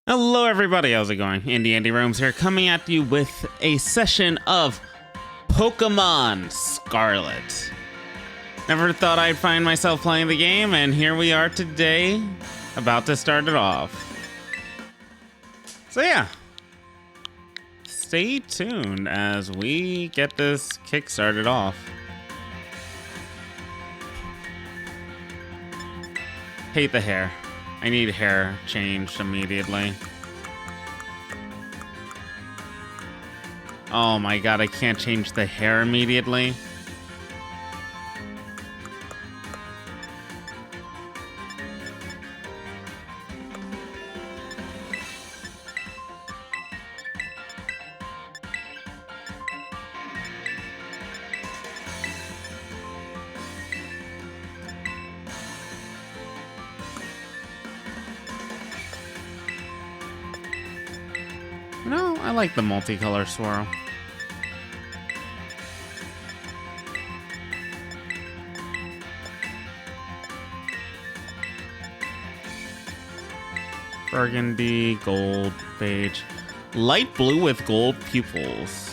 Hello everybody, how's it going? Andy Roams here, coming at you with a session of Pokemon Scarlet. Never thought I'd find myself playing the game, and here we are today, about to start it off. So yeah, stay tuned as we get this kick started off. Hate the hair. I need hair changed immediately. Oh my god, I can't change the hair immediately. No, I like the multicolor swirl. Burgundy, gold, beige. Light blue with gold pupils.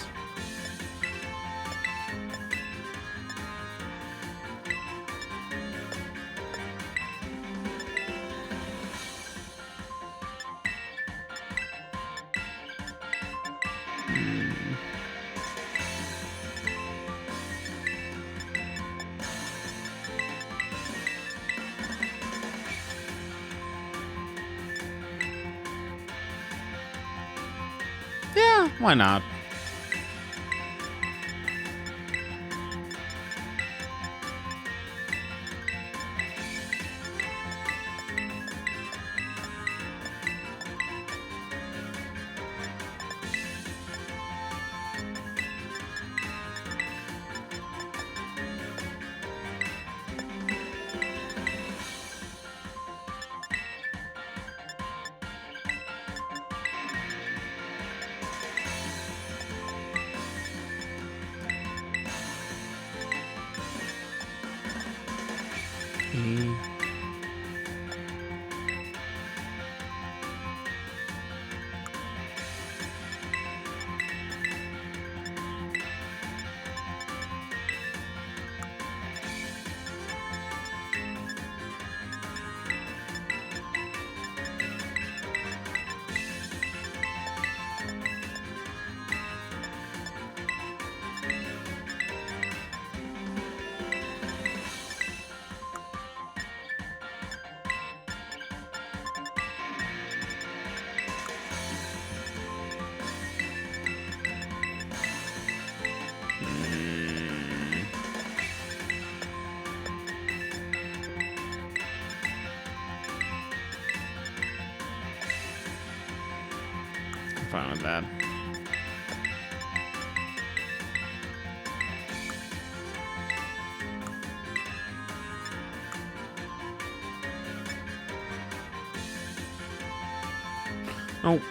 Yeah, why not? Fine with that. Nope.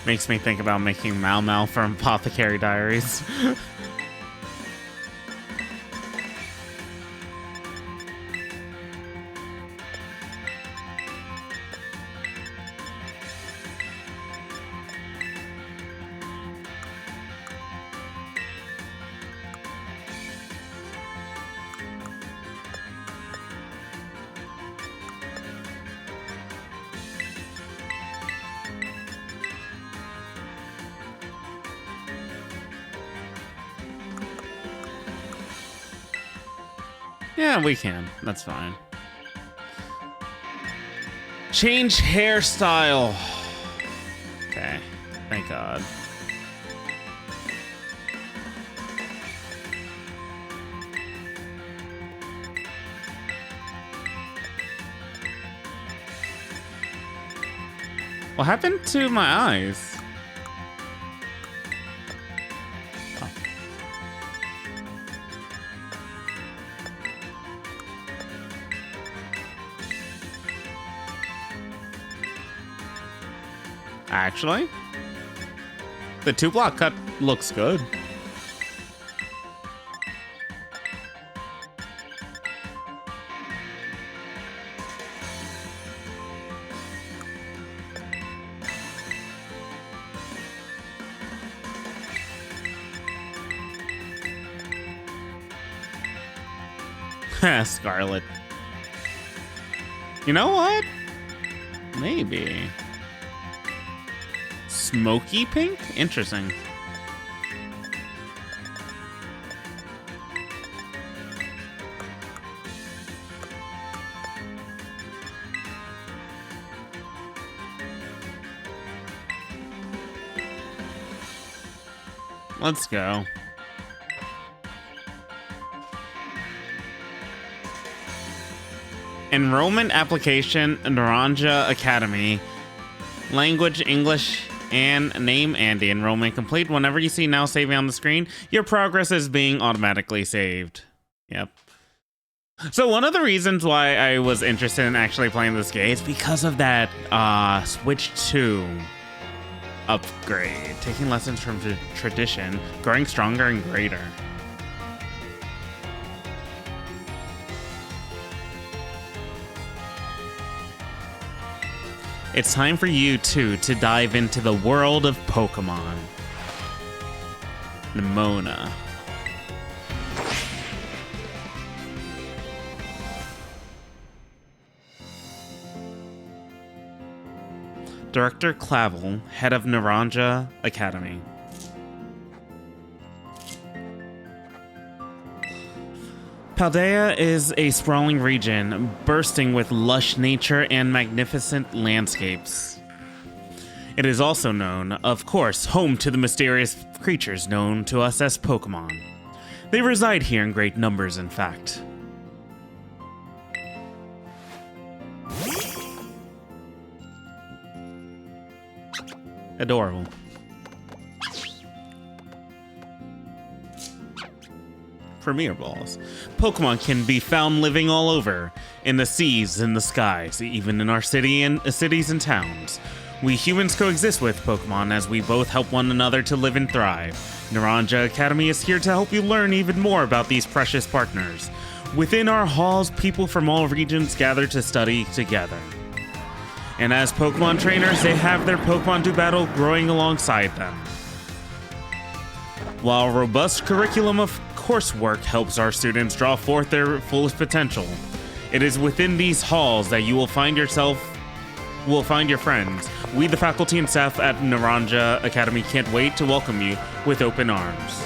Makes me think about making Mau from Apothecary Diaries. Yeah, we can. That's fine. Change hairstyle. Okay. Thank God. What happened to my eyes? Actually? The 2-block cut looks good. Scarlet. You know what? Maybe. Smoky pink? Interesting. Let's go. Enrollment application, Naranja Academy. Language, English, and name Andy. Enrollment complete. Whenever you see now saving on the screen, your progress is being automatically saved. Yep. So one of the reasons why I was interested in actually playing this game is because of that Switch 2 upgrade. Taking lessons from tradition, growing stronger and greater. It's time for you, too, to dive into the world of Pokemon. Nimona. Director Clavel, head of Naranja Academy. Paldea is a sprawling region, bursting with lush nature and magnificent landscapes. It is also known, of course, home to the mysterious creatures known to us as Pokemon. They reside here in great numbers, in fact. Adorable. Premier balls. Pokemon can be found living all over, in the seas, in the skies, even in our cities and towns. We humans coexist with Pokemon as we both help one another to live and thrive. Naranja Academy is here to help you learn even more about these precious partners. Within our halls, people from all regions gather to study together. And as Pokemon trainers, they have their Pokemon do battle growing alongside them. While a robust curriculum of coursework helps our students draw forth their fullest potential, it is within these halls that you will find your friends. We, the faculty and staff at Naranja Academy, can't wait to welcome you with open arms.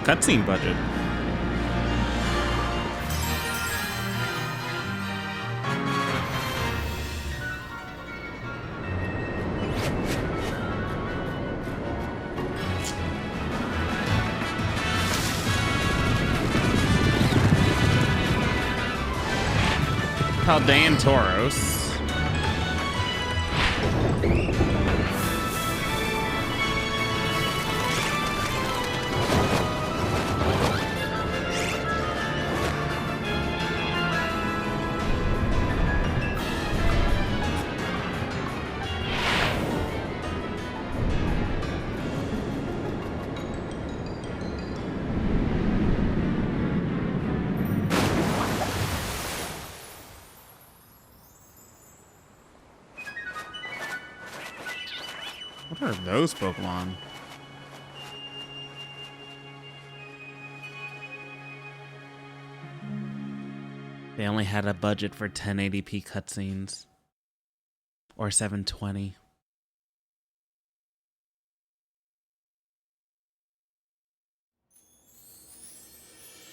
Cutscene budget. Paldean Tauros. What are those Pokemon? They only had a budget for 1080p cutscenes. Or 720.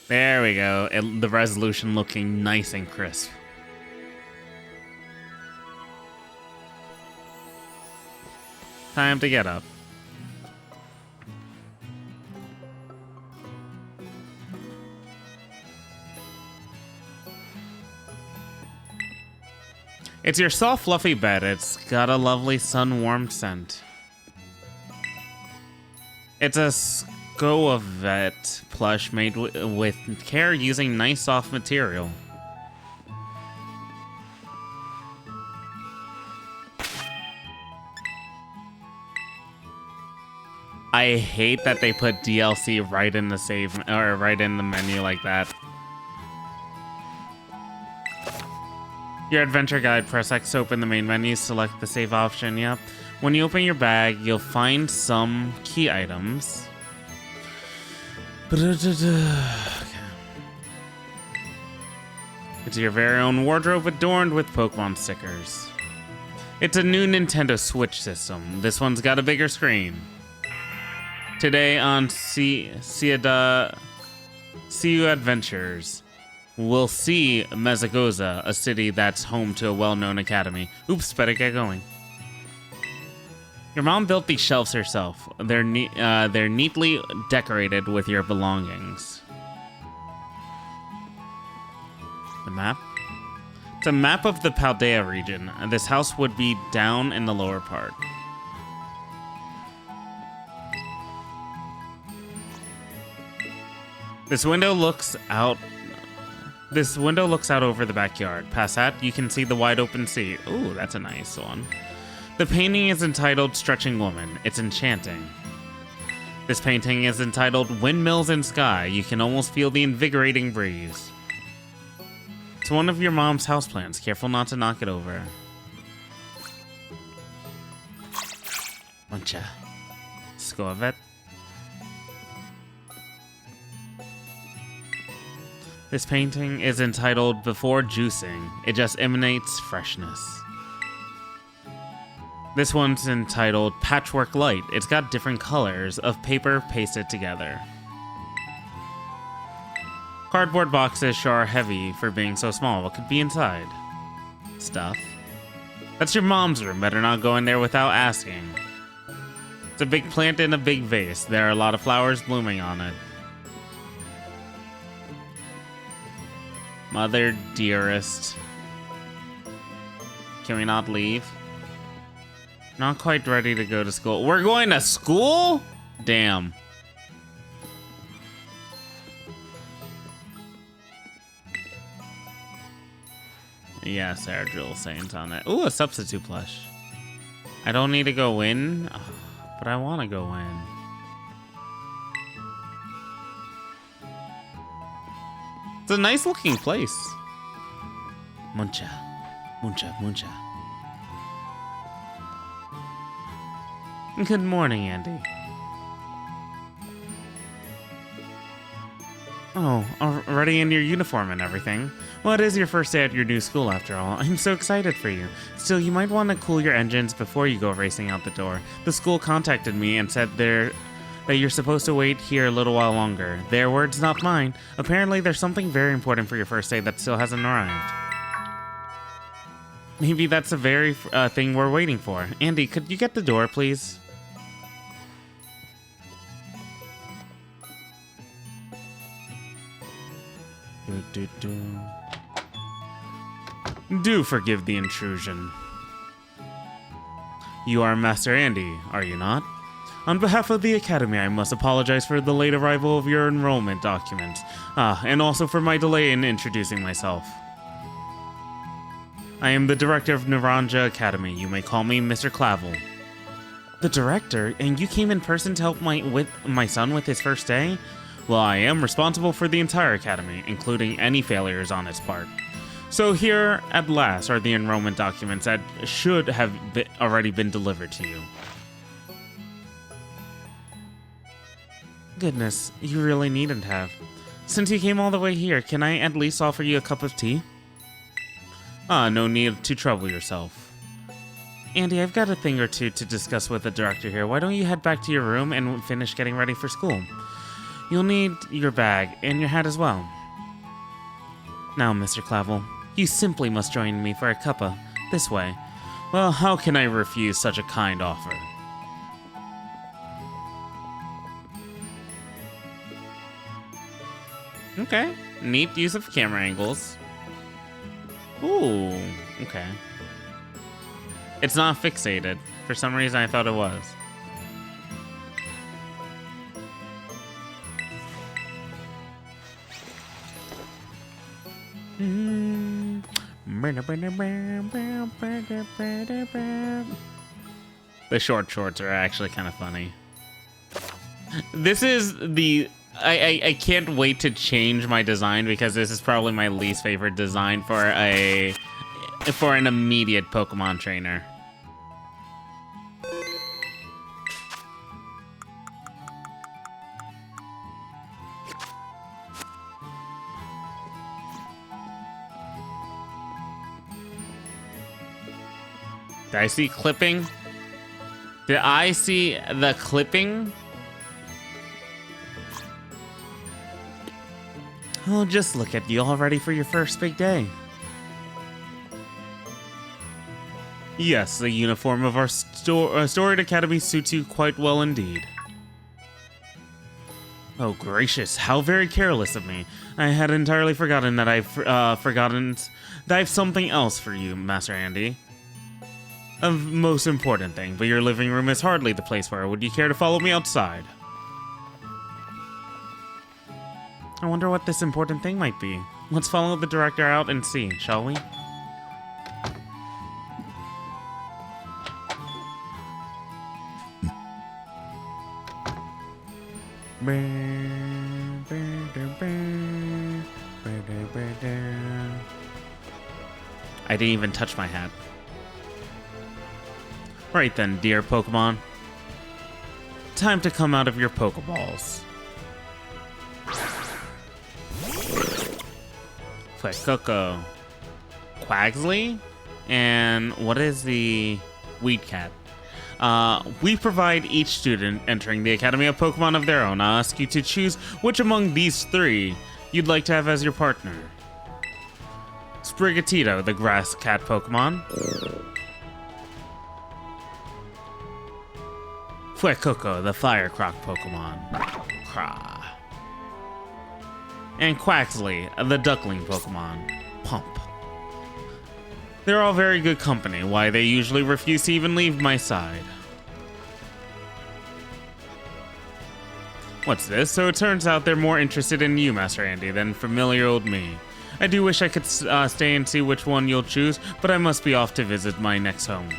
There we go. The resolution looking nice and crisp. Time to get up. It's your soft, fluffy bed. It's got a lovely sun-warmed scent. It's a Scarlet plush made with care using nice soft material. I hate that they put DLC right in the save or right in the menu like that. Your adventure guide, press X to open the main menu, select the save option, yep. When you open your bag, you'll find some key items. It's your very own wardrobe adorned with Pokemon stickers. It's a new Nintendo Switch system. This one's got a bigger screen. Today on See You Adventures, we'll see Mezagoza, a city that's home to a well-known academy. Oops, better get going. Your mom built these shelves herself. They're neatly decorated with your belongings. The map? It's a map of the Paldea region. This house would be down in the lower part. This window looks out over the backyard. Past that, you can see the wide open sea. Ooh, that's a nice one. The painting is entitled Stretching Woman. It's enchanting. This painting is entitled Windmills in Sky. You can almost feel the invigorating breeze. It's one of your mom's houseplants. Careful not to knock it over. Muncha. Scarlet. This painting is entitled Before Juicing. It just emanates freshness. This one's entitled Patchwork Light. It's got different colors of paper pasted together. Cardboard boxes sure are heavy for being so small. What could be inside? Stuff. That's your mom's room. Better not go in there without asking. It's a big plant in a big vase. There are a lot of flowers blooming on it. Mother dearest. Can we not leave? Not quite ready to go to school. We're going to school? Damn. Yeah, Sarah Jewel Saint on it. Ooh, a substitute plush. I don't need to go in, but I want to go in. It's a nice looking place. Muncha. Muncha, muncha. Good morning, Andy. Oh, already in your uniform and everything. Well, it is your first day at your new school after all. I'm so excited for you. Still, you might want to cool your engines before you go racing out the door. The school contacted me and said that you're supposed to wait here a little while longer. Their words, not mine. Apparently, there's something very important for your first day that still hasn't arrived. Maybe that's the very thing we're waiting for. Andy, could you get the door, please? Do forgive the intrusion. You are Master Andy, are you not? On behalf of the Academy, I must apologize for the late arrival of your enrollment documents. And also for my delay in introducing myself. I am the director of Naranja Academy. You may call me Mr. Clavel. The director? And you came in person to help my son with his first day? Well, I am responsible for the entire academy, including any failures on its part. So here, at last, are the enrollment documents that should have already been delivered to you. Goodness, you really needn't have. Since you came all the way here, can I at least offer you a cup of tea? No need to trouble yourself. Andy, I've got a thing or two to discuss with the director here. Why don't you head back to your room and finish getting ready for school? You'll need your bag and your hat as well. Now, Mr. Clavel, you simply must join me for a cuppa. This way. Well, how can I refuse such a kind offer? Okay. Neat use of camera angles. Ooh, okay. It's not fixated. For some reason, I thought it was. The short shorts are actually kind of funny. This is the... I can't wait to change my design because this is probably my least favorite design for an immediate Pokemon trainer. Did I see clipping? Did I see the clipping? Oh, just look at you all ready for your first big day. Yes, the uniform of our storied academy suits you quite well indeed. Oh gracious, how very careless of me. I had entirely forgotten that I have something else for you, Master Andy. A most important thing, but your living room is hardly the place for it. Would you care to follow me outside? I wonder what this important thing might be. Let's follow the director out and see, shall we? I didn't even touch my hat. Right then, dear Pokemon. Time to come out of your Pokeballs. Fuecoco. Quaxley? And what is the Weed Cat? We provide each student entering the Academy of Pokemon of their own. I'll ask you to choose which among these three you'd like to have as your partner. Sprigatito, the Grass Cat Pokemon. Fuecoco, the Fire Croc Pokemon. Craw. And Quaxley, the Duckling Pokemon. Pump. They're all very good company, why they usually refuse to even leave my side. What's this? So it turns out they're more interested in you, Master Andy, than familiar old me. I do wish I could stay and see which one you'll choose, but I must be off to visit my next home.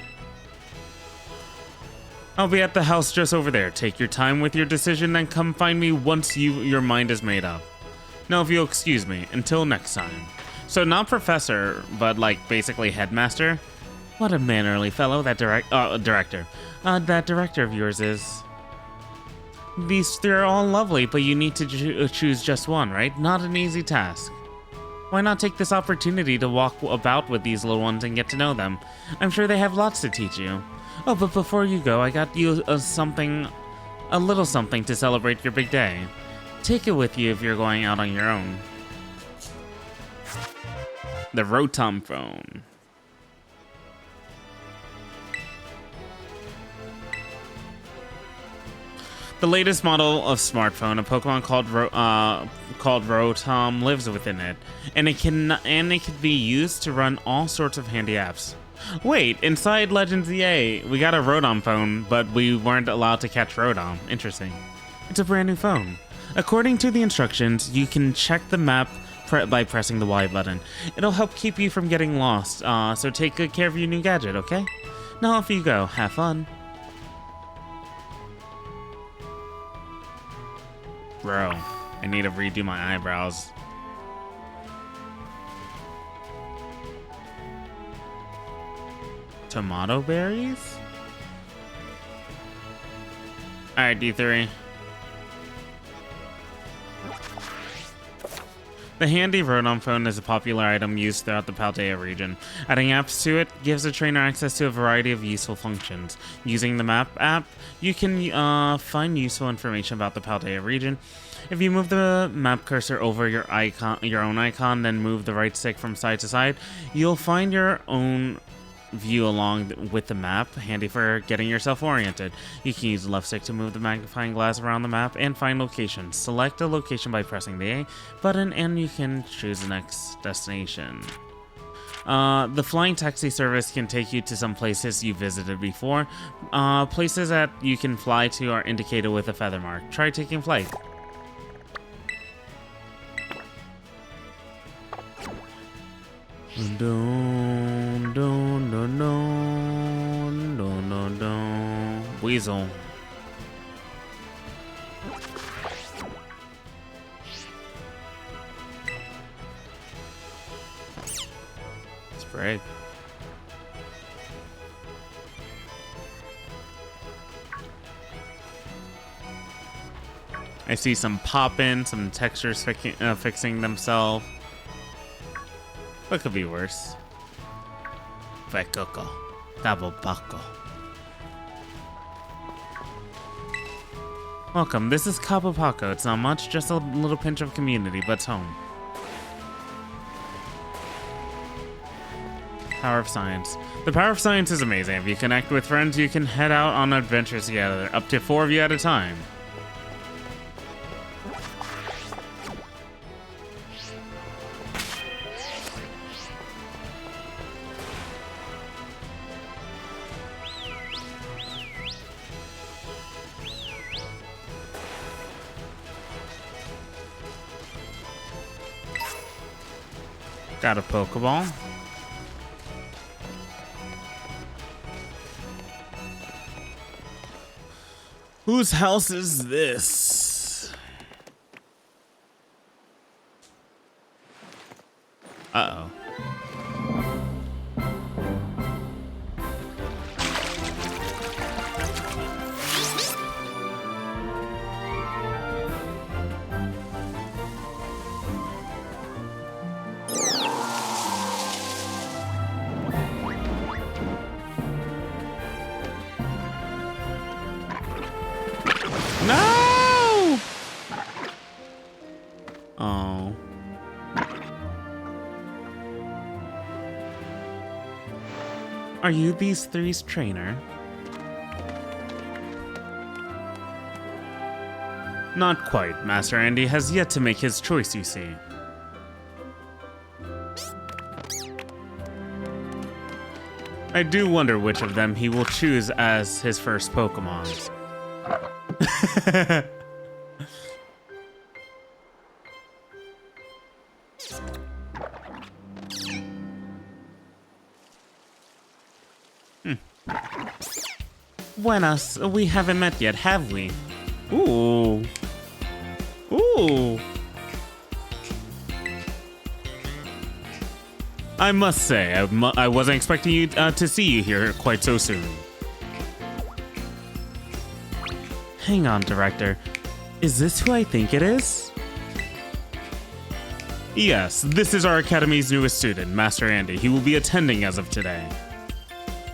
I'll be at the house just over there. Take your time with your decision, then come find me once your mind is made up. Now, if you'll excuse me, until next time. So not professor, but like basically headmaster. What a mannerly fellow that director. That director of yours is. These three are all lovely, but you need to choose just one, right? Not an easy task. Why not take this opportunity to walk about with these little ones and get to know them? I'm sure they have lots to teach you. Oh, but before you go, I got you a little something to celebrate your big day. Take it with you if you're going out on your own. The Rotom phone. The latest model of smartphone, a Pokemon called Rotom, lives within it, and it can be used to run all sorts of handy apps. Wait, inside Legends EA, we got a Rotom phone, but we weren't allowed to catch Rotom. Interesting. It's a brand new phone. According to the instructions, you can check the map by pressing the Y button. It'll help keep you from getting lost, so take good care of your new gadget, okay? Now off you go. Have fun. Bro, I need to redo my eyebrows. Tomato berries? Alright, D3. The handy Rotom phone is a popular item used throughout the Paldea region. Adding apps to it gives a trainer access to a variety of useful functions. Using the map app, you can find useful information about the Paldea region. If you move the map cursor over your own icon, then move the right stick from side to side, you'll find your own view along with the map, handy for getting yourself oriented. You can use the left stick to move the magnifying glass around the map and find locations. Select a location by pressing the A button and you can choose the next destination. The flying taxi service can take you to some places you visited before. Places that you can fly to are indicated with a feather mark. Try taking flight. Dun, dun, dun, dun, dun, dun, dun. Weasel. Spray. I see some popping, some textures fixing themselves. What could be worse? Vecoco. Tabopaco. Welcome, this is Cabo Paco. It's not much, just a little pinch of community, but it's home. Power of Science. The power of science is amazing. If you connect with friends, you can head out on adventures together, up to 4 of you at a time. Got a Pokeball. Whose house is this? Uh-oh. No! Oh. Are you these three's trainer? Not quite. Master Andy has yet to make his choice, you see. I do wonder which of them he will choose as his first Pokemon. Buenas, we haven't met yet, have we? Ooh. Ooh. I must say, I wasn't expecting you to see you here quite so soon. Hang on, Director. Is this who I think it is? Yes, this is our Academy's newest student, Master Andy. He will be attending as of today.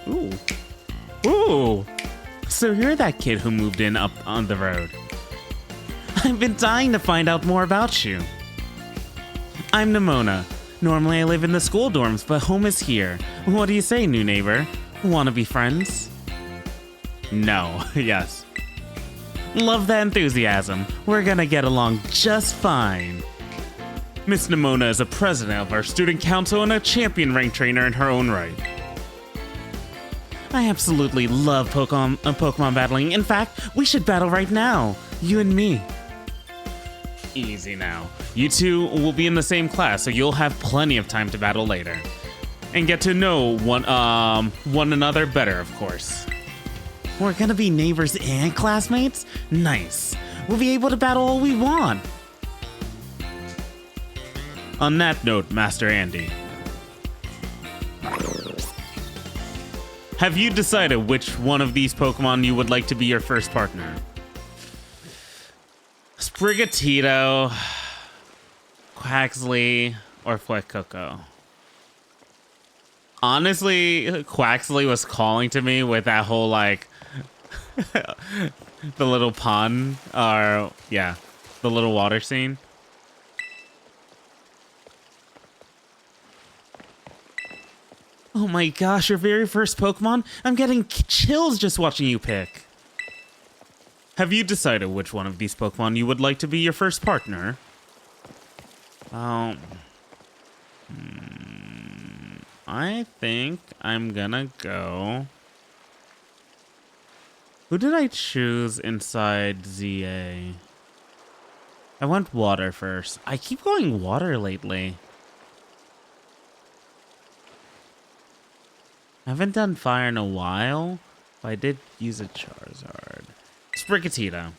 Ooh. Ooh! So you're that kid who moved in up on the road. I've been dying to find out more about you. I'm Nimona. Normally I live in the school dorms, but home is here. What do you say, new neighbor? Wanna be friends? No, yes. Love that enthusiasm. We're gonna get along just fine. Miss Nimona is a president of our student council and a champion rank trainer in her own right. I absolutely love Pokemon battling. In fact, we should battle right now. You and me. Easy now. You two will be in the same class, so you'll have plenty of time to battle later. And get to know one another better, of course. We're gonna be neighbors and classmates? Nice. We'll be able to battle all we want. On that note, Master Andy, have you decided which one of these Pokemon you would like to be your first partner? Sprigatito, Quaxley, or Fuecoco? Honestly, Quaxley was calling to me with that whole, like, the little pond, or, yeah, the little water scene. Oh my gosh, your very first Pokemon? I'm getting chills just watching you pick. Have you decided which one of these Pokemon you would like to be your first partner? I think I'm gonna go... Who did I choose inside ZA? I went water first. I keep going water lately. I haven't done fire in a while, but I did use a Charizard. Sprigatito.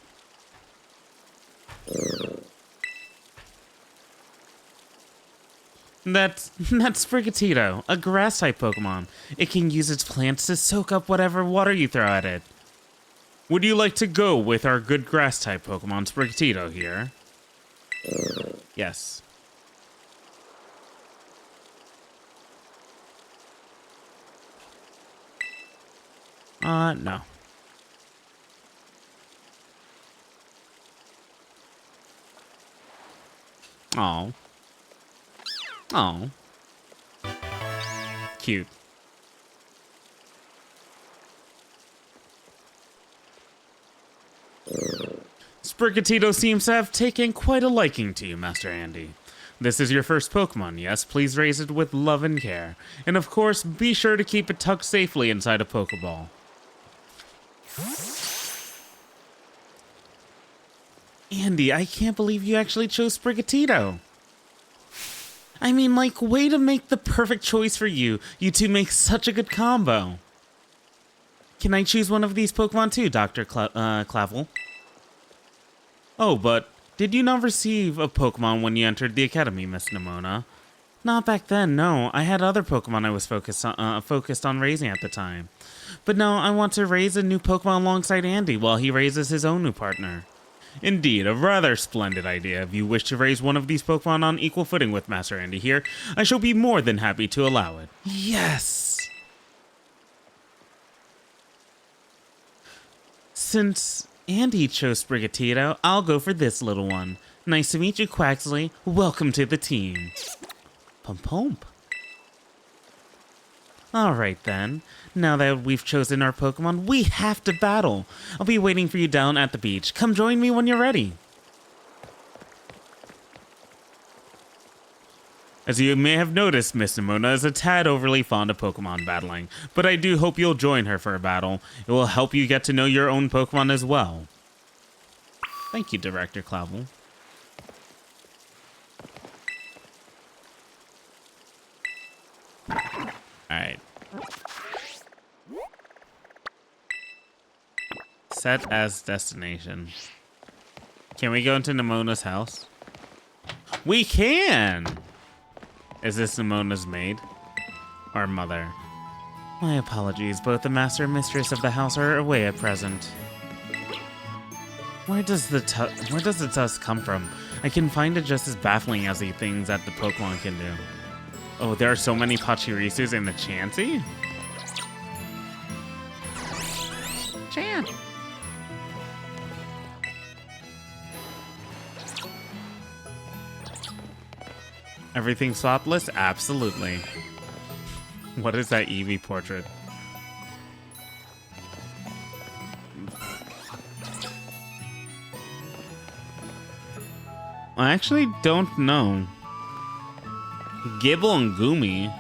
That's Sprigatito, a grass-type Pokemon. It can use its plants to soak up whatever water you throw at it. Would you like to go with our good grass-type Pokemon, Sprigatito, here? Yes. No. Oh. Oh. Cute. Sprigatito seems to have taken quite a liking to you, Master Andy. This is your first Pokemon, yes? Please raise it with love and care. And of course, be sure to keep it tucked safely inside a Pokeball. Andy, I can't believe you actually chose Sprigatito. I mean, like, way to make the perfect choice for you. You two make such a good combo. Can I choose one of these Pokemon too, Dr. Clavel? Oh, but did you not receive a Pokemon when you entered the Academy, Miss Nimona? Not back then, no. I had other Pokemon I was focused on raising at the time. But now I want to raise a new Pokemon alongside Andy while he raises his own new partner. Indeed, a rather splendid idea. If you wish to raise one of these Pokemon on equal footing with Master Andy here, I shall be more than happy to allow it. Yes! Since Andy chose Sprigatito, I'll go for this little one. Nice to meet you, Quaxley. Welcome to the team. Pump. Alright then. Now that we've chosen our Pokemon, we have to battle. I'll be waiting for you down at the beach. Come join me when you're ready. As you may have noticed, Miss Nimona is a tad overly fond of Pokemon battling, but I do hope you'll join her for a battle. It will help you get to know your own Pokemon as well. Thank you, Director Clavel. Alright. Set as destination. Can we go into Nimona's house? We can! Is this Nimona's maid? Or mother? My apologies, both the master and mistress of the house are away at present. Where does the dust come from? I can find it just as baffling as the things that the Pokemon can do. Oh, there are so many Pachirisus in the Chansey? Chan! Everything spotless? Absolutely. What is that Eevee portrait? I actually don't know. Gibble and Goomy.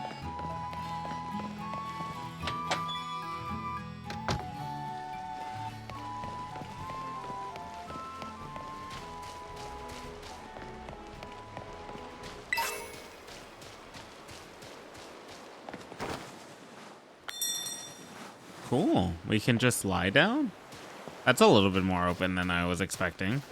Cool. We can just lie down? That's a little bit more open than I was expecting.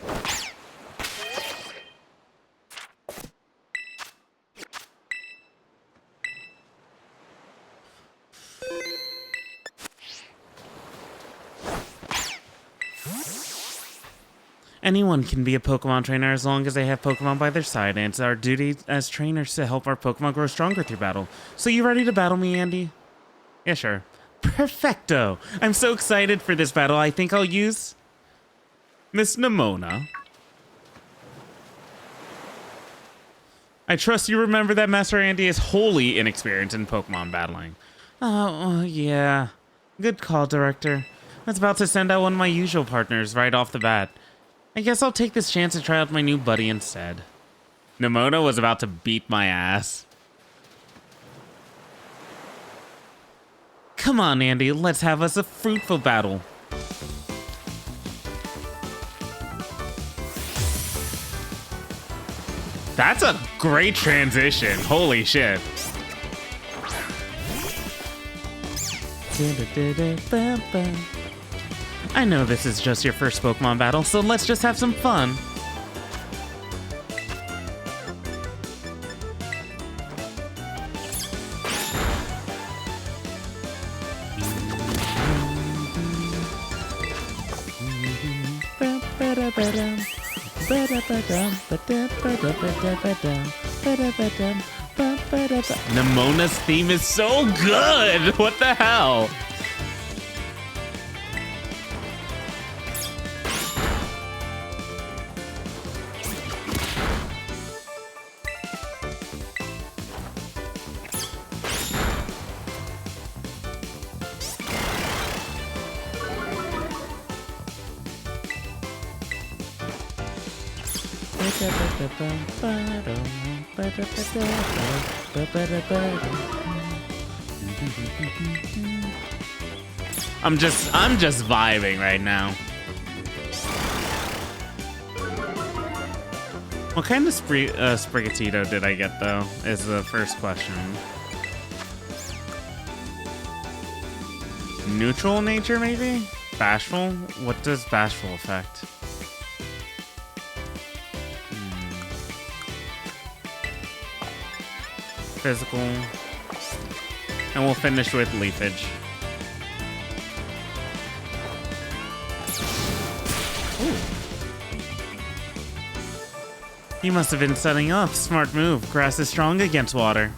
Anyone can be a Pokemon trainer as long as they have Pokemon by their side, and it's our duty as trainers to help our Pokemon grow stronger through battle. So you ready to battle me, Andy? Yeah, sure. Perfecto! I'm so excited for this battle. I think I'll use Miss Nimona. I trust you remember that Master Andy is wholly inexperienced in Pokemon battling. Oh, yeah. Good call, Director. I was about to send out one of my usual partners right off the bat. I guess I'll take this chance to try out my new buddy instead. Nimona was about to beat my ass. Come on, Andy, let's have us a fruitful battle. That's a great transition. Holy shit. I know this is just your first Pokemon battle, so let's just have some fun. Nemona's theme is so good! What the hell? I'm just vibing right now. What kind of Sprigatito did I get though? Is the first question. Neutral nature maybe? Bashful? What does bashful affect? Physical. And we'll finish with leafage. Ooh. You must have been setting up. Smart move. Grass is strong against water.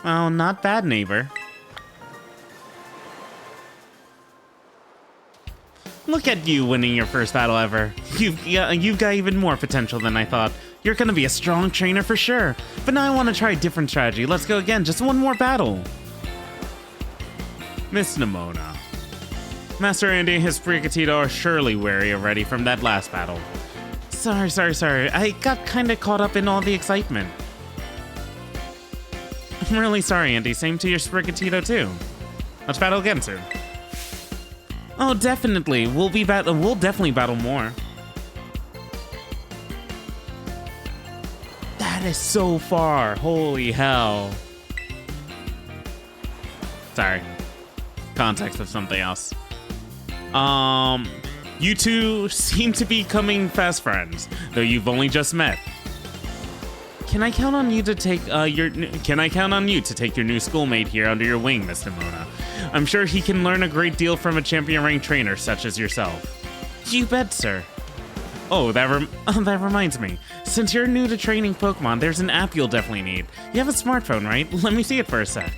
Well, not bad, neighbor. Look at you winning your first battle ever. You've got even more potential than I thought. You're gonna be a strong trainer for sure. But now I want to try a different strategy. Let's go again. Just one more battle. Miss Nemona. Master Andy and his Sprigatito are surely weary already from that last battle. Sorry. I got kinda caught up in all the excitement. I'm really sorry, Andy. Same to your Sprigatito, too. Let's battle again soon. Oh, definitely. We'll definitely battle more. That is so far. Holy hell. Sorry. Context of something else. You two seem to be becoming fast friends, though you've only just met. Can I count on you to take your new schoolmate here under your wing, Miss Nemona? I'm sure he can learn a great deal from a champion-ranked trainer such as yourself. You bet, sir. Oh, that reminds me. Since you're new to training Pokemon, there's an app you'll definitely need. You have a smartphone, right? Let me see it for a sec.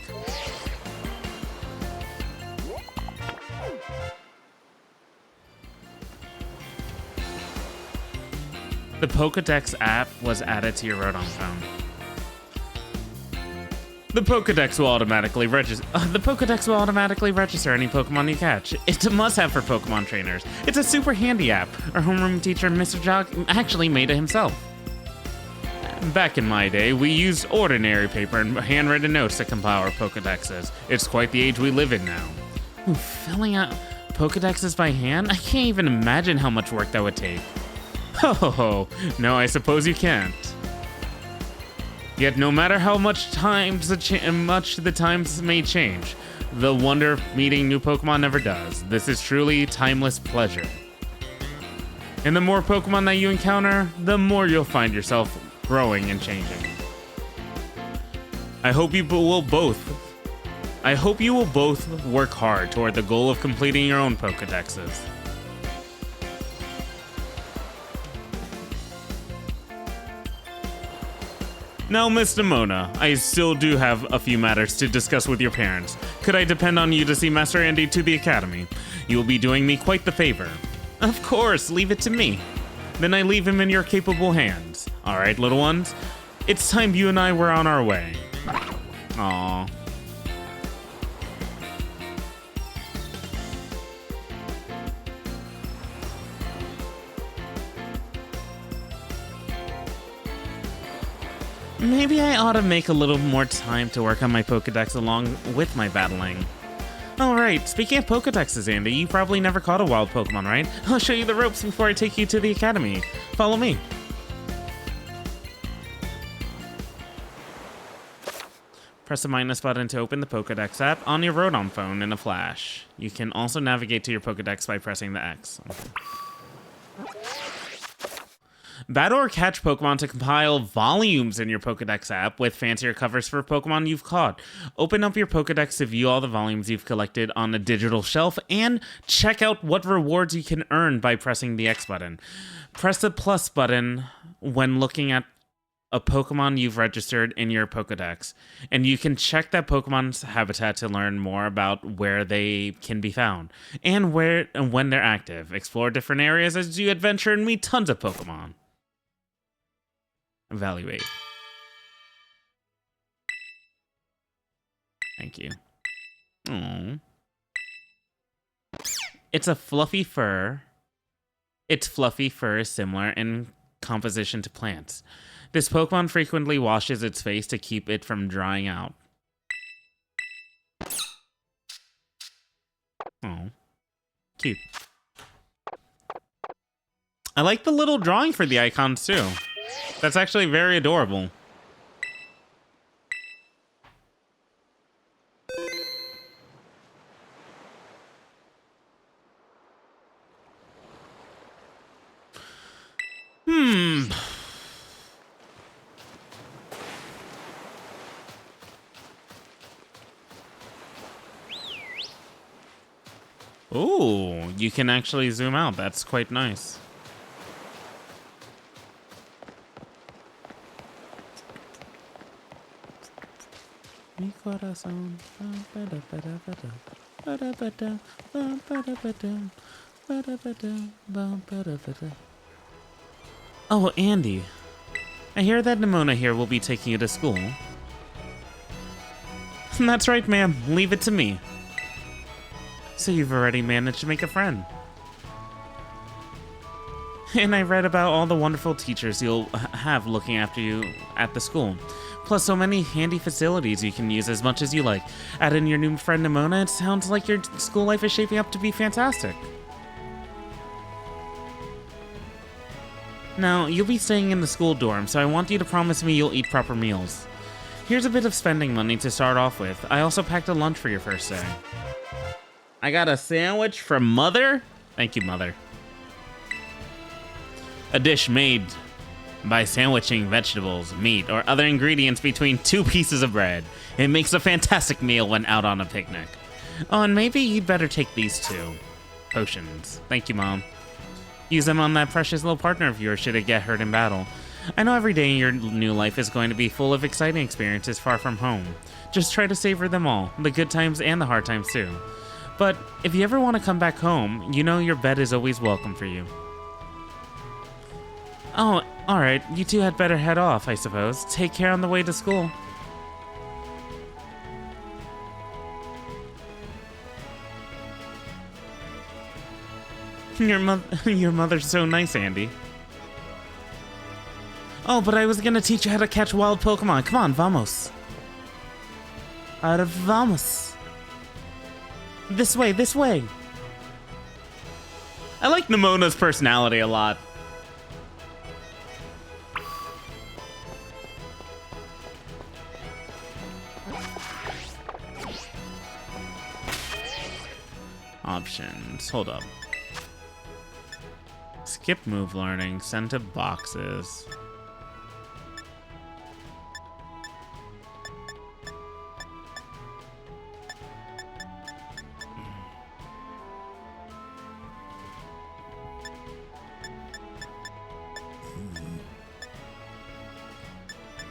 The Pokedex app was added to your Rotom phone. The Pokedex will automatically register any Pokemon you catch. It's a must-have for Pokemon trainers. It's a super handy app. Our homeroom teacher, Mr. Jock, actually made it himself. Back in my day, we used ordinary paper and handwritten notes to compile our Pokedexes. It's quite the age we live in now. Ooh, filling out Pokedexes by hand? I can't even imagine how much work that would take. Ho, no, I suppose you can't. Yet no matter how much the times may change, the wonder of meeting new Pokemon never does. This is truly timeless pleasure. And the more Pokemon that you encounter, the more you'll find yourself growing and changing. I hope you will both work hard toward the goal of completing your own Pokedexes. Now, Miss Nemona, I still do have a few matters to discuss with your parents. Could I depend on you to see Master Andy to the academy? You will be doing me quite the favor. Of course, leave it to me. Then I leave him in your capable hands. Alright, little ones? It's time you and I were on our way. Aww. Maybe I ought to make a little more time to work on my Pokedex along with my battling. Alright, speaking of Pokedexes, Andy, you probably never caught a wild Pokemon, right? I'll show you the ropes before I take you to the academy. Follow me. Press the minus button to open the Pokedex app on your Rotom phone in a flash. You can also navigate to your Pokedex by pressing the X. Battle or catch Pokemon to compile volumes in your Pokedex app with fancier covers for Pokemon you've caught. Open up your Pokedex to view all the volumes you've collected on a digital shelf and check out what rewards you can earn by pressing the X button. Press the plus button when looking at a Pokemon you've registered in your Pokedex, and you can check that Pokemon's habitat to learn more about where they can be found and where and when they're active. Explore different areas as you adventure and meet tons of Pokemon. Evaluate. Thank you. Aww. It's a fluffy fur. Its fluffy fur is similar in composition to plants. This Pokemon frequently washes its face to keep it from drying out. Oh, cute. I like the little drawing for the icons too. That's actually very adorable. Ooh, you can actually zoom out. That's quite nice. Mi corazón. Oh, Andy. I hear that Nimona here will be taking you to school. That's right, ma'am. Leave it to me. So you've already managed to make a friend. And I read about all the wonderful teachers you'll have looking after you at the school. Plus so many handy facilities you can use as much as you like. Add in your new friend Nimona, it sounds like your school life is shaping up to be fantastic. Now, you'll be staying in the school dorm, so I want you to promise me you'll eat proper meals. Here's a bit of spending money to start off with. I also packed a lunch for your first day. I got a sandwich from Mother. Thank you, Mother. A dish made by sandwiching vegetables, meat, or other ingredients between two pieces of bread. It makes a fantastic meal when out on a picnic. Oh, and maybe you'd better take these two. Potions. Thank you, Mom. Use them on that precious little partner of yours should it get hurt in battle. I know every day in your new life is going to be full of exciting experiences far from home. Just try to savor them all, the good times and the hard times too. But if you ever want to come back home, you know your bed is always welcome for you. Oh, alright, you two had better head off, I suppose. Take care on the way to school. Your mother's so nice, Andy. Oh, but I was gonna teach you how to catch wild Pokemon. Come on, vamos. Vamos. This way, this way. I like Nimona's personality a lot. Options. Hold up. Skip move learning. Send to boxes.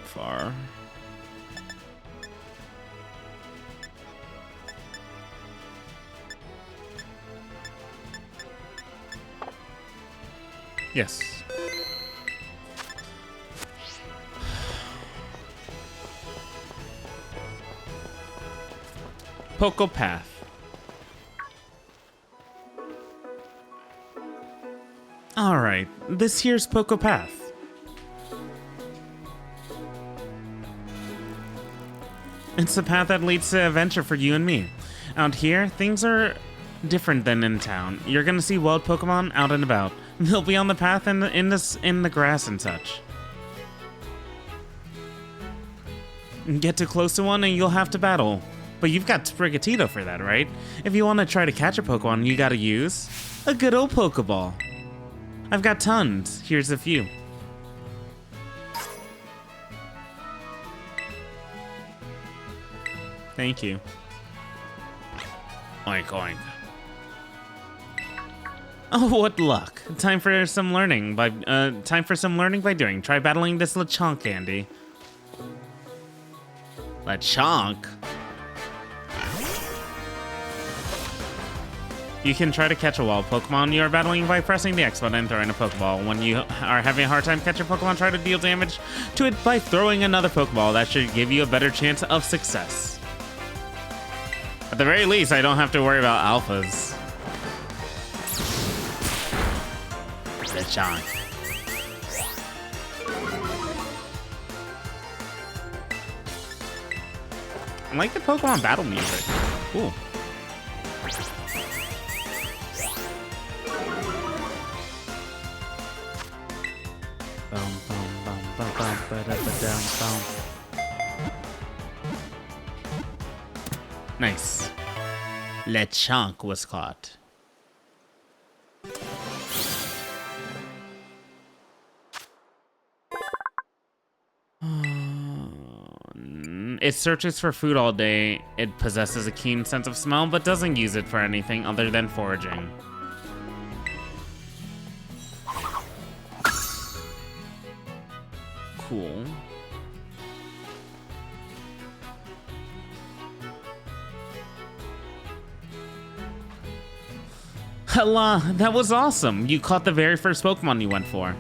Far. Yes. Poco Path. Alright, this here's Poco Path. It's the path that leads to adventure for you and me. Out here, things are different than in town. You're gonna see wild Pokemon out and about. They'll be on the path and in the grass and such. Get too close to one and you'll have to battle. But you've got Sprigatito for that, right? If you want to try to catch a Pokemon, you gotta use a good old Pokeball. I've got tons. Here's a few. Thank you. Oink oink. Oh, what luck! Time for some learning by doing. Try battling this Lechonk, Andy. Lechonk? You can try to catch a wild Pokemon you are battling by pressing the X button and throwing a Pokeball. When you are having a hard time catching a Pokemon, try to deal damage to it by throwing another Pokeball. That should give you a better chance of success. At the very least, I don't have to worry about alphas. Lechonk. I like the Pokemon battle music. Cool. Nice. Lechonk was caught. It searches for food all day. It possesses a keen sense of smell, but doesn't use it for anything other than foraging. Cool. Hella, that was awesome. You caught the very first Pokemon you went for.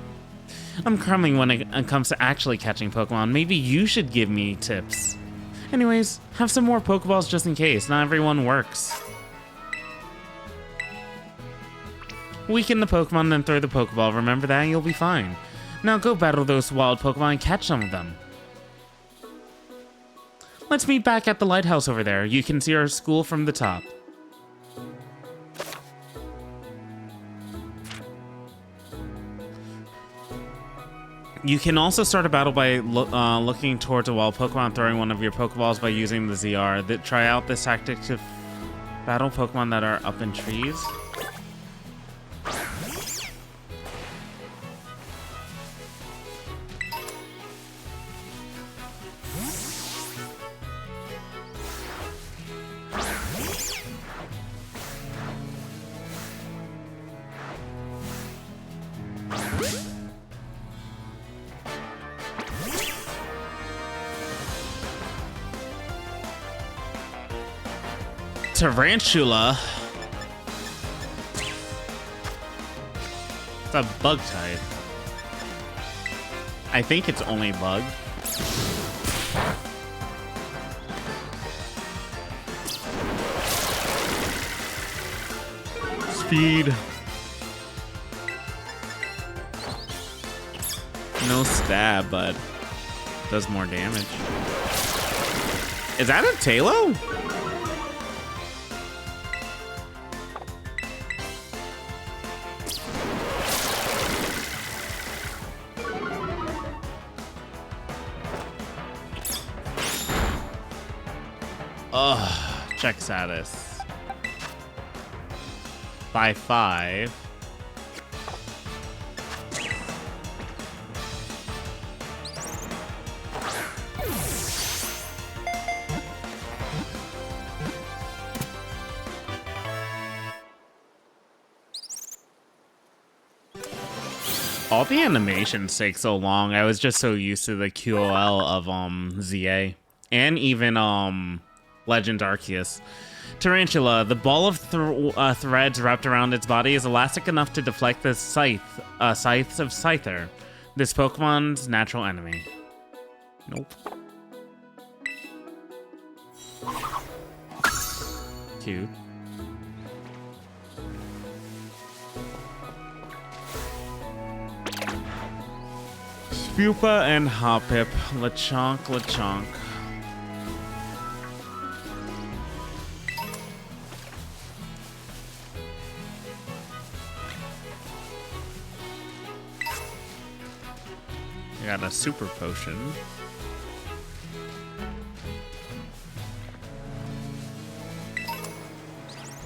I'm crumbing when it comes to actually catching Pokemon. Maybe you should give me tips. Anyways, have some more Pokeballs just in case. Not everyone works. Weaken the Pokemon, then throw the Pokeball. Remember that and you'll be fine. Now go battle those wild Pokemon and catch some of them. Let's meet back at the lighthouse over there. You can see our school from the top. You can also start a battle by looking towards a wild Pokemon, throwing one of your Pokeballs by using the ZR. Try out this tactic to battle Pokemon that are up in trees. Tarantula. It's a bug type. I think it's only bug. Speed. No stab, but does more damage. Is that a Talo? Ugh, check status. By 5. All the animations take so long. I was just so used to the QOL of ZA and even Legend Arceus. Tarantula, the ball of threads wrapped around its body is elastic enough to deflect the scythes of Scyther, this Pokemon's natural enemy. Nope. Cute. Spupa and Hoppip. Lechonk, Lechonk. got a super potion.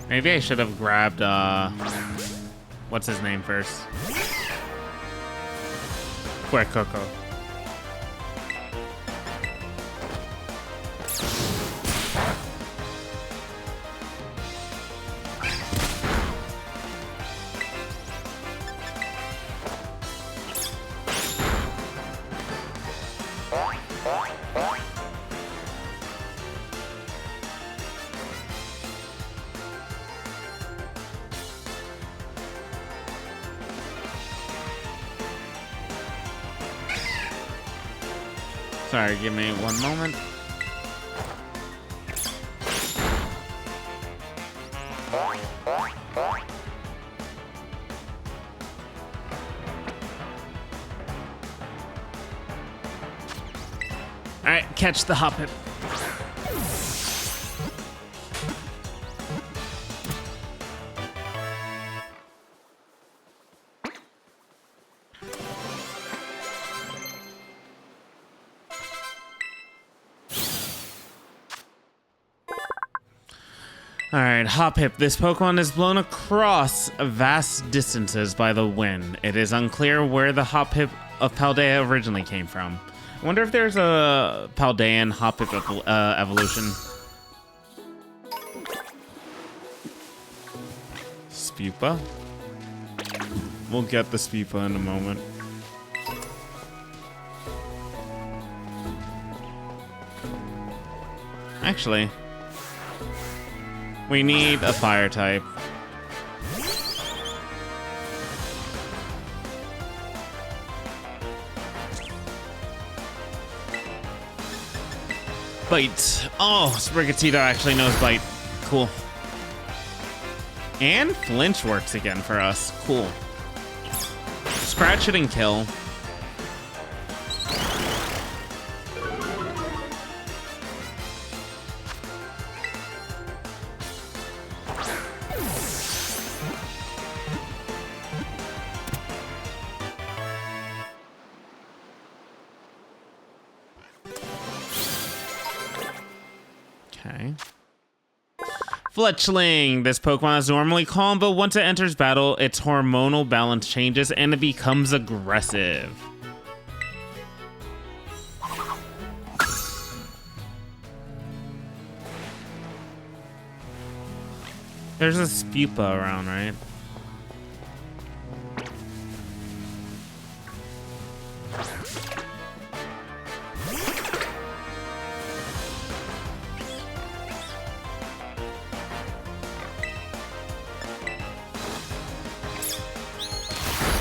Maybe I should have grabbed, what's his name first? Quick Coco. Sorry, give me one moment. Alright, catch the Hoppip. Alright, Hoppip. This Pokemon is blown across vast distances by the wind. It is unclear where the Hoppip of Paldea originally came from. I wonder if there's a Paldean Hoppip evolution. Spupa? We'll get the Spupa in a moment. Actually, we need a fire type. Bite. Oh, Sprigatito actually knows Bite. Cool. And Flinch works again for us. Cool. Scratch it and kill. Okay. Fletchling. This Pokemon is normally calm, but once it enters battle, its hormonal balance changes and it becomes aggressive. There's a Spupa around, right?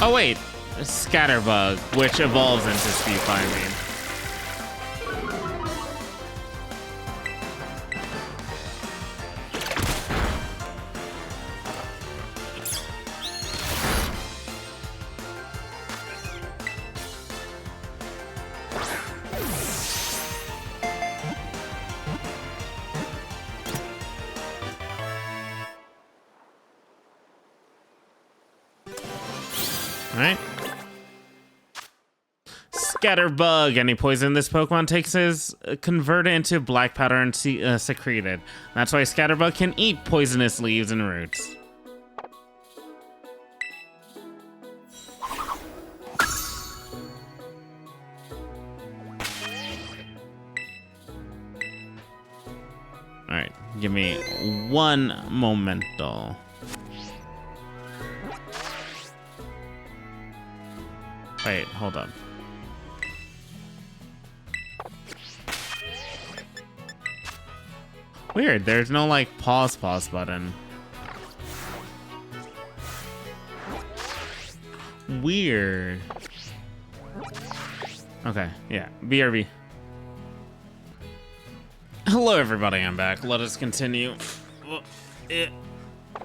Oh wait, Scatterbug, which evolves into Spupa, I mean. Alright. Scatterbug. Any poison this Pokemon takes is converted into black powder and secreted. That's why Scatterbug can eat poisonous leaves and roots. Alright, give me one momento. Wait, hold up. Weird, there's no like pause button. Weird. Okay, yeah, BRB. Hello everybody, I'm back. Let us continue.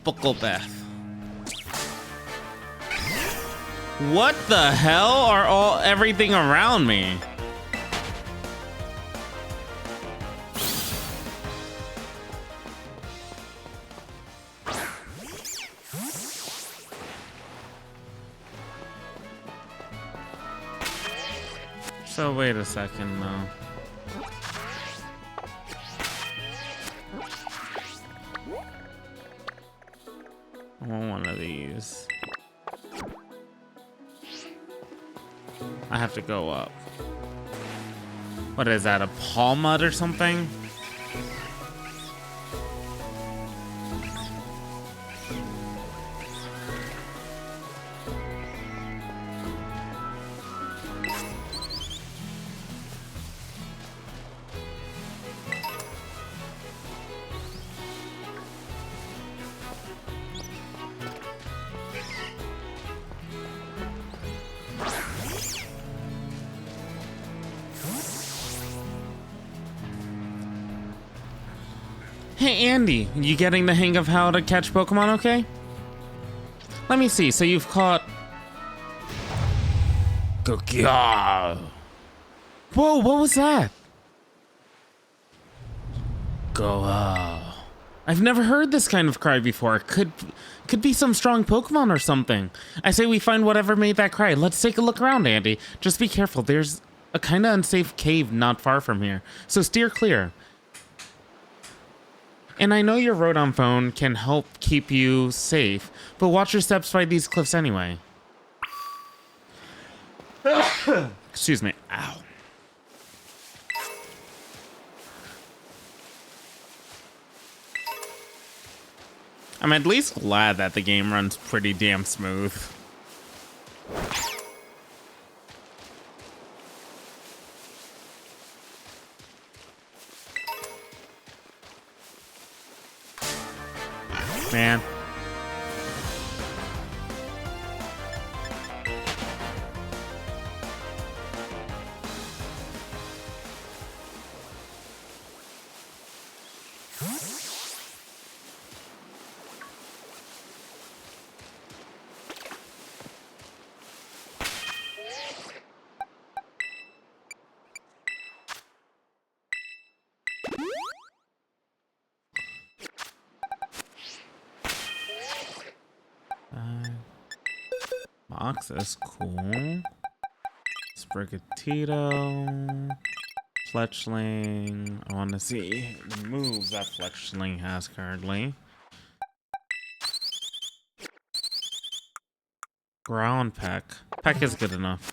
Buckle Path. What the hell are everything around me? So wait a second though. I want one of these. I have to go up. What is that, a palm mud or something? Hey Andy, you getting the hang of how to catch Pokemon okay? Let me see, so you've caught... Gokia. Whoa, what was that? Goa. I've never heard this kind of cry before. Could be some strong Pokemon or something. I say we find whatever made that cry. Let's take a look around, Andy. Just be careful. There's a kind of unsafe cave not far from here, so steer clear. And I know your Rodon phone can help keep you safe, but watch your steps by these cliffs anyway. Excuse me. Ow. I'm at least glad that the game runs pretty damn smooth. Man. Mox is cool. Sprigatito. Fletchling. I want to see the moves that Fletchling has currently. Ground Peck. Peck is good enough.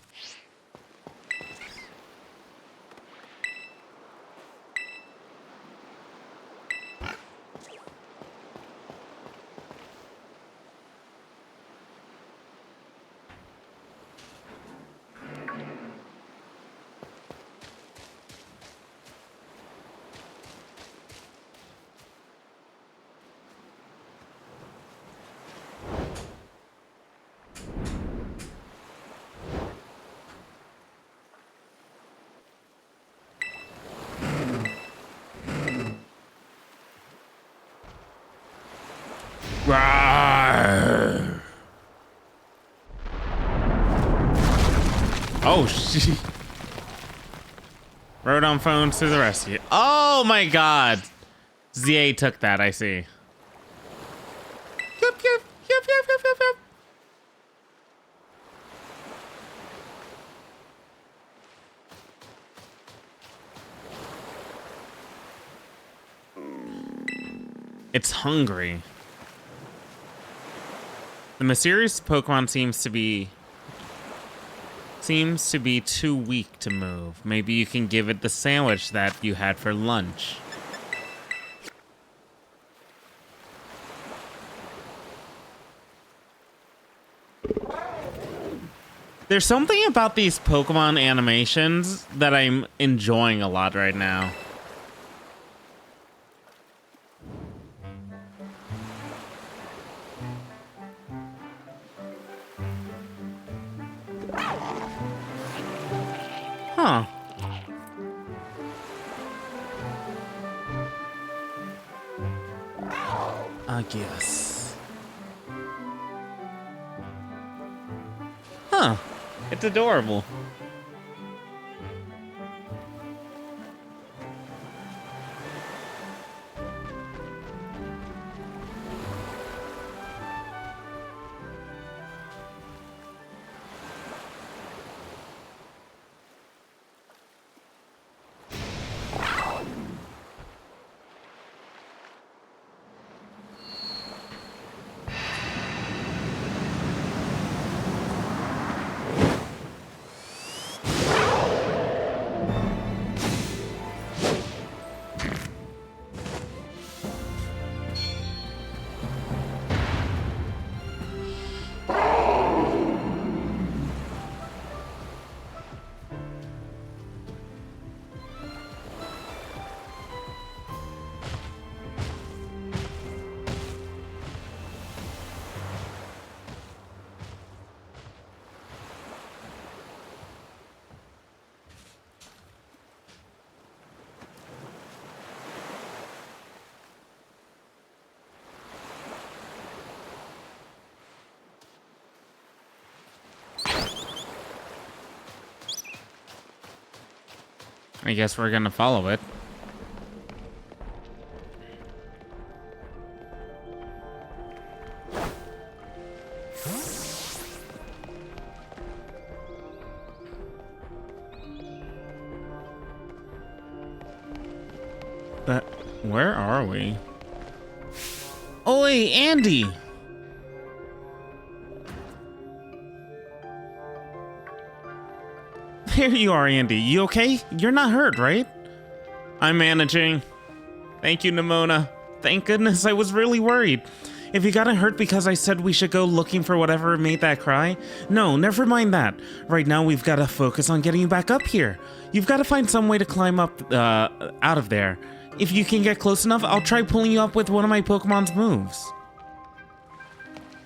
Rawr. Oh, shit. Rodon phones to the rescue. Oh my god. ZA took that, I see. Yep, yep, yep, yep, yep, yep, yep. It's hungry. The mysterious Pokemon seems to be too weak to move. Maybe you can give it the sandwich that you had for lunch. There's something about these Pokemon animations that I'm enjoying a lot right now. Huh. I guess. Huh. It's adorable. I guess we're gonna follow it. But where are we? Oi, Andy! There you are, Andy. You okay? You're not hurt, right? I'm managing. Thank you, Nimona. Thank goodness, I was really worried. If you got hurt because I said we should go looking for whatever made that cry, no, never mind that. Right now, we've got to focus on getting you back up here. You've got to find some way to climb up, out of there. If you can get close enough, I'll try pulling you up with one of my Pokemon's moves.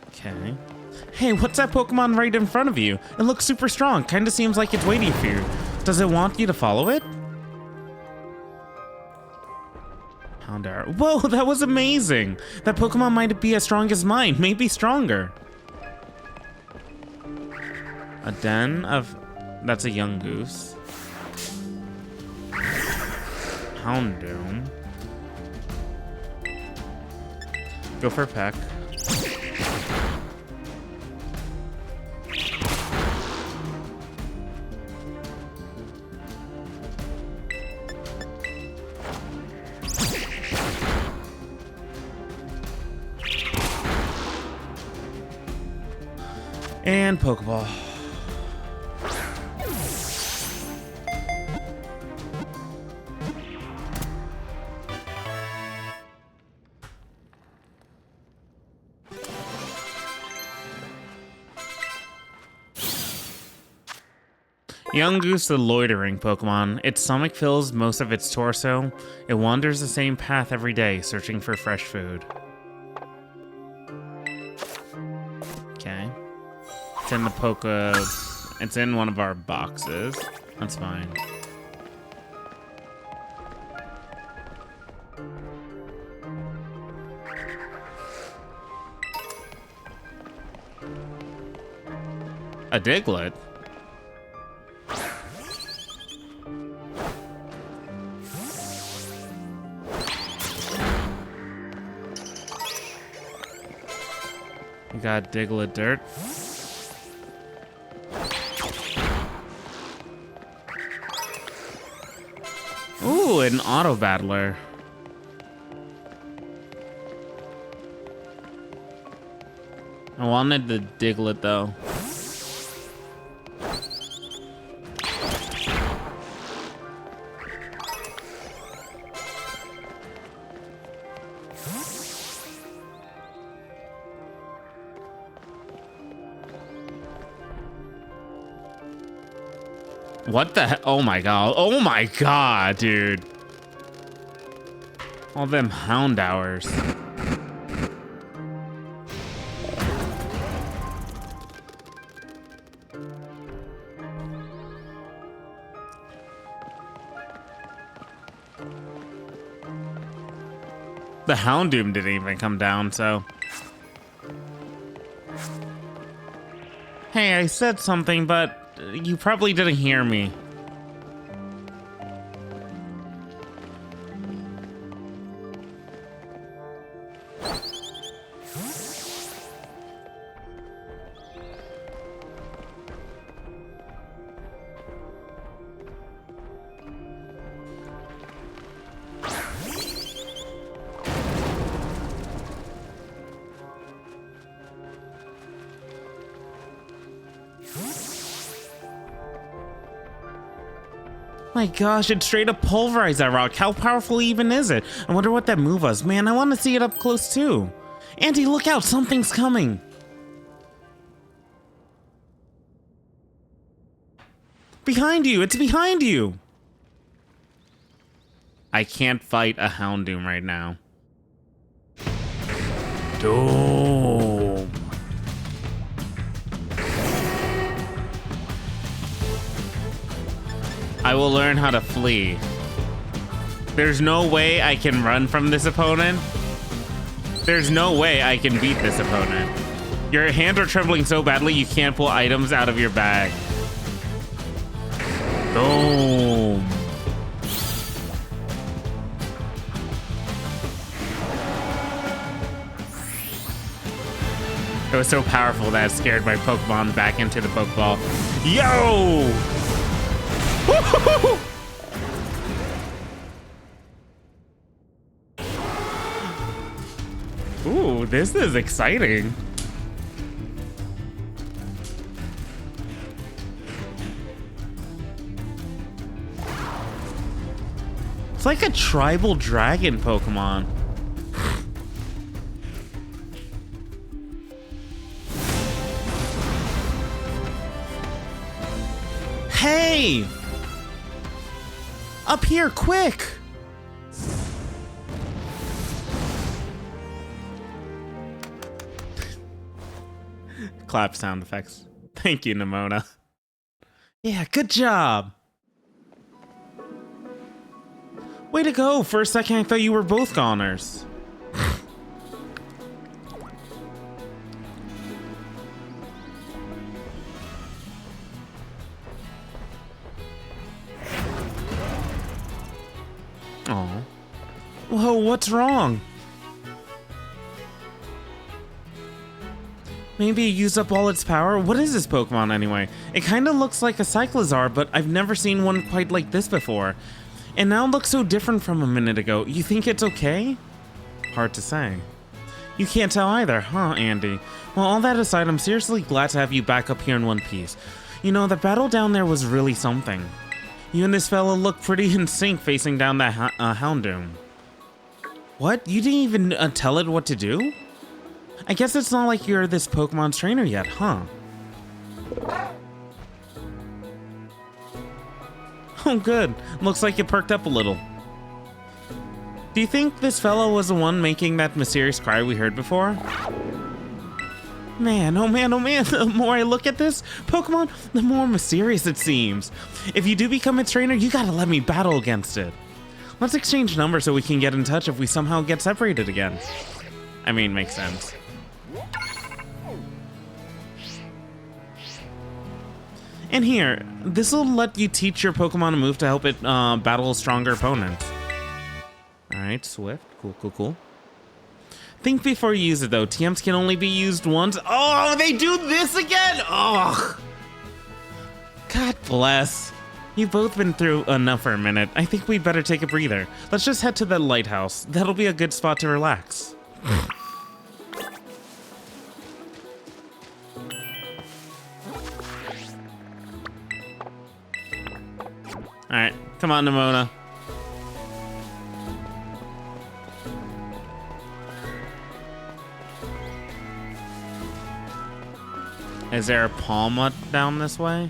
Okay. Hey, what's that Pokemon right in front of you? It looks super strong. Kinda seems like it's waiting for you. Does it want you to follow it? Houndour. Whoa, that was amazing. That Pokemon might be as strong as mine, maybe stronger. A den of... That's a young goose. Houndoom. Go for Peck. And Pokeball. Young Goose, the loitering Pokemon. Its stomach fills most of its torso. It wanders the same path every day, searching for fresh food. Okay. It's in the It's in one of our boxes. That's fine. A Diglett? We got Diglett Dirt. Ooh, an auto battler. I wanted the Diglett though. What the heck? Oh my god. Oh my god, dude. All them Houndours. The Houndoom didn't even come down, so... Hey, I said something, but you probably didn't hear me. My gosh, it straight up pulverized that rock. How powerful even is it? I wonder what that move was. Man, I want to see it up close too. Auntie, look out, something's coming. Behind you, it's behind you. I can't fight a Houndoom right now. Doom. I will learn how to flee. There's no way I can run from this opponent. There's no way I can beat this opponent. Your hands are trembling so badly you can't pull items out of your bag. Boom. It was so powerful that it scared my Pokemon back into the Pokeball. Yo! Ooh, this is exciting. It's like a tribal dragon Pokemon. Hey! Up here, quick! Clap sound effects. Thank you, Nimona. Yeah, good job. Way to go. For a second, I thought you were both goners. Oh. Whoa, what's wrong? Maybe it used up all its power? What is this Pokemon anyway? It kind of looks like a Cyclizar, but I've never seen one quite like this before. And now it looks so different from a minute ago. You think it's okay? Hard to say. You can't tell either, huh, Andy? Well, all that aside, I'm seriously glad to have you back up here in one piece. You know, the battle down there was really something. You and this fella look pretty in sync facing down that Houndoom. What? You didn't even tell it what to do? I guess it's not like you're this Pokemon's trainer yet, huh? Oh, good. Looks like you perked up a little. Do you think this fellow was the one making that mysterious cry we heard before? Man, oh man, oh man, the more I look at this Pokemon, the more mysterious it seems. If you do become its trainer, you gotta let me battle against it. Let's exchange numbers so we can get in touch if we somehow get separated again. I mean, makes sense. And here, this will let you teach your Pokemon a move to help it battle stronger opponents. Alright, Swift. Cool, cool, cool. Think before you use it though. TMs can only be used once. Oh, they do this again! Oh! God bless. You've both been through enough for a minute. I think we'd better take a breather. Let's just head to the lighthouse. That'll be a good spot to relax. Alright, come on, Nimona. Is there a Palma down this way?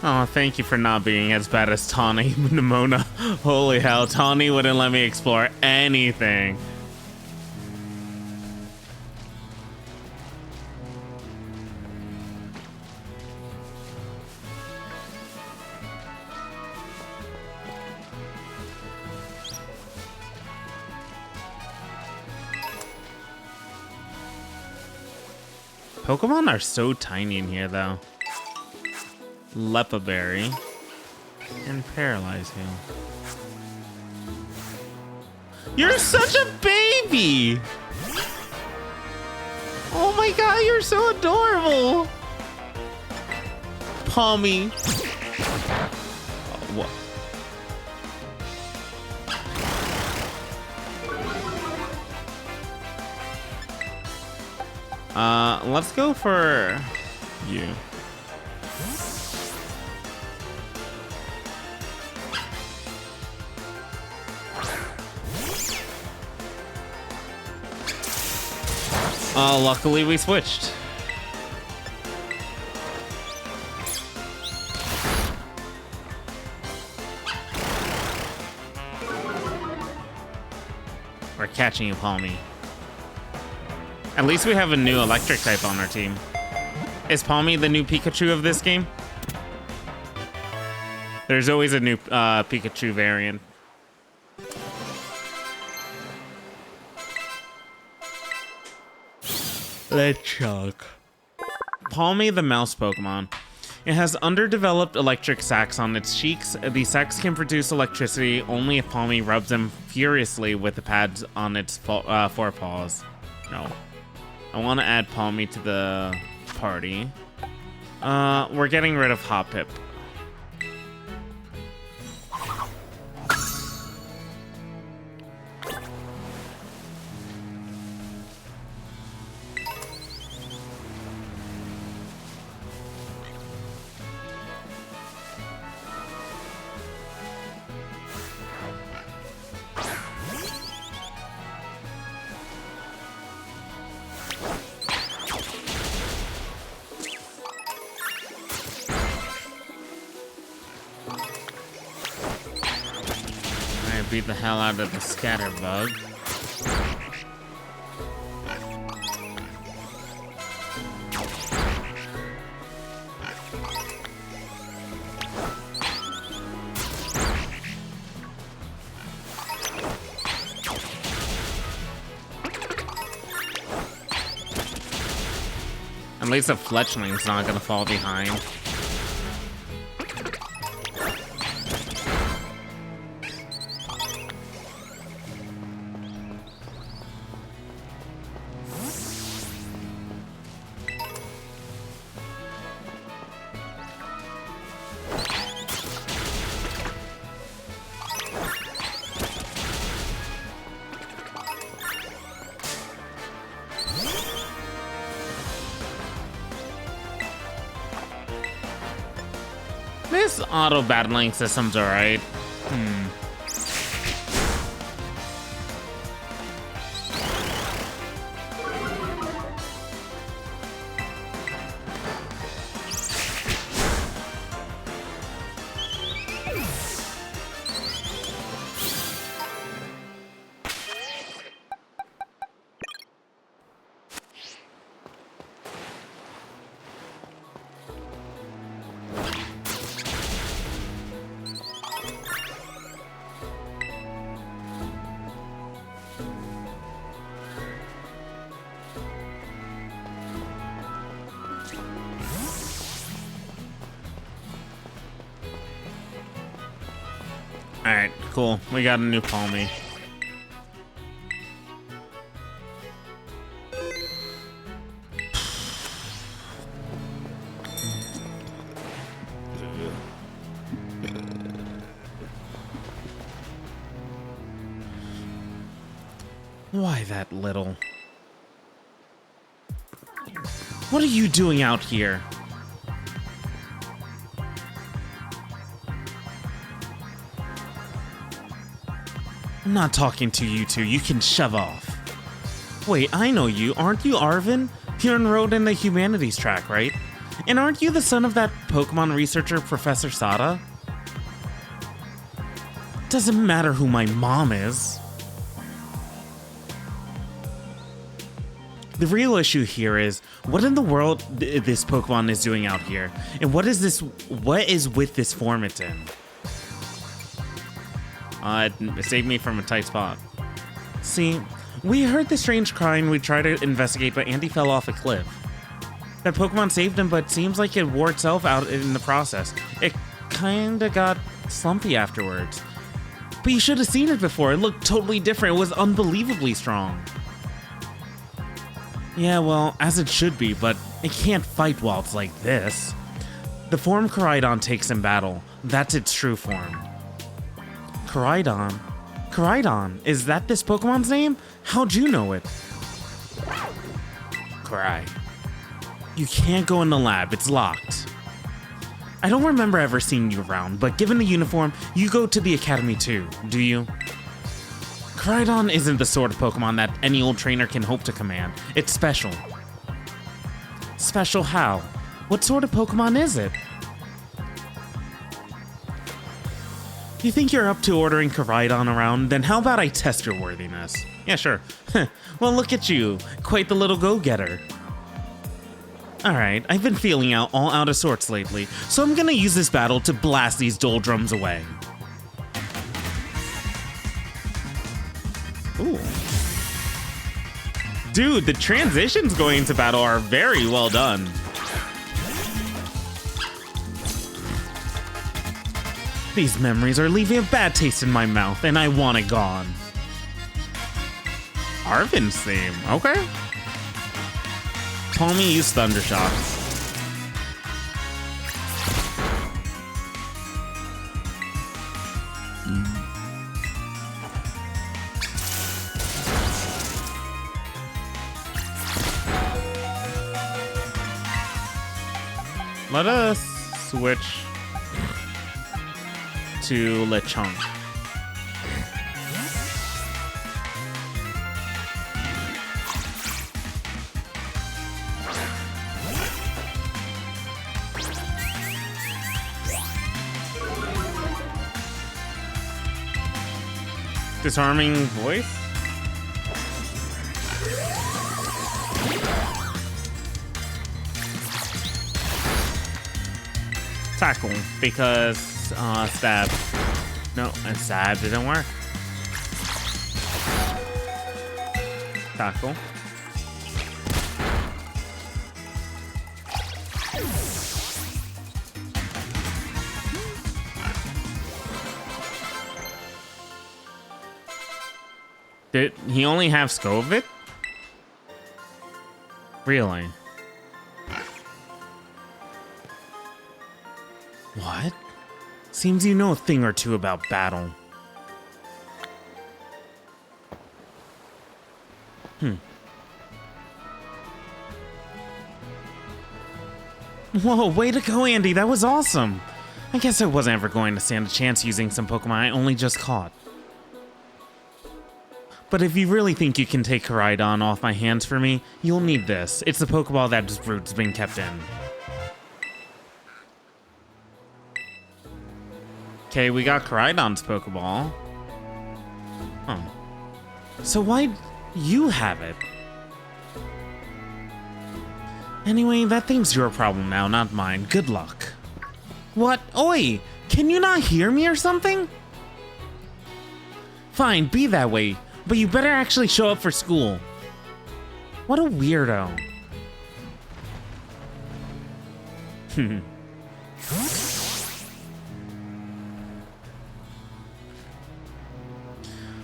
Oh, thank you for not being as bad as Tawny, Nimona. Holy hell, Tawny wouldn't let me explore anything. Pokemon are so tiny in here, though. Lepa Berry and Paralyze Heal. You're such a baby! Oh my god, you're so adorable! Palmy. What? Let's go for you. Luckily we switched. We're catching you, Palmy. At least we have a new electric type on our team. Is Palmy the new Pikachu of this game? There's always a new Pikachu variant. Let's chug. Palmy the mouse Pokemon. It has underdeveloped electric sacs on its cheeks. The sacs can produce electricity only if Palmy rubs them furiously with the pads on its forepaws. No. I want to add Palmy to the party. We're getting rid of Hop Pip. Beat the hell out of the scatterbug. At least the fletchling's not gonna fall behind. This auto battling system's alright. Alright, cool. We got a new Palmy. Why that little? What are you doing out here? I'm not talking to you two. You can shove off. Wait, I know you. Aren't you Arvin? You're enrolled in the humanities track, right? And aren't you the son of that Pokemon researcher, Professor Sada? Doesn't matter who my mom is. The real issue here is, what in the world this Pokemon is doing out here? And what is with this form it's in? It saved me from a tight spot. See, we heard the strange crying. We tried to investigate, but Andy fell off a cliff. That Pokemon saved him, but seems like it wore itself out in the process. It kinda got slumpy afterwards. But you should have seen it before. It looked totally different. It was unbelievably strong. Yeah, well, as it should be, but it can't fight while it's like this. The form Koraidon takes in battle. That's its true form. Koraidon? Koraidon, is that this Pokemon's name? How'd you know it? Korai. You can't go in the lab, it's locked. I don't remember ever seeing you around, but given the uniform, you go to the academy too, do you? Koraidon isn't the sort of Pokemon that any old trainer can hope to command. It's special. Special how? What sort of Pokemon is it? You think you're up to ordering Koraidon around? Then how about I test your worthiness? Yeah, sure. Well, look at you. Quite the little go-getter. Alright, I've been feeling all out of sorts lately, so I'm gonna use this battle to blast these doldrums away. Ooh. Dude, the transitions going into battle are very well done. These memories are leaving a bad taste in my mouth, and I want it gone. Arvin's theme, okay. Tommy used Thunder Shocks. Let us switch to Lechonk. Disarming voice? Tackle, because stab. No, and stab didn't work. Tackle. Did he only have Scovit? Really? What? Seems you know a thing or two about battle. Whoa, way to go, Andy. That was awesome. I guess I wasn't ever going to stand a chance using some Pokemon I only just caught. But if you really think you can take Koraidon off my hands for me, you'll need this. It's the Pokeball that Root's been kept in. Okay, we got Koraidon's Pokeball. Huh. So why'd you have it? Anyway, that thing's your problem now, not mine. Good luck. What? Oi! Can you not hear me or something? Fine, be that way. But you better actually show up for school. What a weirdo.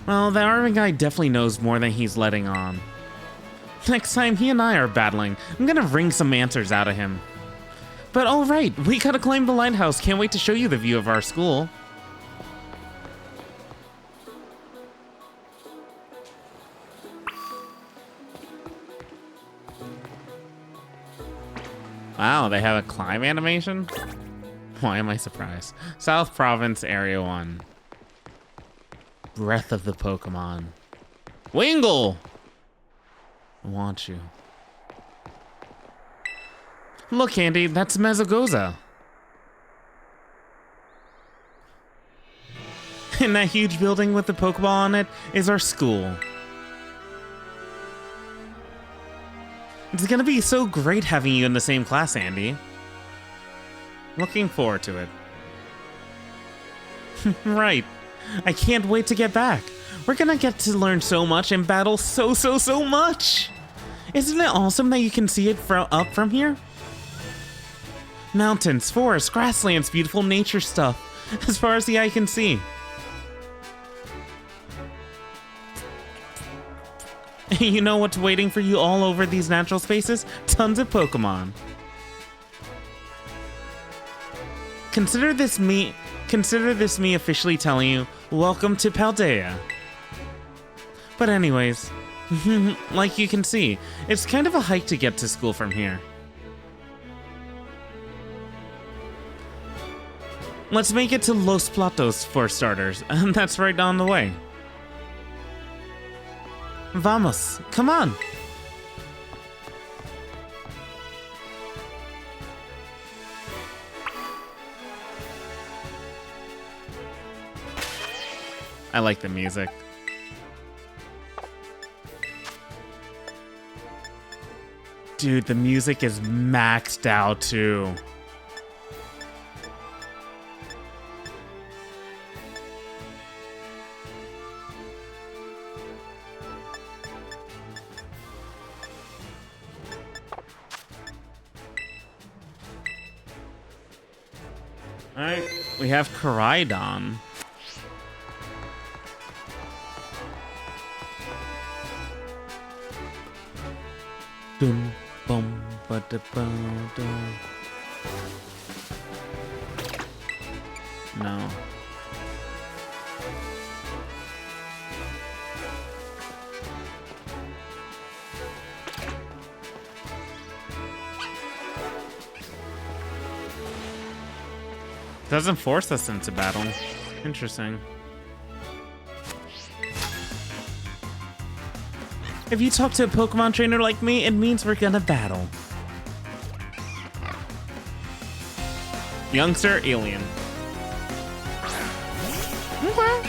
Well, the Arvin guy definitely knows more than he's letting on. Next time he and I are battling, I'm gonna wring some answers out of him. But alright, we gotta climb the lighthouse. Can't wait to show you the view of our school. Wow, they have a climb animation? Why am I surprised? South Province, Area 1. Breath of the Pokemon. Wingull! I want you. Look, Andy, that's Mesogoza. And that huge building with the Pokeball on it is our school. It's gonna be so great having you in the same class, Andy. Looking forward to it. Right. I can't wait to get back. We're gonna get to learn so much and battle so much. Isn't it awesome that you can see it up from here? Mountains, forests, grasslands, beautiful nature stuff. As far as the eye can see. You know what's waiting for you all over these natural spaces? Tons of Pokemon. Consider this me officially telling you, welcome to Paldea. But anyways, like you can see, it's kind of a hike to get to school from here. Let's make it to Los Platos for starters, and that's right on the way. Vamos, come on! I like the music. Dude, the music is maxed out too. Alright, we have Koraidon. Dum bum ba da ba da. No. Doesn't force us into battle. Interesting. If you talk to a Pokemon trainer like me, it means we're gonna battle. Youngster, alien. Okay.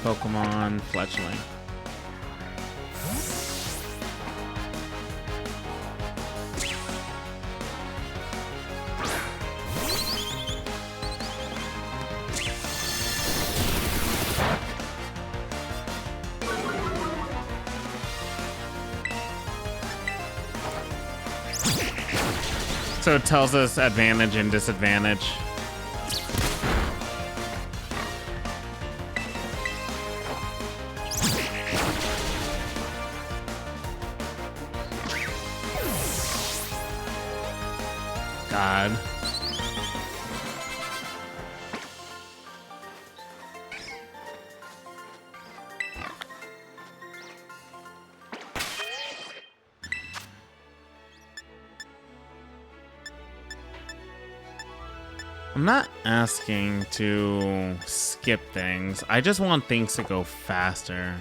Pokemon fletchling. So it tells us advantage and disadvantage. God. I'm not asking to skip things. I just want things to go faster.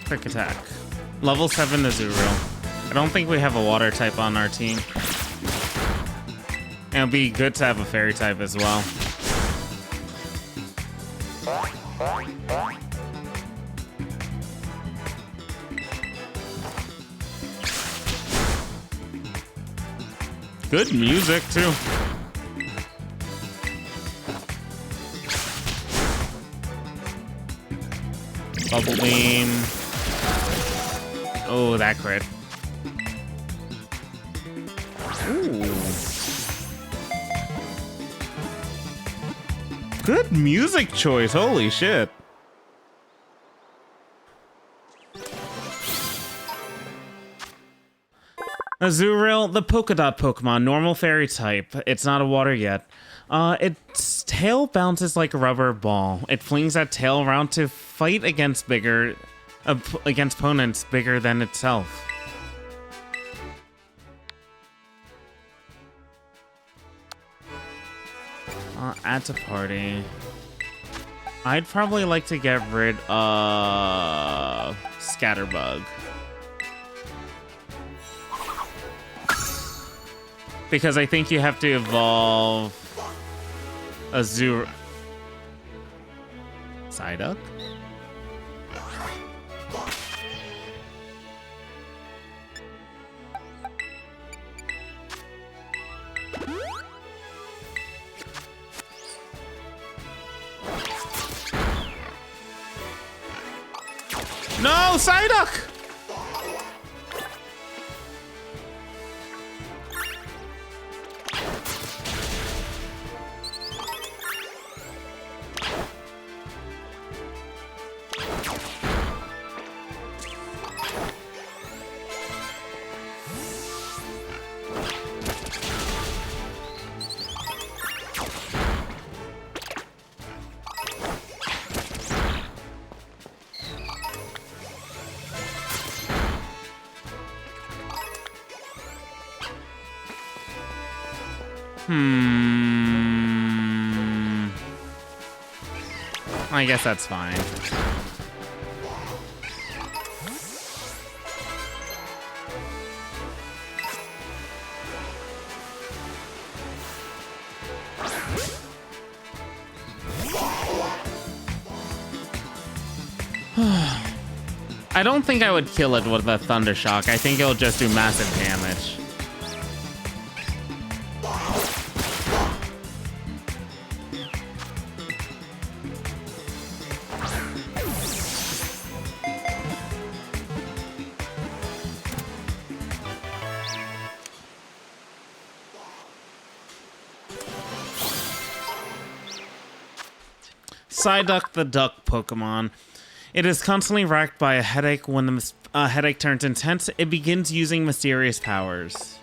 Quick attack. Level 7 Azurill. I don't think we have a water type on our team. And it'd be good to have a fairy type as well. Good music too. Bubble beam. Oh, that crit. Ooh. Good music choice. Holy shit. Azurill, the polka dot Pokemon, normal fairy type. It's not a water yet. Its tail bounces like a rubber ball. It flings that tail around to fight against opponents bigger than itself. Add to party. I'd probably like to get rid of Scatterbug. Because I think you have to evolve Azur... Psyduck? No, Psyduck! I guess that's fine. I don't think I would kill it with a Thunder Shock. I think it'll just do massive damage. Psyduck the duck Pokemon. It is constantly racked by a headache. When the headache turns intense, it begins using mysterious powers.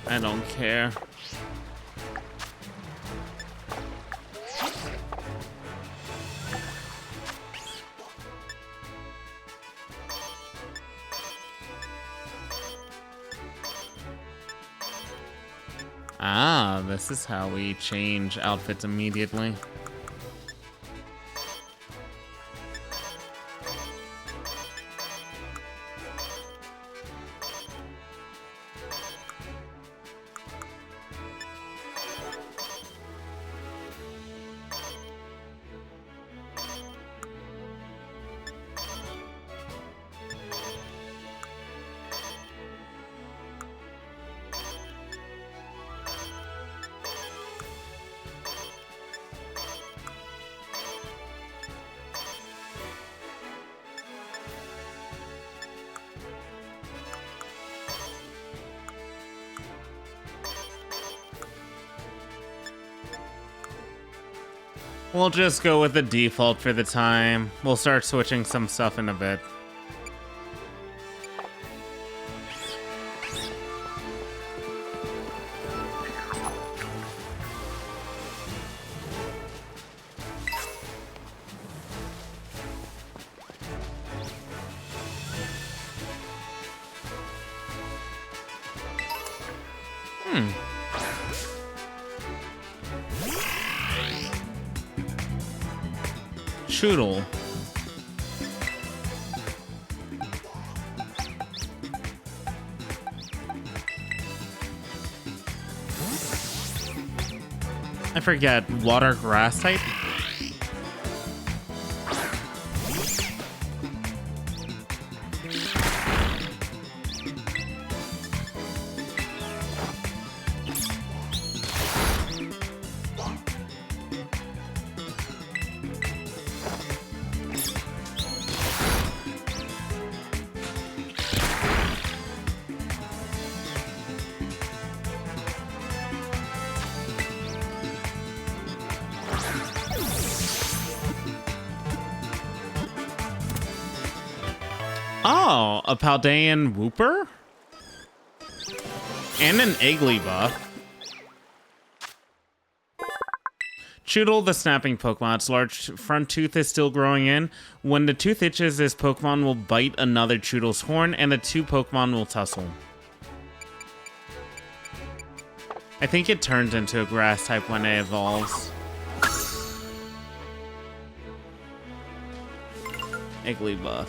I don't care. Ah, this is how we change outfits immediately. We'll just go with the default for the time. We'll start switching some stuff in a bit. Choodle. I forget, water grass type? Oh, a Paldean Wooper? And an Igglybuff. Choodle, the snapping Pokemon. Its large front tooth is still growing in. When the tooth itches, this Pokemon will bite another Choodle's horn, and the two Pokemon will tussle. I think it turns into a grass type when it evolves. Igglybuff.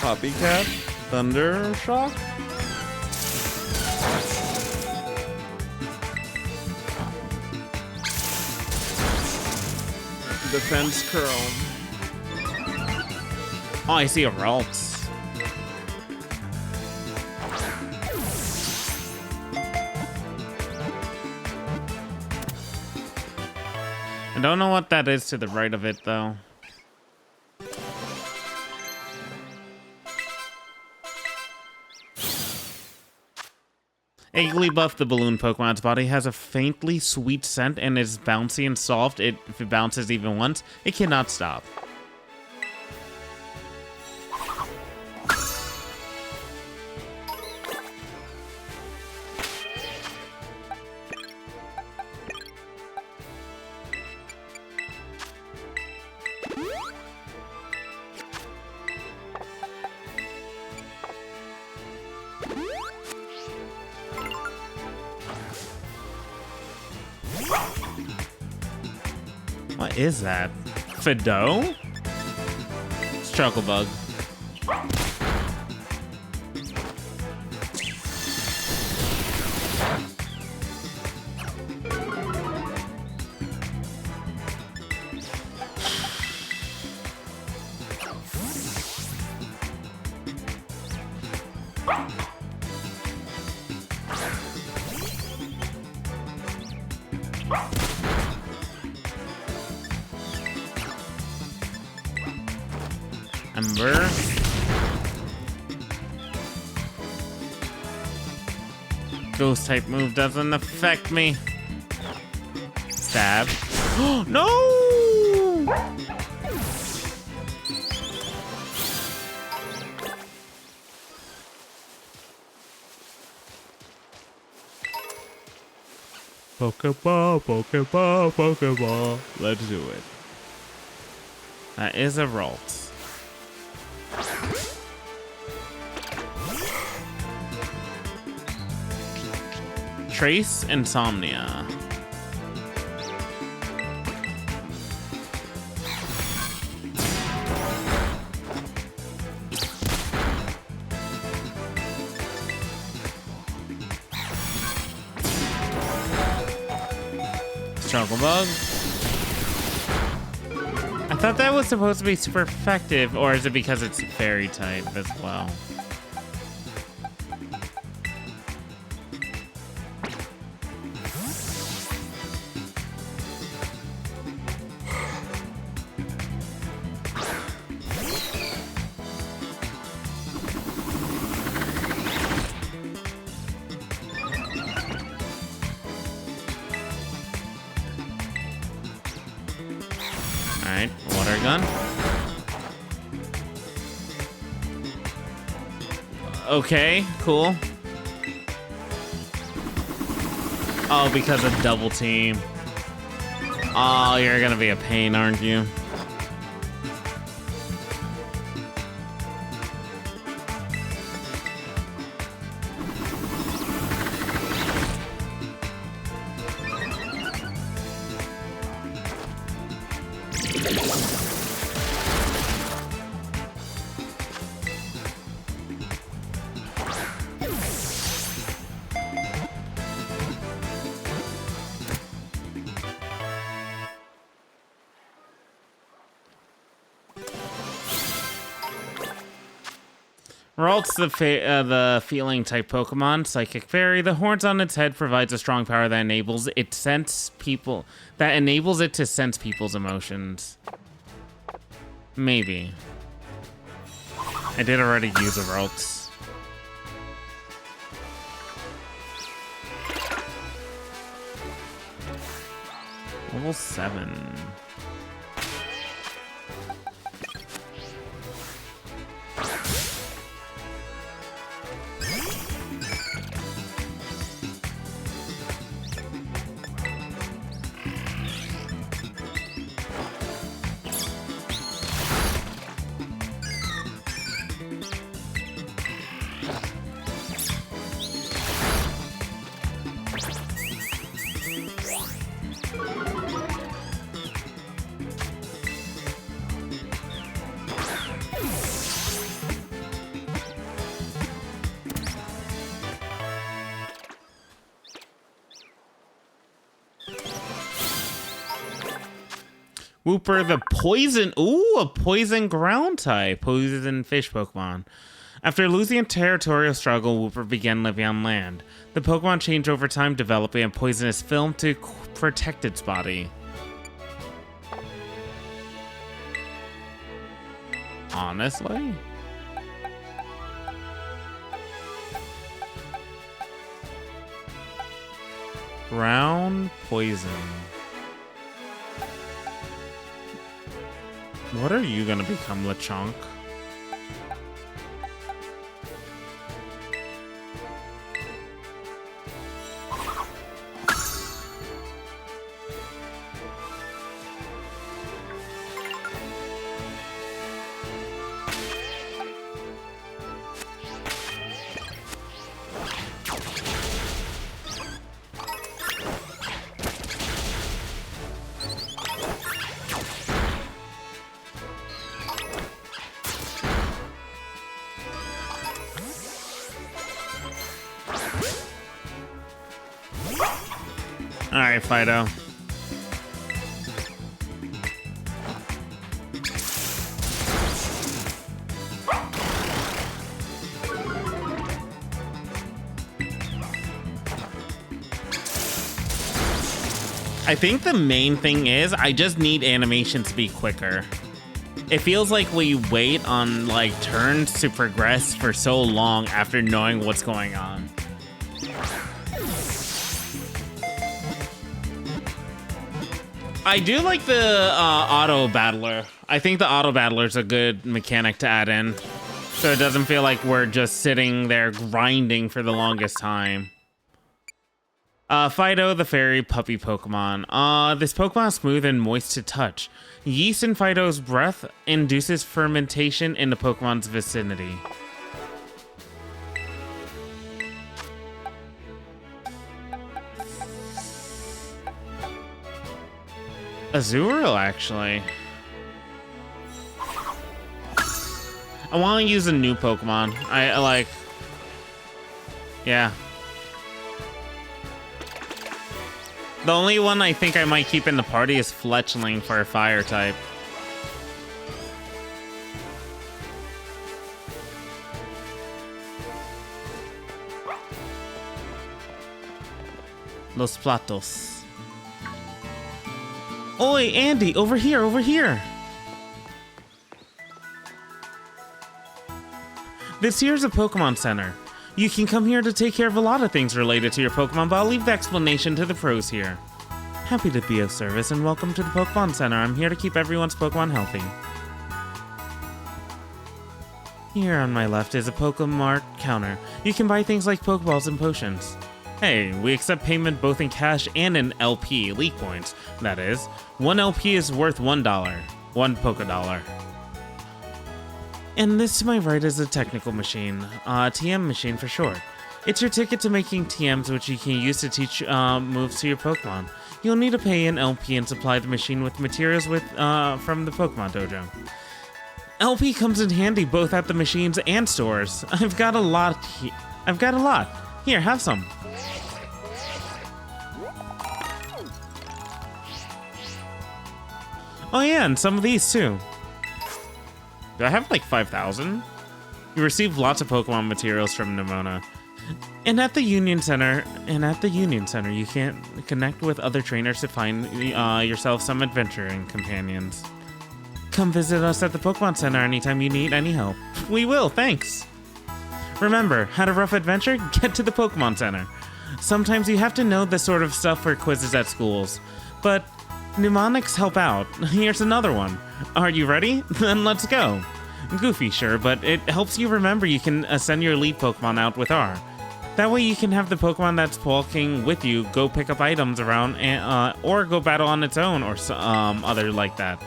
Copycat, Thunder Shock. Defense Curl. Oh, I see a Ralts. I don't know what that is to the right of it, though. Igglybuff, the balloon Pokemon's body, has a faintly sweet scent and is bouncy and soft. If it bounces even once, it cannot stop. What is that? Fido? Struggle bug. Ember. Ghost type move doesn't affect me. Stab. No! Pokeball, Pokeball, Pokeball. Let's do it. That is a Ralt. Trace Insomnia. Struggle bug. I thought that was supposed to be super effective, or is it because it's fairy type as well? Alright, water gun. Okay, cool. Oh, because of double team. Oh, you're gonna be a pain, aren't you? Ralt's the feeling type Pokemon, Psychic Fairy. The horns on its head provides a strong power that enables it to sense people's emotions. Maybe. I did already use a Ralts. Level 7. Wooper, the poison. Ooh, a poison ground type. Poison fish Pokemon. After losing a territorial struggle, Wooper began living on land. The Pokemon changed over time, developing a poisonous film to protect its body. Honestly? Ground poison. What are you gonna become, Lechonk? Alright, Fido. I think the main thing is I just need animations to be quicker. It feels like we wait on like turns to progress for so long after knowing what's going on. I do like the auto battler. I think the auto battler is a good mechanic to add in, so it doesn't feel like we're just sitting there grinding for the longest time. Fido, the fairy puppy Pokemon. This Pokemon is smooth and moist to touch. Yeast in Fido's breath induces fermentation in the Pokemon's vicinity. Azurill, actually. I want to use a new Pokemon. I like... Yeah. The only one I think I might keep in the party is Fletchling for a fire type. Los Platos. Oi, Andy, over here, over here. This here's a Pokemon Center. You can come here to take care of a lot of things related to your Pokemon, but I'll leave the explanation to the pros here. Happy to be of service and welcome to the Pokemon Center. I'm here to keep everyone's Pokemon healthy. Here on my left is a Pokemart counter. You can buy things like Pokeballs and potions. Hey, we accept payment both in cash and in LP, Elite Points. That is, 1 LP is worth $1. 1 Pokedollar. And this to my right is a technical machine, TM machine for short. It's your ticket to making TMs, which you can use to teach moves to your Pokemon. You'll need to pay an LP and supply the machine with materials from the Pokemon Dojo. LP comes in handy both at the machines and stores. I've got a lot. Here, have some. Oh yeah, and some of these too. Do I have like 5,000? You receive lots of Pokemon materials from Nimona. And at the Union Center, you can connect with other trainers to find yourself some adventuring companions. Come visit us at the Pokemon Center anytime you need any help. We will, thanks. Remember, had a rough adventure? Get to the Pokemon Center. Sometimes you have to know this sort of stuff for quizzes at schools, but mnemonics help out. Here's another one. Are you ready? Then let's go. Goofy, sure, but it helps you remember you can send your elite Pokemon out with R. That way you can have the Pokemon that's walking with you go pick up items around or go battle on its own or other like that.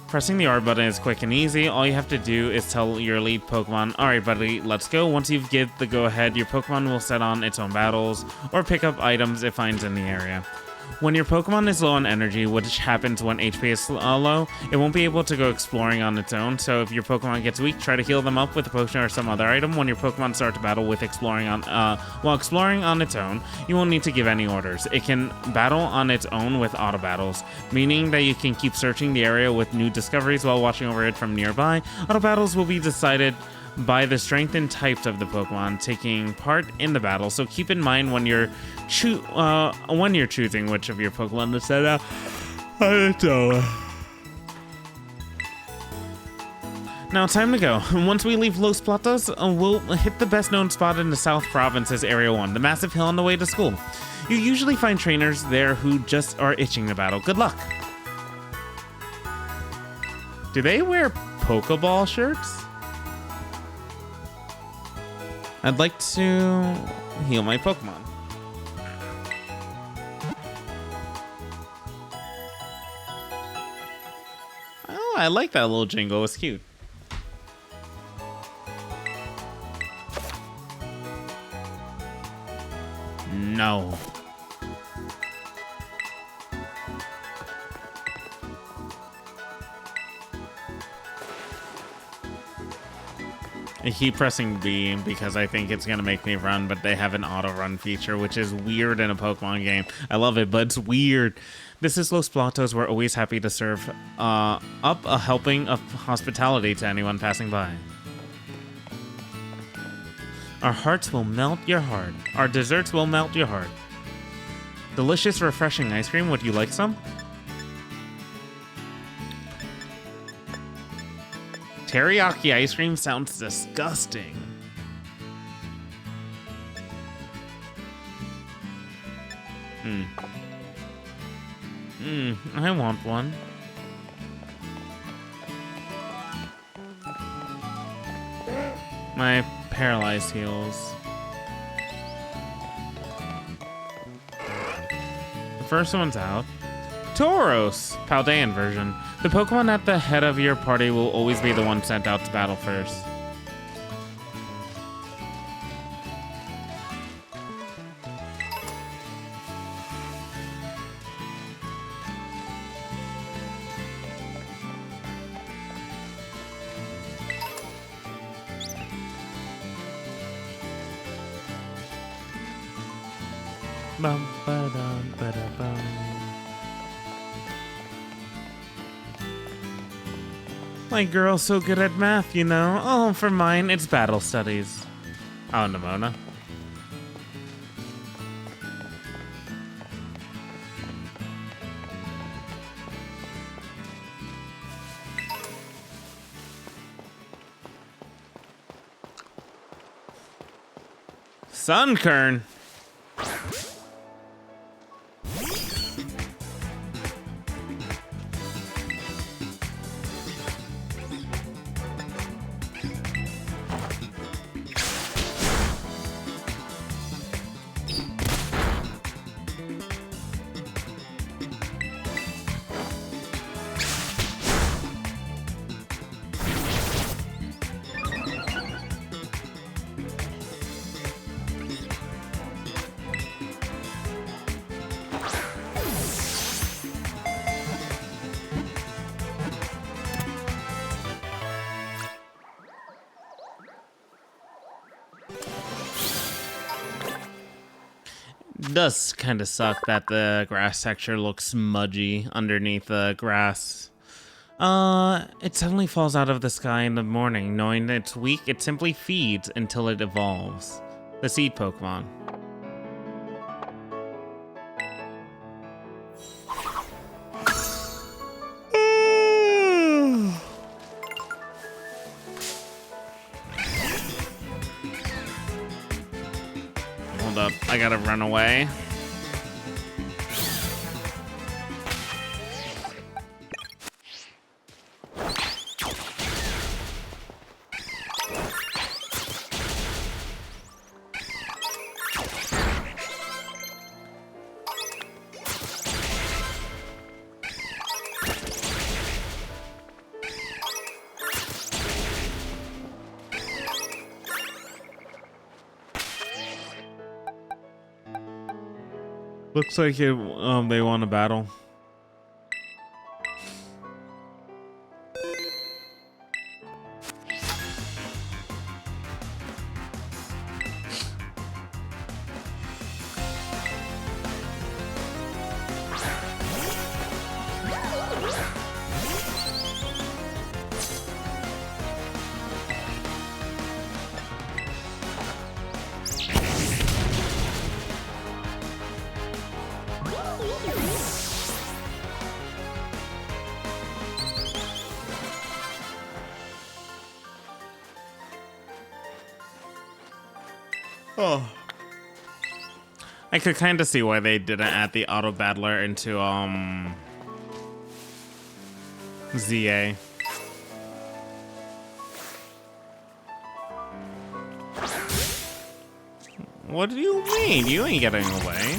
Pressing the R button is quick and easy. All you have to do is tell your elite Pokemon, alright buddy, let's go. Once you've given the go-ahead, your Pokemon will set on its own battles or pick up items it finds in the area. When your Pokemon is low on energy, which happens when HP is low, it won't be able to go exploring on its own, so if your Pokemon gets weak, try to heal them up with a potion or some other item. When your Pokemon start to battle with while exploring on its own, you won't need to give any orders. It can battle on its own with auto battles, meaning that you can keep searching the area with new discoveries while watching over it from nearby. Auto battles will be decided by the strength and types of the Pokemon taking part in the battle, so keep in mind when you're choosing which of your Pokemon to set out on its own. Now time to go. Once we leave Los Platos, we'll hit the best known spot in the South Province's Area 1, the massive hill on the way to school. You usually find trainers there who just are itching to battle. Good luck. Do they wear Pokeball shirts? I'd like to heal my Pokemon. Oh, I like that little jingle. It's cute. No. I keep pressing B because I think it's going to make me run, but they have an auto run feature, which is weird in a Pokemon game. I love it, but it's weird. This is Los Platos. We're always happy to serve up a helping of hospitality to anyone passing by. Our hearts will melt your heart. Our desserts will melt your heart. Delicious, refreshing ice cream. Would you like some? Teriyaki ice cream sounds disgusting. I want one. My paralyzed heals. The first one's out. Tauros! Paldean version. The Pokemon at the head of your party will always be the one sent out to battle first. Bum, ba-dum, ba-da-bum. My girl's so good at math, you know. Oh, for mine, it's battle studies. Oh, Nimona. Sunkern. Does kind of suck that the grass texture looks smudgy underneath the grass. It suddenly falls out of the sky in the morning. Knowing that it's weak, it simply feeds until it evolves. The seed Pokemon. Hold up, I gotta run away. Looks like they want to battle. Oh. I could kind of see why they didn't add the auto battler into ZA. What do you mean? You ain't getting away.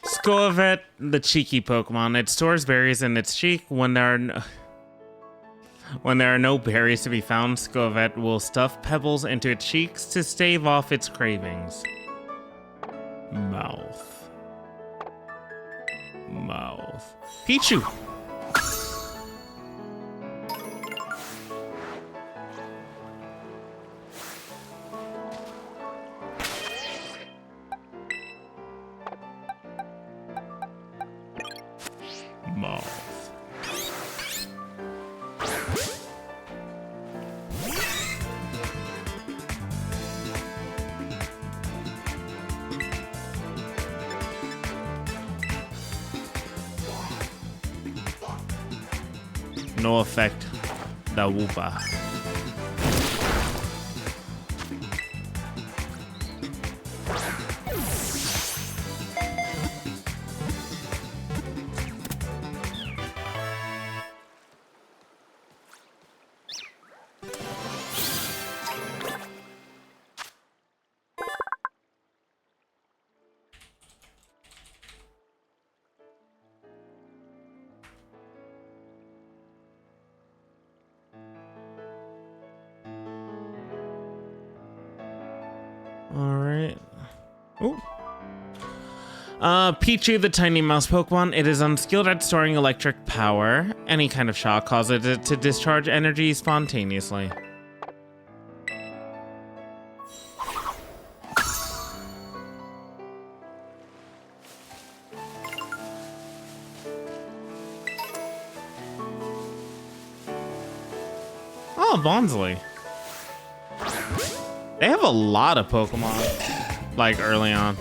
Scarlet, the cheeky Pokemon. It stores berries in its cheek. When there are no berries to be found, Scarlet will stuff pebbles into its cheeks to stave off its cravings. Mouth. Pichu! No effect. Da Woopa. Alright. Ooh. Pichu, the tiny mouse Pokemon. It is unskilled at storing electric power. Any kind of shock causes it to discharge energy spontaneously. Oh, Bonsley. They have a lot of Pokemon, like, early on.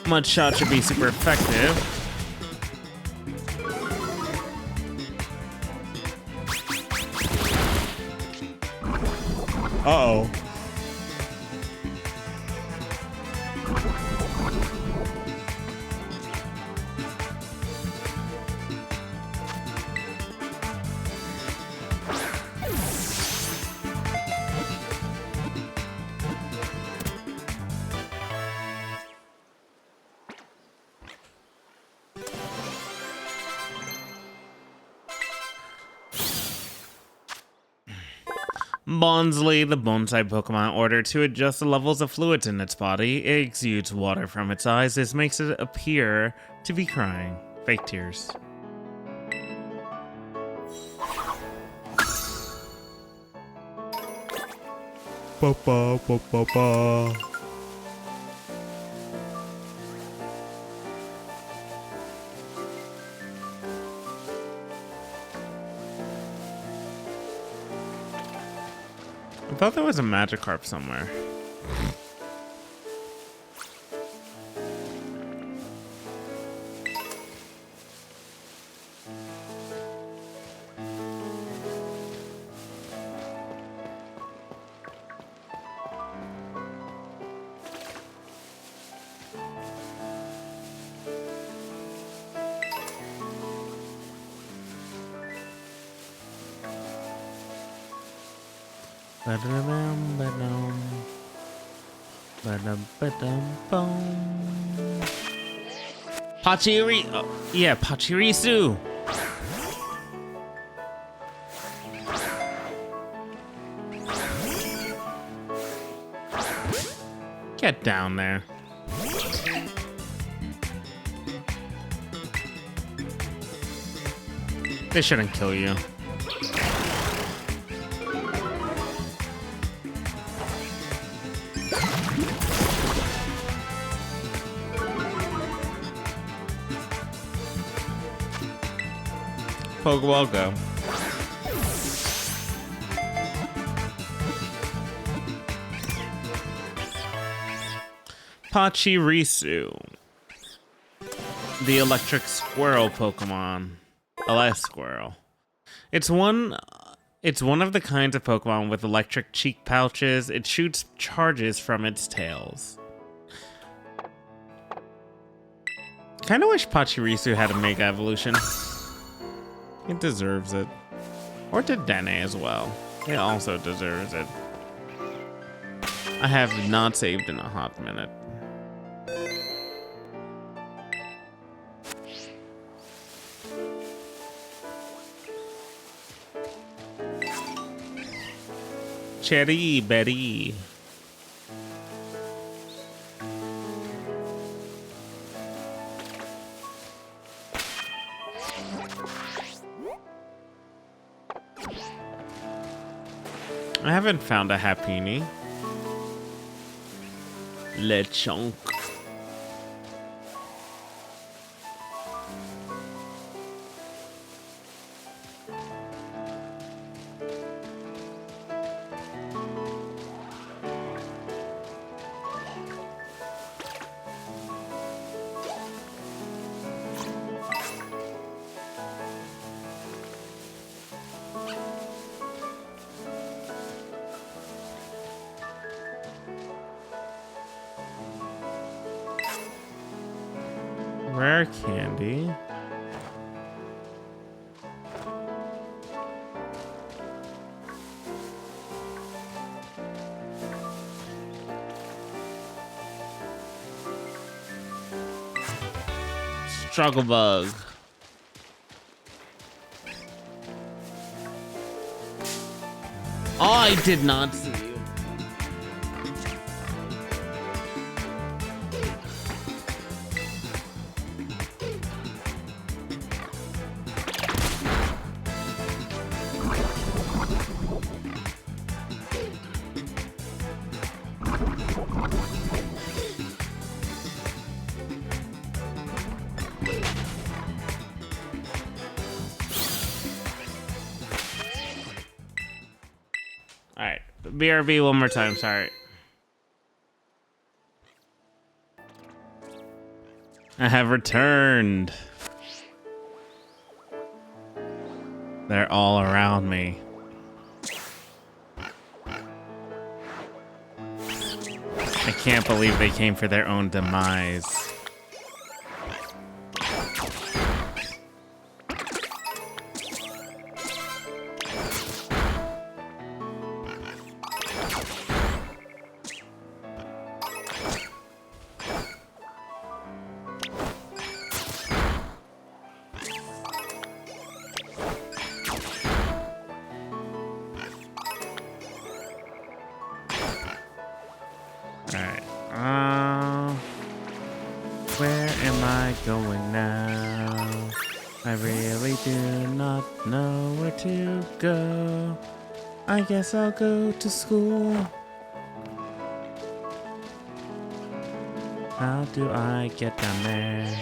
Mudshot should be super effective. Uh-oh. Bonsley, the bone-type Pokemon, ordered to adjust the levels of fluids in its body. It exudes water from its eyes. This makes it appear to be crying. Fake tears. Ba-ba, ba-ba-ba. I thought there was a Magikarp somewhere. Pachiri, yeah, Pachirisu. Get down there. They shouldn't kill you. Pokeball go. Pachirisu. The electric squirrel Pokemon. Squirrel. It's one of the kinds of Pokemon with electric cheek pouches. It shoots charges from its tails. Kinda wish Pachirisu had a Mega Evolution. It deserves it. Or Dedenne as well. It also deserves it. I have not saved in a hot minute. Cherry Berry. I haven't found a Happiny. Lechonk. Rare candy. Struggle bug. Oh, I did not see you. Alright, BRB one more time, sorry. I have returned. They're all around me. I can't believe they came for their own demise. Where am I going now? I really do not know where to go. I guess I'll go to school. How do I get down there?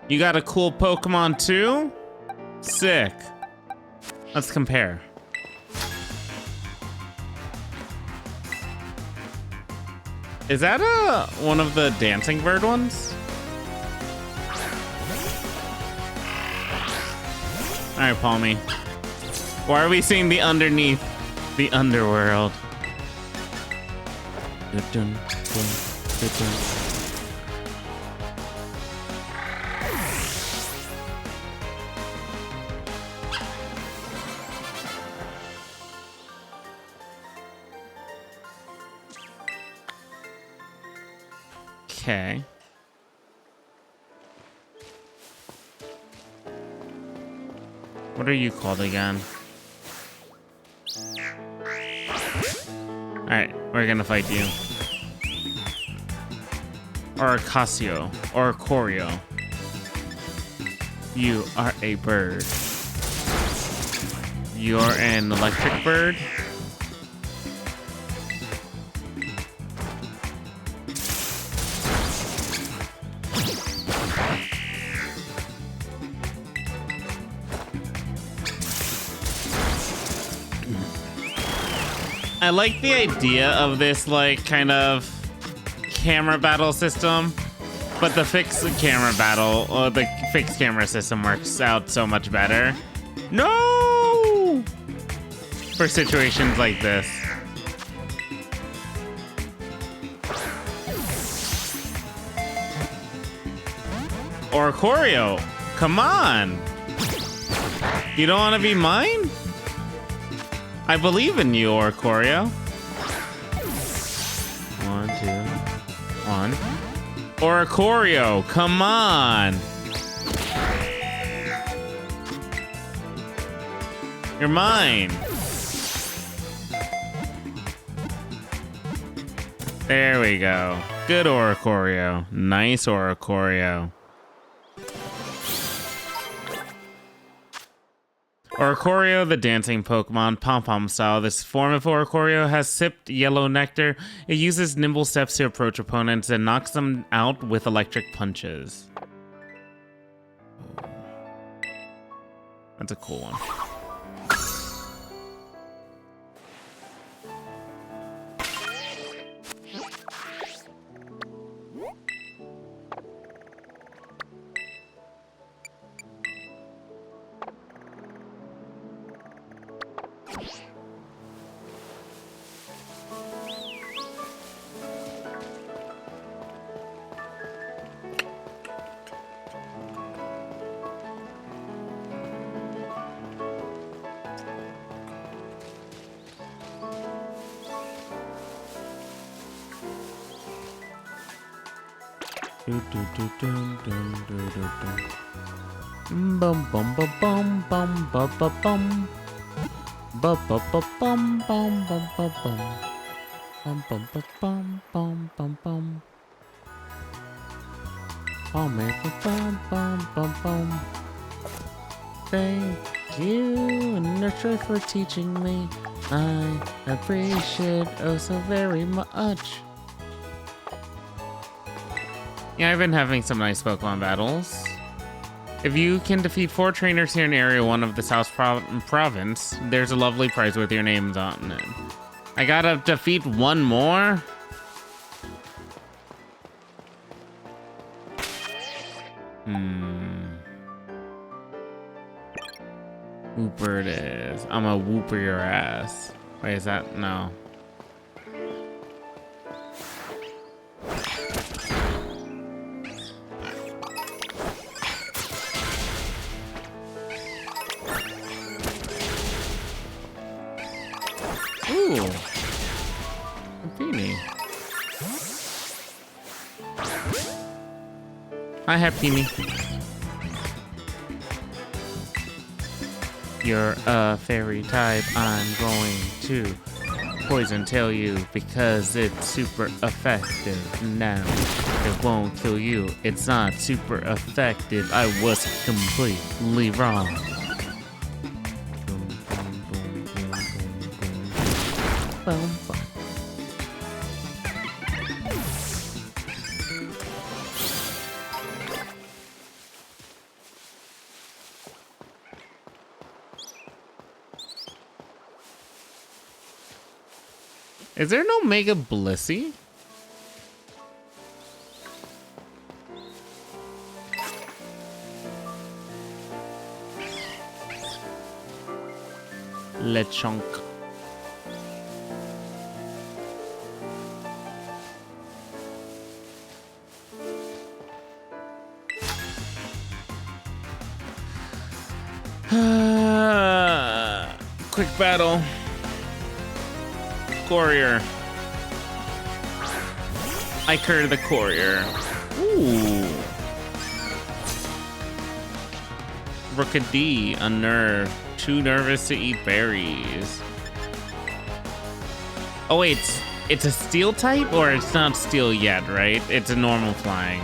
You got a cool Pokemon too? Sick. Let's compare. Is that one of the dancing bird ones? Alright, Palmy. Why are we seeing the underneath? The underworld. Dun, dun, dun, dun. Okay. What are you called again? Alright, we're gonna fight you. Oricasio. Oricorio. You are a bird. You're an electric bird? I like the idea of this, like, kind of camera battle system, but the fixed camera battle, or the fixed camera system works out so much better. No! For situations like this. Oricorio, come on! You don't want to be mine? I believe in you, Oricorio. 1, 2, 1. Oricorio, come on! You're mine. There we go. Good Oricorio. Nice Oricorio. Oricorio, the dancing Pokemon, Pom-Pom style. This form of Oricorio has sipped yellow nectar. It uses nimble steps to approach opponents and knocks them out with electric punches. That's a cool one. Bum bum bum bum bum bum bum bum bum bum bum bum bum bum bum bum bum bum bum bum. I'll make a bum bum bum bum. Thank you, nurture, for teaching me. I appreciate oh so very much. Yeah, I've been having some nice Pokemon battles. If you can defeat 4 trainers here in Area 1 of the South Province, there's a lovely prize with your names on it. I gotta defeat 1 more? Whooper it is. I'm gonna whooper your ass. Wait, is that? No. Ooh, Happini. Hi, Happini. You're a fairy type. I'm going to poison tail you because it's super effective. Now, it won't kill you. It's not super effective. I was completely wrong. Boom, boom. Is there no Mega Blissey? Lechonk. Quick battle. Courier. Iker the Courier. Ooh. Rookadee, a nerve. Too nervous to eat berries. Oh wait, it's a steel type, or it's not steel yet, right? It's a normal flying.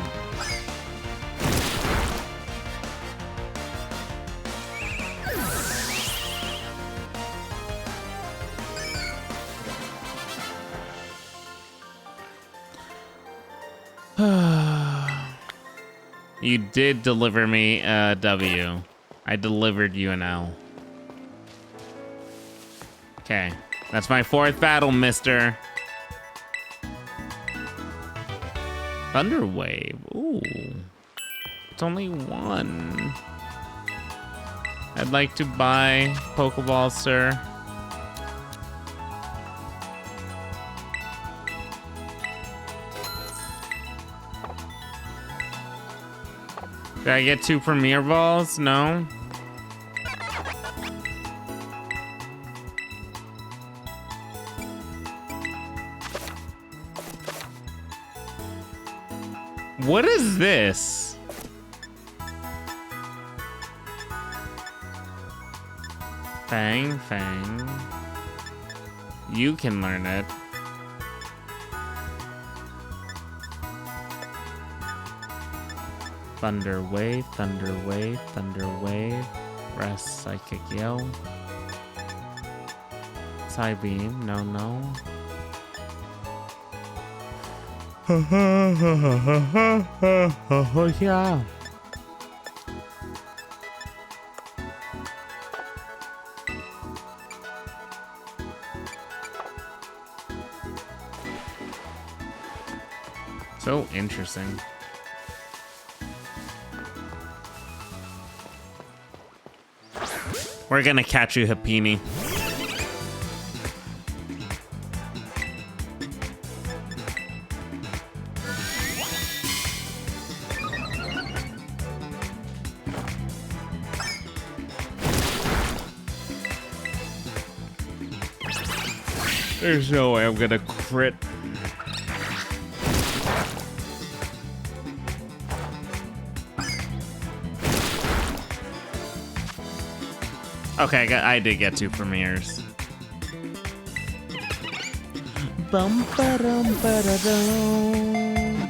You did deliver me a W. I delivered you an L. Okay, that's my 4th battle, mister. Thunder Wave. Ooh. It's only 1. I'd like to buy Pokeballs, sir. Did I get 2 Premier Balls? No. What is this? Fang. You can learn it. Thunder Wave. Rest Psychic Yell. Psybeam. No. Yeah. So interesting. We're gonna catch you, Happini. There's no way I'm gonna crit. Okay, I did get 2 premieres. Bum ba dum ba da dum.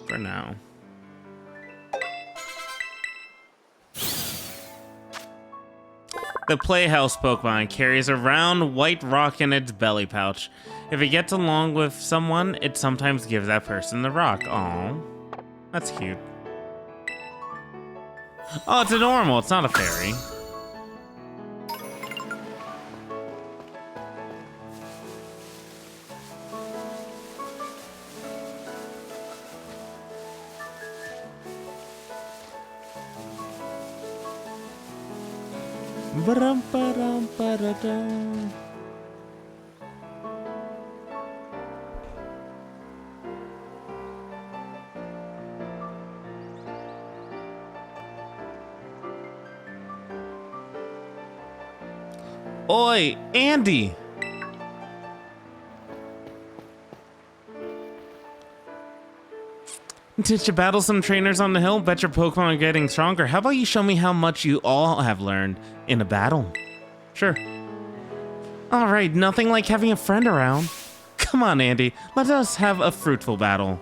For now. The Playhouse Pokemon carries a round white rock in its belly pouch. If it gets along with someone, it sometimes gives that person the rock. Aww. That's cute. Oh, it's a normal. It's not a fairy. Ba-dum-ba-dum-ba-da-dum. Oi, Andy! Did you battle some trainers on the hill? Bet your Pokemon are getting stronger. How about you show me how much you all have learned in a battle? Sure. Alright, nothing like having a friend around. Come on, Andy. Let us have a fruitful battle.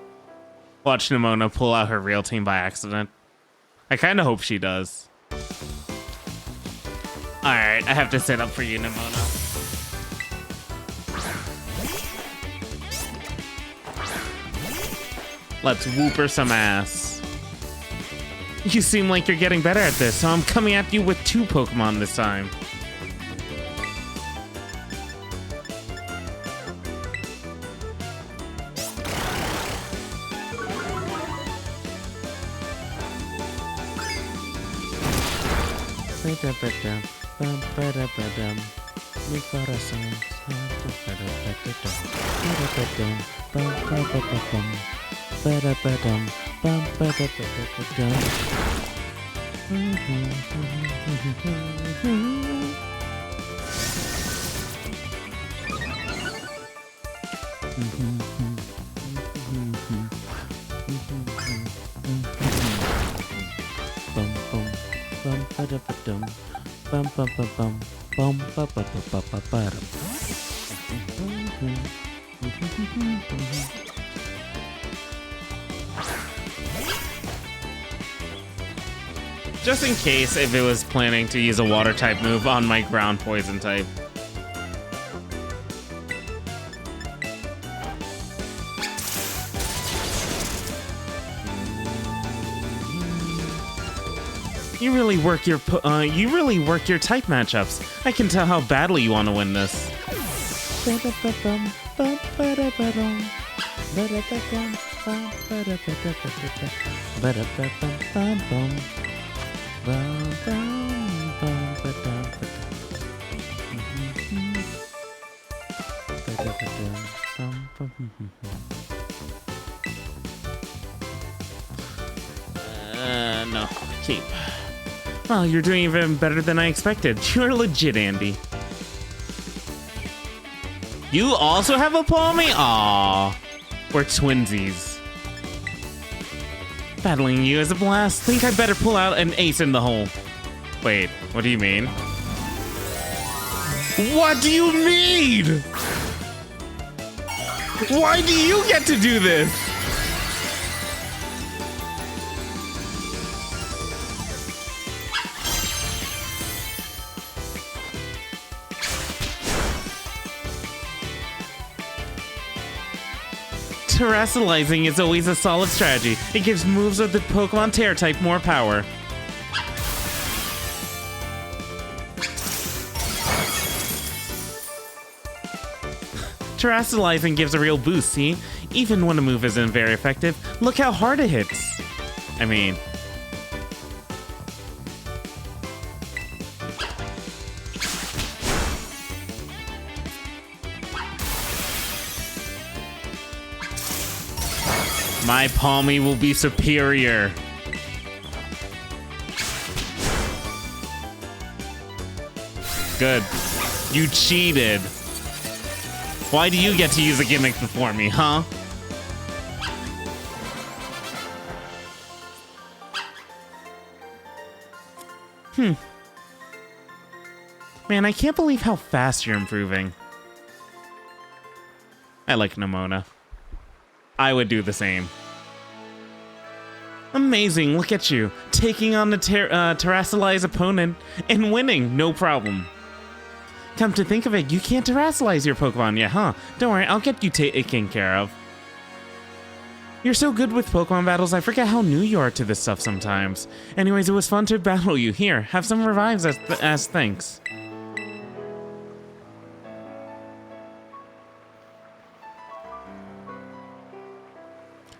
Watch Nimona pull out her real team by accident. I kinda hope she does. Alright, I have to sit up for you, Nimona. Let's whoop her some ass. You seem like you're getting better at this, so I'm coming at you with 2 Pokemon this time. ba-da-ba-dum, bum, ba-da-ba-da-ba-dum. Bum bum bum ba-da-ba-dum, bum bum bum bum bum ba-ba-ba-ba-ba-ba-dum. Just in case if it was planning to use a water type move on my ground poison type. You really work your type matchups. I can tell how badly you want to win this. No, keep. Well, you're doing even better than I expected. You're legit, Andy. You also have a Palmy? Aww. We're twinsies. Battling you is a blast. Think I better pull out an ace in the hole. Wait, what do you mean? What do you mean? Why do you get to do this? Terrestrializing is always a solid strategy. It gives moves of the Pokemon Terra type more power. Terrestrializing gives a real boost, see? Even when a move isn't very effective, look how hard it hits. I mean... my Palmy will be superior. Good. You cheated. Why do you get to use a gimmick before me, huh? Man, I can't believe how fast you're improving. I like Nimona. I would do the same. Amazing, look at you. Taking on the Terrestrialized opponent and winning, no problem. Come to think of it, you can't Terrestrialize your Pokemon yet, huh? Don't worry, I'll get you taken care of. You're so good with Pokemon battles, I forget how new you are to this stuff sometimes. Anyways, it was fun to battle you. Here, have some revives as thanks.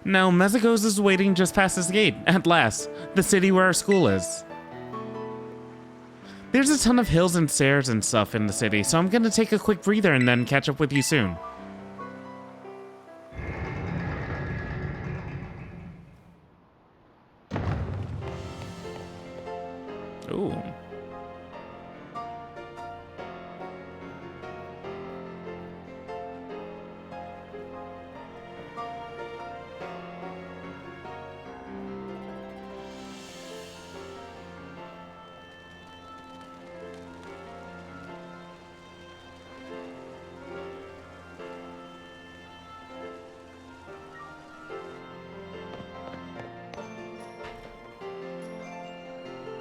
Now, Mezagos is waiting just past this gate, at last, the city where our school is. There's a ton of hills and stairs and stuff in the city, so I'm gonna take a quick breather and then catch up with you soon. Ooh.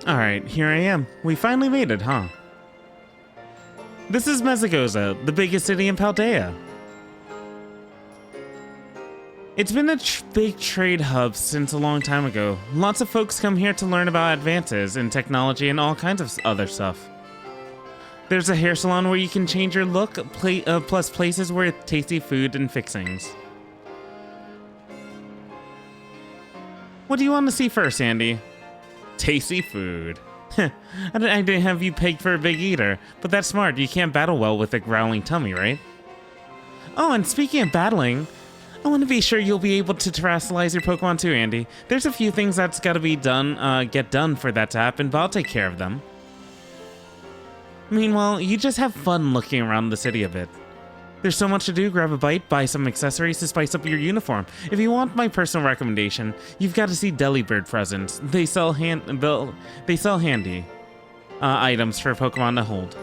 Alright, here I am. We finally made it, huh? This is Mesagoza, the biggest city in Paldea. It's been a big trade hub since a long time ago. Lots of folks come here to learn about advances in technology and all kinds of other stuff. There's a hair salon where you can change your look, plus places with tasty food and fixings. What do you want to see first, Andy? Tasty food. I didn't have you pegged for a big eater, but that's smart. You can't battle well with a growling tummy, right? Oh, and speaking of battling, I want to be sure you'll be able to terrestrialize your Pokemon too, Andy. There's a few things that's got to be done, get done for that to happen, but I'll take care of them. Meanwhile, you just have fun looking around the city a bit. There's so much to do. Grab a bite, buy some accessories to spice up your uniform. If you want my personal recommendation, you've got to see Delibird Presents. They sell handy items for Pokemon to hold.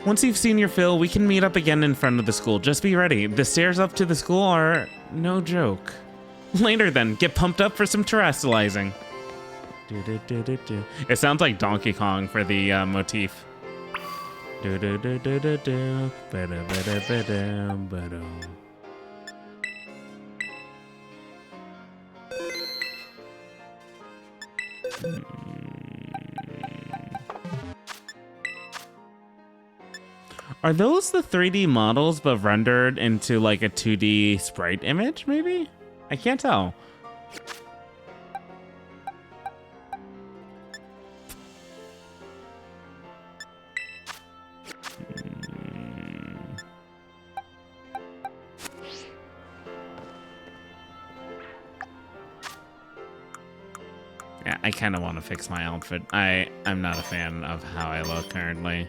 Once you've seen your fill, we can meet up again in front of the school. Just be ready. The stairs up to the school are no joke. Later then, get pumped up for some terrestrializing. It sounds like Donkey Kong for the motif. Are those the 3D models but rendered into like a 2D sprite image, maybe? I can't tell. Yeah, I kind of want to fix my outfit. I'm not a fan of how I look currently.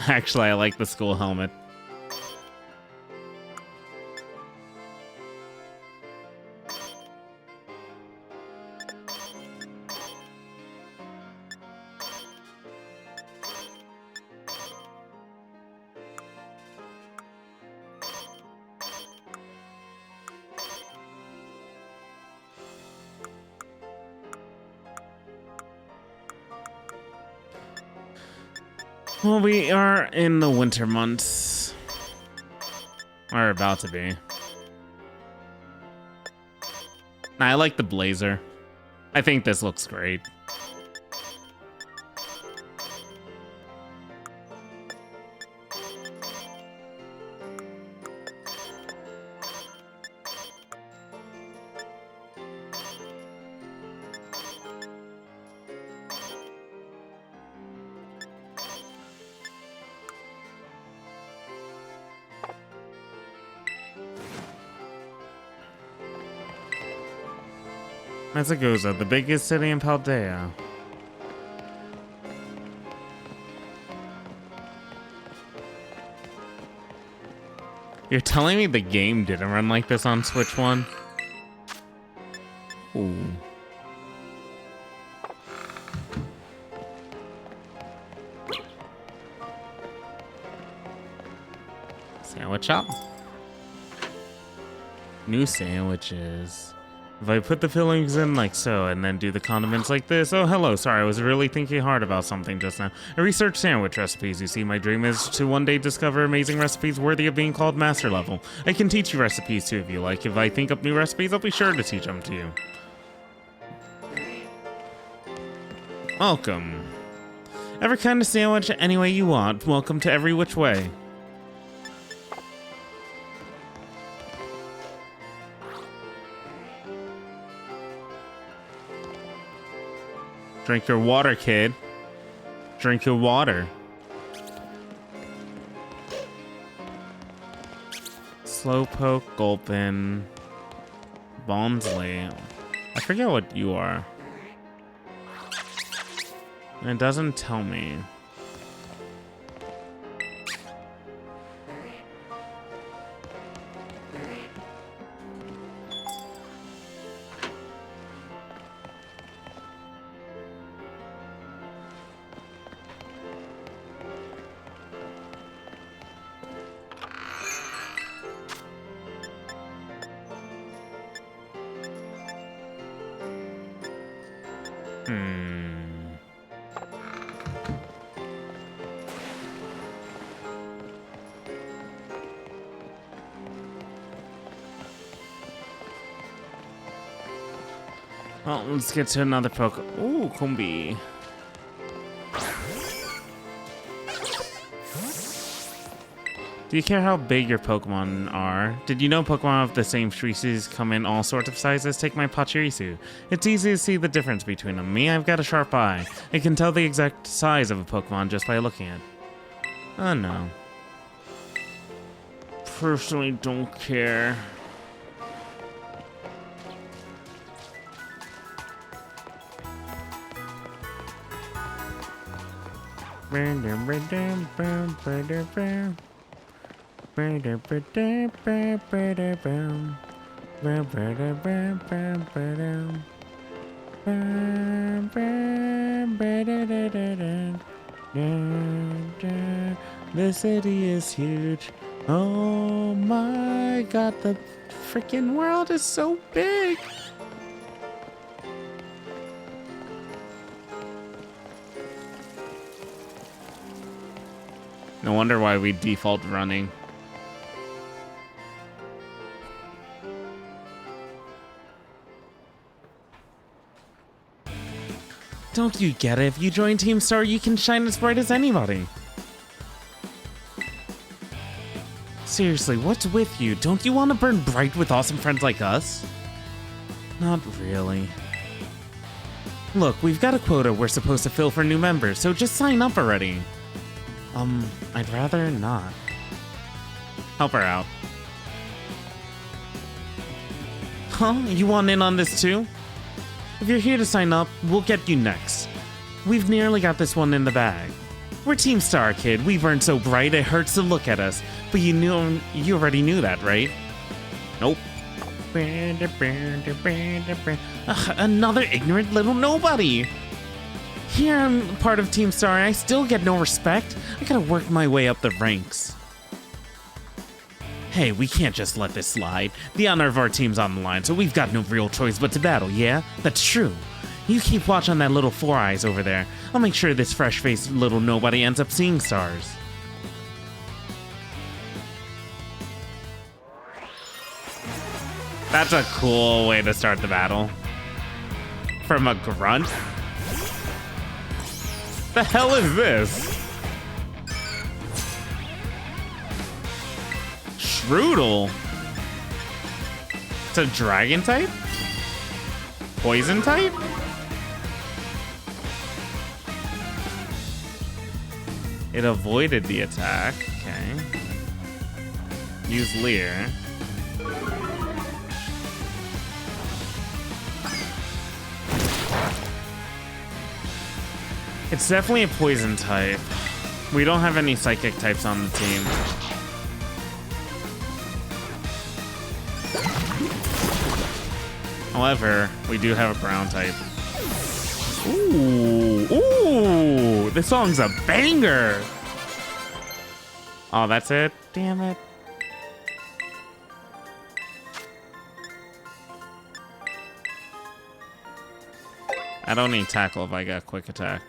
Actually, I like the school helmet. Well, we are in the winter months. Or about to be. I like the blazer. I think this looks great. Mazagoza, the biggest city in Paldea. You're telling me the game didn't run like this on Switch 1? Ooh. Sandwich shop. New sandwiches. If I put the fillings in like so, and then do the condiments like this... Oh, hello, sorry, I was really thinking hard about something just now. I researched sandwich recipes. You see, my dream is to one day discover amazing recipes worthy of being called master level. I can teach you recipes too if you like. If I think up new recipes, I'll be sure to teach them to you. Welcome. Every kind of sandwich, any way you want. Welcome to every which way. Drink your water, kid. Drink your water. Slowpoke, Gulpin, Bonsley. I forget what you are. It doesn't tell me. Well, let's get to another poke. Ooh, Kumbi. Do you care how big your Pokemon are? Did you know Pokemon of the same species come in all sorts of sizes? Take my Pachirisu. It's easy to see the difference between them. Me, I've got a sharp eye. I can tell the exact size of a Pokemon just by looking at it. Oh no. Personally don't care. The city is huge. Oh my god, the freaking world is so big. No wonder why we default running. Don't you get it? If you join Team Star, you can shine as bright as anybody. Seriously, what's with you? Don't you want to burn bright with awesome friends like us? Not really. Look, we've got a quota we're supposed to fill for new members, so just sign up already. I'd rather not. Help her out. Huh? You want in on this too? If you're here to sign up, we'll get you next. We've nearly got this one in the bag. We're Team Star, kid. We burn so bright it hurts to look at us. But you already knew that, right? Nope. Ugh, another ignorant little nobody. Here I'm part of Team Star and I still get no respect. I gotta work my way up the ranks. Hey, we can't just let this slide. The honor of our team's on the line, so we've got no real choice but to battle, yeah? That's true. You keep watch on that little Four Eyes over there. I'll make sure this fresh-faced little nobody ends up seeing stars. That's a cool way to start the battle. From a grunt? The hell is this? Strudel. It's a dragon type? Poison type? It avoided the attack. Okay. Use Leer. It's definitely a poison type. We don't have any psychic types on the team. However, we do have a ground type. Ooh, ooh, this song's a banger. Oh, that's it? Damn it. I don't need tackle if I got quick attack.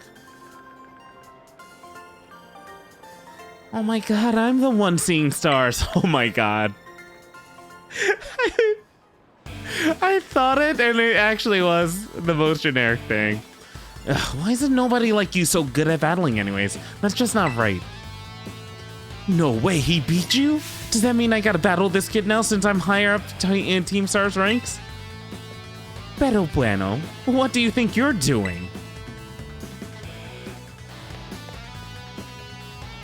Oh my god, I'm the one seeing stars. Oh my god. I thought it, and it actually was the most generic thing. Ugh, why isn't nobody like you so good at battling anyways? That's just not right. No way, he beat you? Does that mean I gotta battle this kid now since I'm higher up in Team Star's ranks? Pero bueno, what do you think you're doing?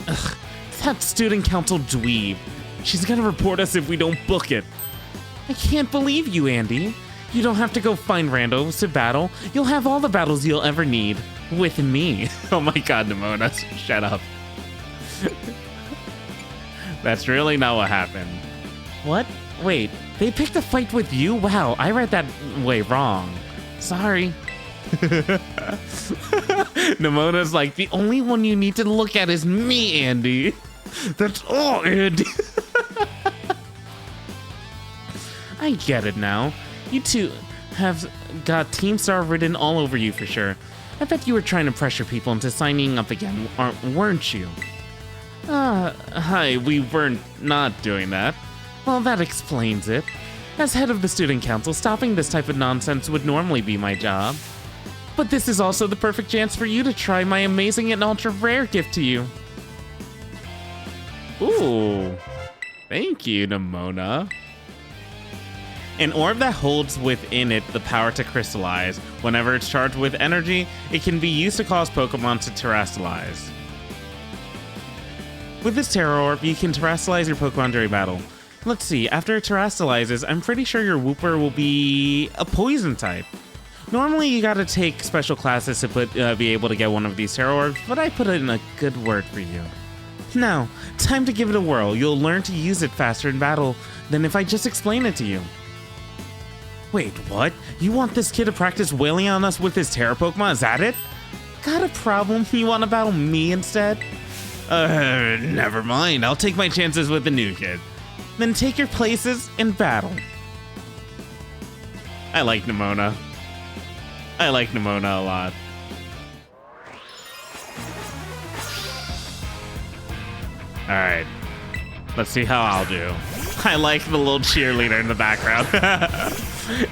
Ugh, that student council dweeb. She's gonna report us if we don't book it. I can't believe you, Andy. You don't have to go find randos to battle. You'll have all the battles you'll ever need. With me. Oh my god, Nimona, shut up. That's really not what happened. What? Wait, they picked a fight with you? Wow, I read that way wrong. Sorry. Nimona's like, the only one you need to look at is me, Andy. That's all, Andy. I get it now. You two have got Team Star written all over you for sure. I bet you were trying to pressure people into signing up again, weren't you? Hi, we weren't not doing that. Well, that explains it. As head of the student council, stopping this type of nonsense would normally be my job. But this is also the perfect chance for you to try my amazing and ultra rare gift to you. Ooh. Thank you, Nimona. An orb that holds within it the power to crystallize. Whenever it's charged with energy, it can be used to cause Pokemon to terastallize. With this Terra Orb, you can terastallize your Pokemon during battle. Let's see, after it terastallizes, I'm pretty sure your Wooper will be a poison type. Normally, you gotta take special classes to be able to get one of these Terra Orbs, but I put in a good word for you. Now, time to give it a whirl. You'll learn to use it faster in battle than if I just explain it to you. Wait, what? You want this kid to practice wailing on us with his Terra Pokemon? Is that it? Got a problem? You want to battle me instead? Never mind. I'll take my chances with the new kid. Then take your places in battle. I like Nimona. I like Nimona a lot. Alright. Let's see how I'll do. I like the little cheerleader in the background.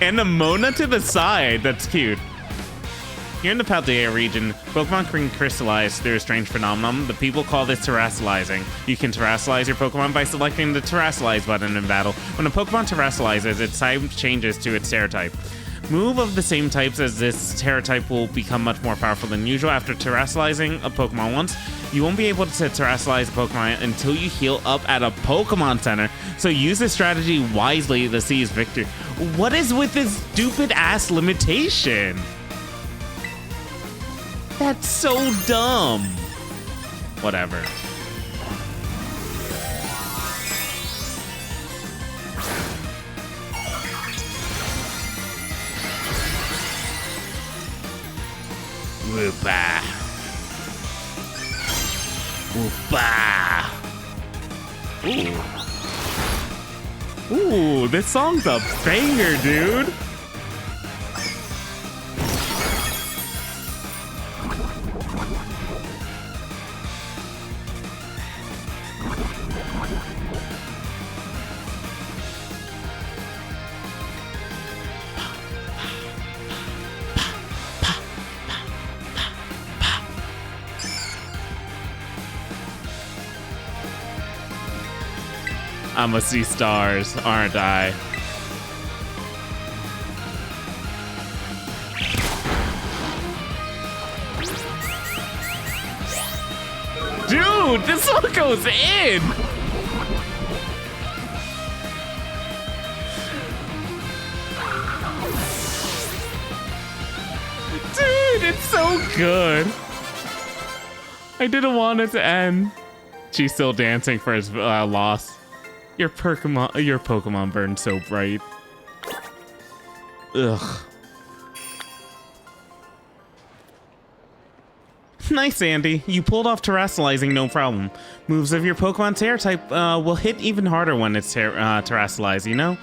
And Nimona to the side. That's cute. Here in the Paldea region, Pokemon can crystallize through a strange phenomenon. The people call this terastallizing. You can terastallize your Pokemon by selecting the terastallize button in battle. When a Pokemon terastallizes, its type changes to its Terra type. Move of the same types as this Terra type will become much more powerful than usual. After terastallizing a Pokemon once, you won't be able to terastallize a Pokemon until you heal up at a Pokemon Center. So use this strategy wisely to seize victory. What is with this stupid ass limitation? That's so dumb. Whatever. Woopa. Woopa. Ooh. Ooh, this song's a banger, dude. I'ma see stars, aren't I? Dude, this one goes in! Dude, it's so good. I didn't want it to end. She's still dancing for his loss. Your Pokemon burn so bright. Ugh. Nice, Andy. You pulled off terastallizing no problem. Moves of your Pokemon Terra type will hit even harder when it's terastallized, you know?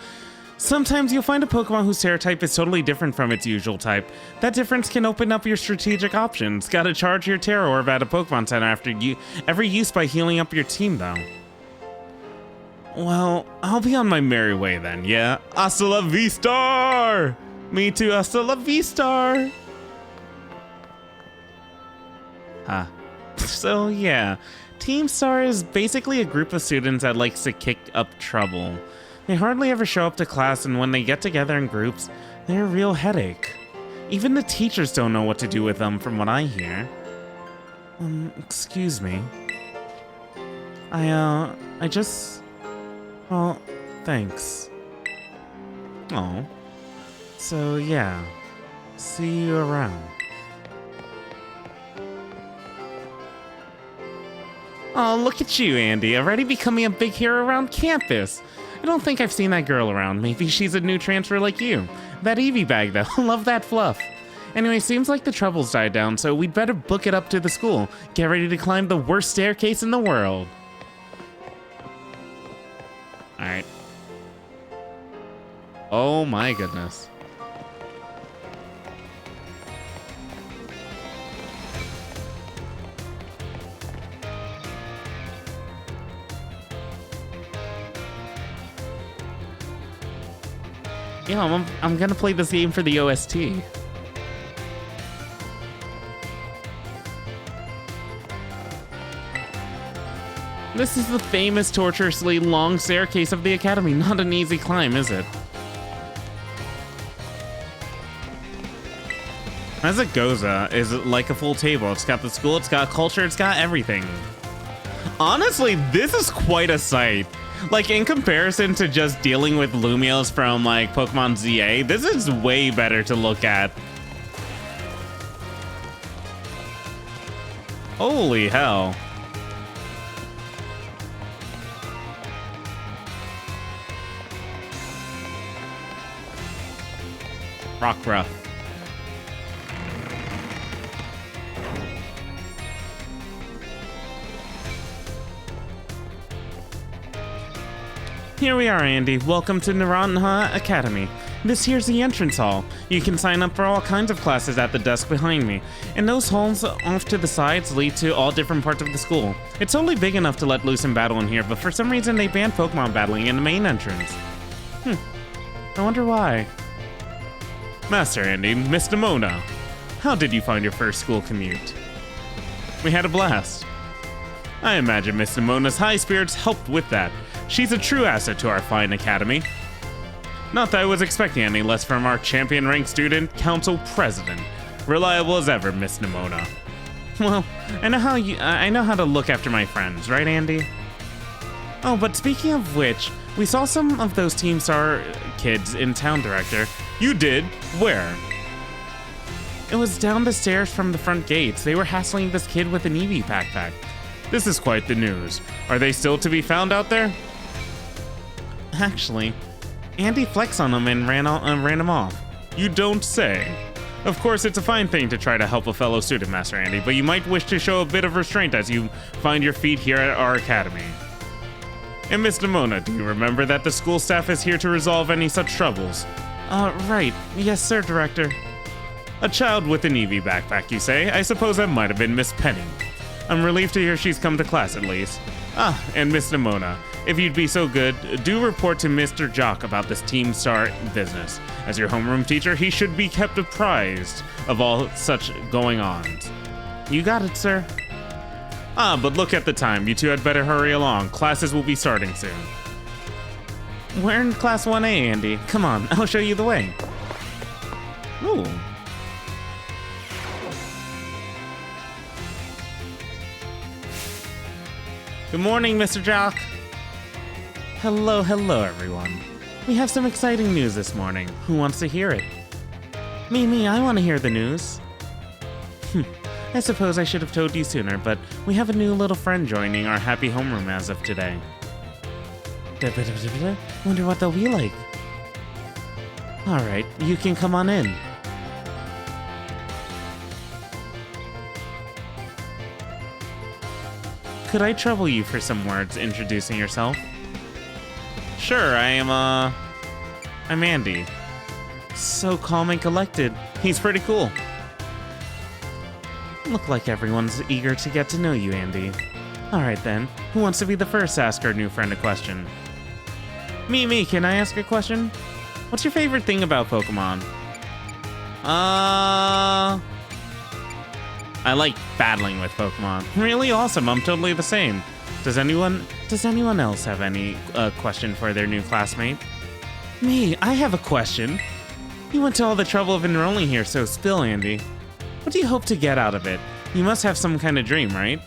Sometimes you'll find a Pokemon whose Terra type is totally different from its usual type. That difference can open up your strategic options. Gotta charge your Terra Orb at a Pokemon Center after every use by healing up your team, though. Well, I'll be on my merry way then, yeah? Hasta la vista! Me too, hasta la vista! Huh. So, yeah. Team Star is basically a group of students that likes to kick up trouble. They hardly ever show up to class, and when they get together in groups, they're a real headache. Even the teachers don't know what to do with them, from what I hear. Excuse me. I just... Well, thanks. Oh. So, yeah. See you around. Oh, look at you, Andy. Already becoming a big hero around campus. I don't think I've seen that girl around. Maybe she's a new transfer like you. That Eevee bag, though. Love that fluff. Anyway, seems like the trouble's died down, so we'd better book it up to the school. Get ready to climb the worst staircase in the world. Alright. Oh my goodness. Yeah, I'm gonna play this game for the OST. This is the famous tortuously long staircase of the academy. Not an easy climb, is it? As it goes, is like a full table. It's got the school, it's got culture, it's got everything. Honestly, this is quite a sight. Like, in comparison to just dealing with Lumios from, like, Pokemon ZA, this is way better to look at. Holy hell. Rockruff. Here we are, Andy. Welcome to Naranja Academy. This here's the entrance hall. You can sign up for all kinds of classes at the desk behind me. And those halls off to the sides lead to all different parts of the school. It's only big enough to let loose and battle in here, but for some reason they banned Pokemon battling in the main entrance. I wonder why. Master Andy, Miss Demona, how did you find your first school commute? We had a blast. I imagine Miss Demona's high spirits helped with that. She's a true asset to our fine academy. Not that I was expecting any less from our champion-ranked student council president. Reliable as ever, Miss Demona. Well, I know how to look after my friends, right, Andy? Oh, but speaking of which, we saw some of those Team Star kids in town, Director. You did? Where? It was down the stairs from the front gates. They were hassling this kid with an Eevee backpack. This is quite the news. Are they still to be found out there? Actually, Andy flexed on them and ran him off. You don't say. Of course, it's a fine thing to try to help a fellow student, Master Andy, but you might wish to show a bit of restraint as you find your feet here at our academy. And Miss Demona, do you remember that the school staff is here to resolve any such troubles? Right. Yes, sir, Director. A child with an Eevee backpack, you say? I suppose that might have been Miss Penny. I'm relieved to hear she's come to class at least. And Miss Demona, if you'd be so good, do report to Mr. Jock about this Team Star business. As your homeroom teacher, he should be kept apprised of all such going-ons. You got it, sir. But look at the time. You two had better hurry along. Classes will be starting soon. We're in Class 1A, Andy. Come on, I'll show you the way. Ooh. Good morning, Mr. Jock. Hello, everyone. We have some exciting news this morning. Who wants to hear it? Me, I want to hear the news. I suppose I should have told you sooner, but we have a new little friend joining our happy homeroom as of today. Wonder what they'll be like. Alright, you can come on in. Could I trouble you for some words introducing yourself? Sure, I'm Andy. So calm and collected. He's pretty cool. Look like everyone's eager to get to know you, Andy. Alright then, who wants to be the first to ask our new friend a question? Me, can I ask a question? What's your favorite thing about Pokemon? I like battling with Pokemon. Really awesome, I'm totally the same. Does anyone else have any question for their new classmate? Me, I have a question. You went to all the trouble of enrolling here, so spill, Andy. What do you hope to get out of it? You must have some kind of dream, right?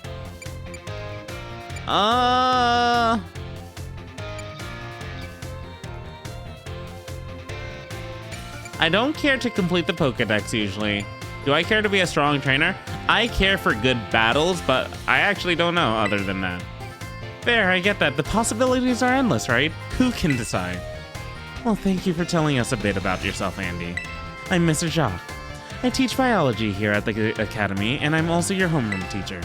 I don't care to complete the Pokedex usually. Do I care to be a strong trainer? I care for good battles, but I actually don't know other than that. Fair, I get that. The possibilities are endless, right? Who can decide? Well, thank you for telling us a bit about yourself, Andy. I'm Mr. Jacques. I teach biology here at the academy, and I'm also your homeroom teacher.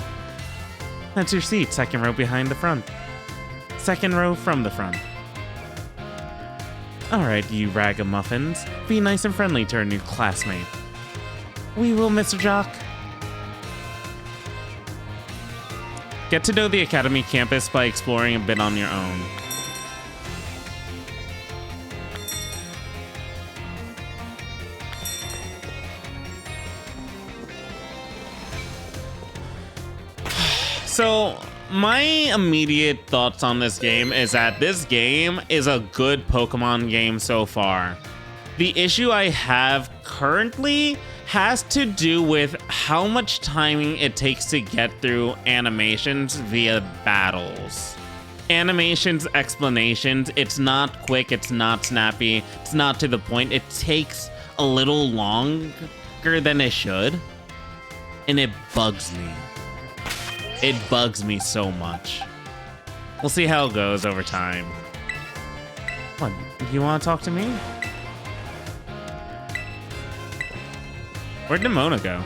That's your seat, second row behind the front. Second row from the front. Alright, you ragamuffins. Be nice and friendly to our new classmate. We will, Mr. Jock. Get to know the Academy campus by exploring a bit on your own. So, my immediate thoughts on this game is that this game is a good Pokemon game so far. The issue I have currently has to do with how much timing it takes to get through animations via battles. Animations, explanations, it's not quick, it's not snappy, it's not to the point. It takes a little longer than it should, and it bugs me. It bugs me so much. We'll see how it goes over time. What, you want to talk to me? Where'd Nimona go?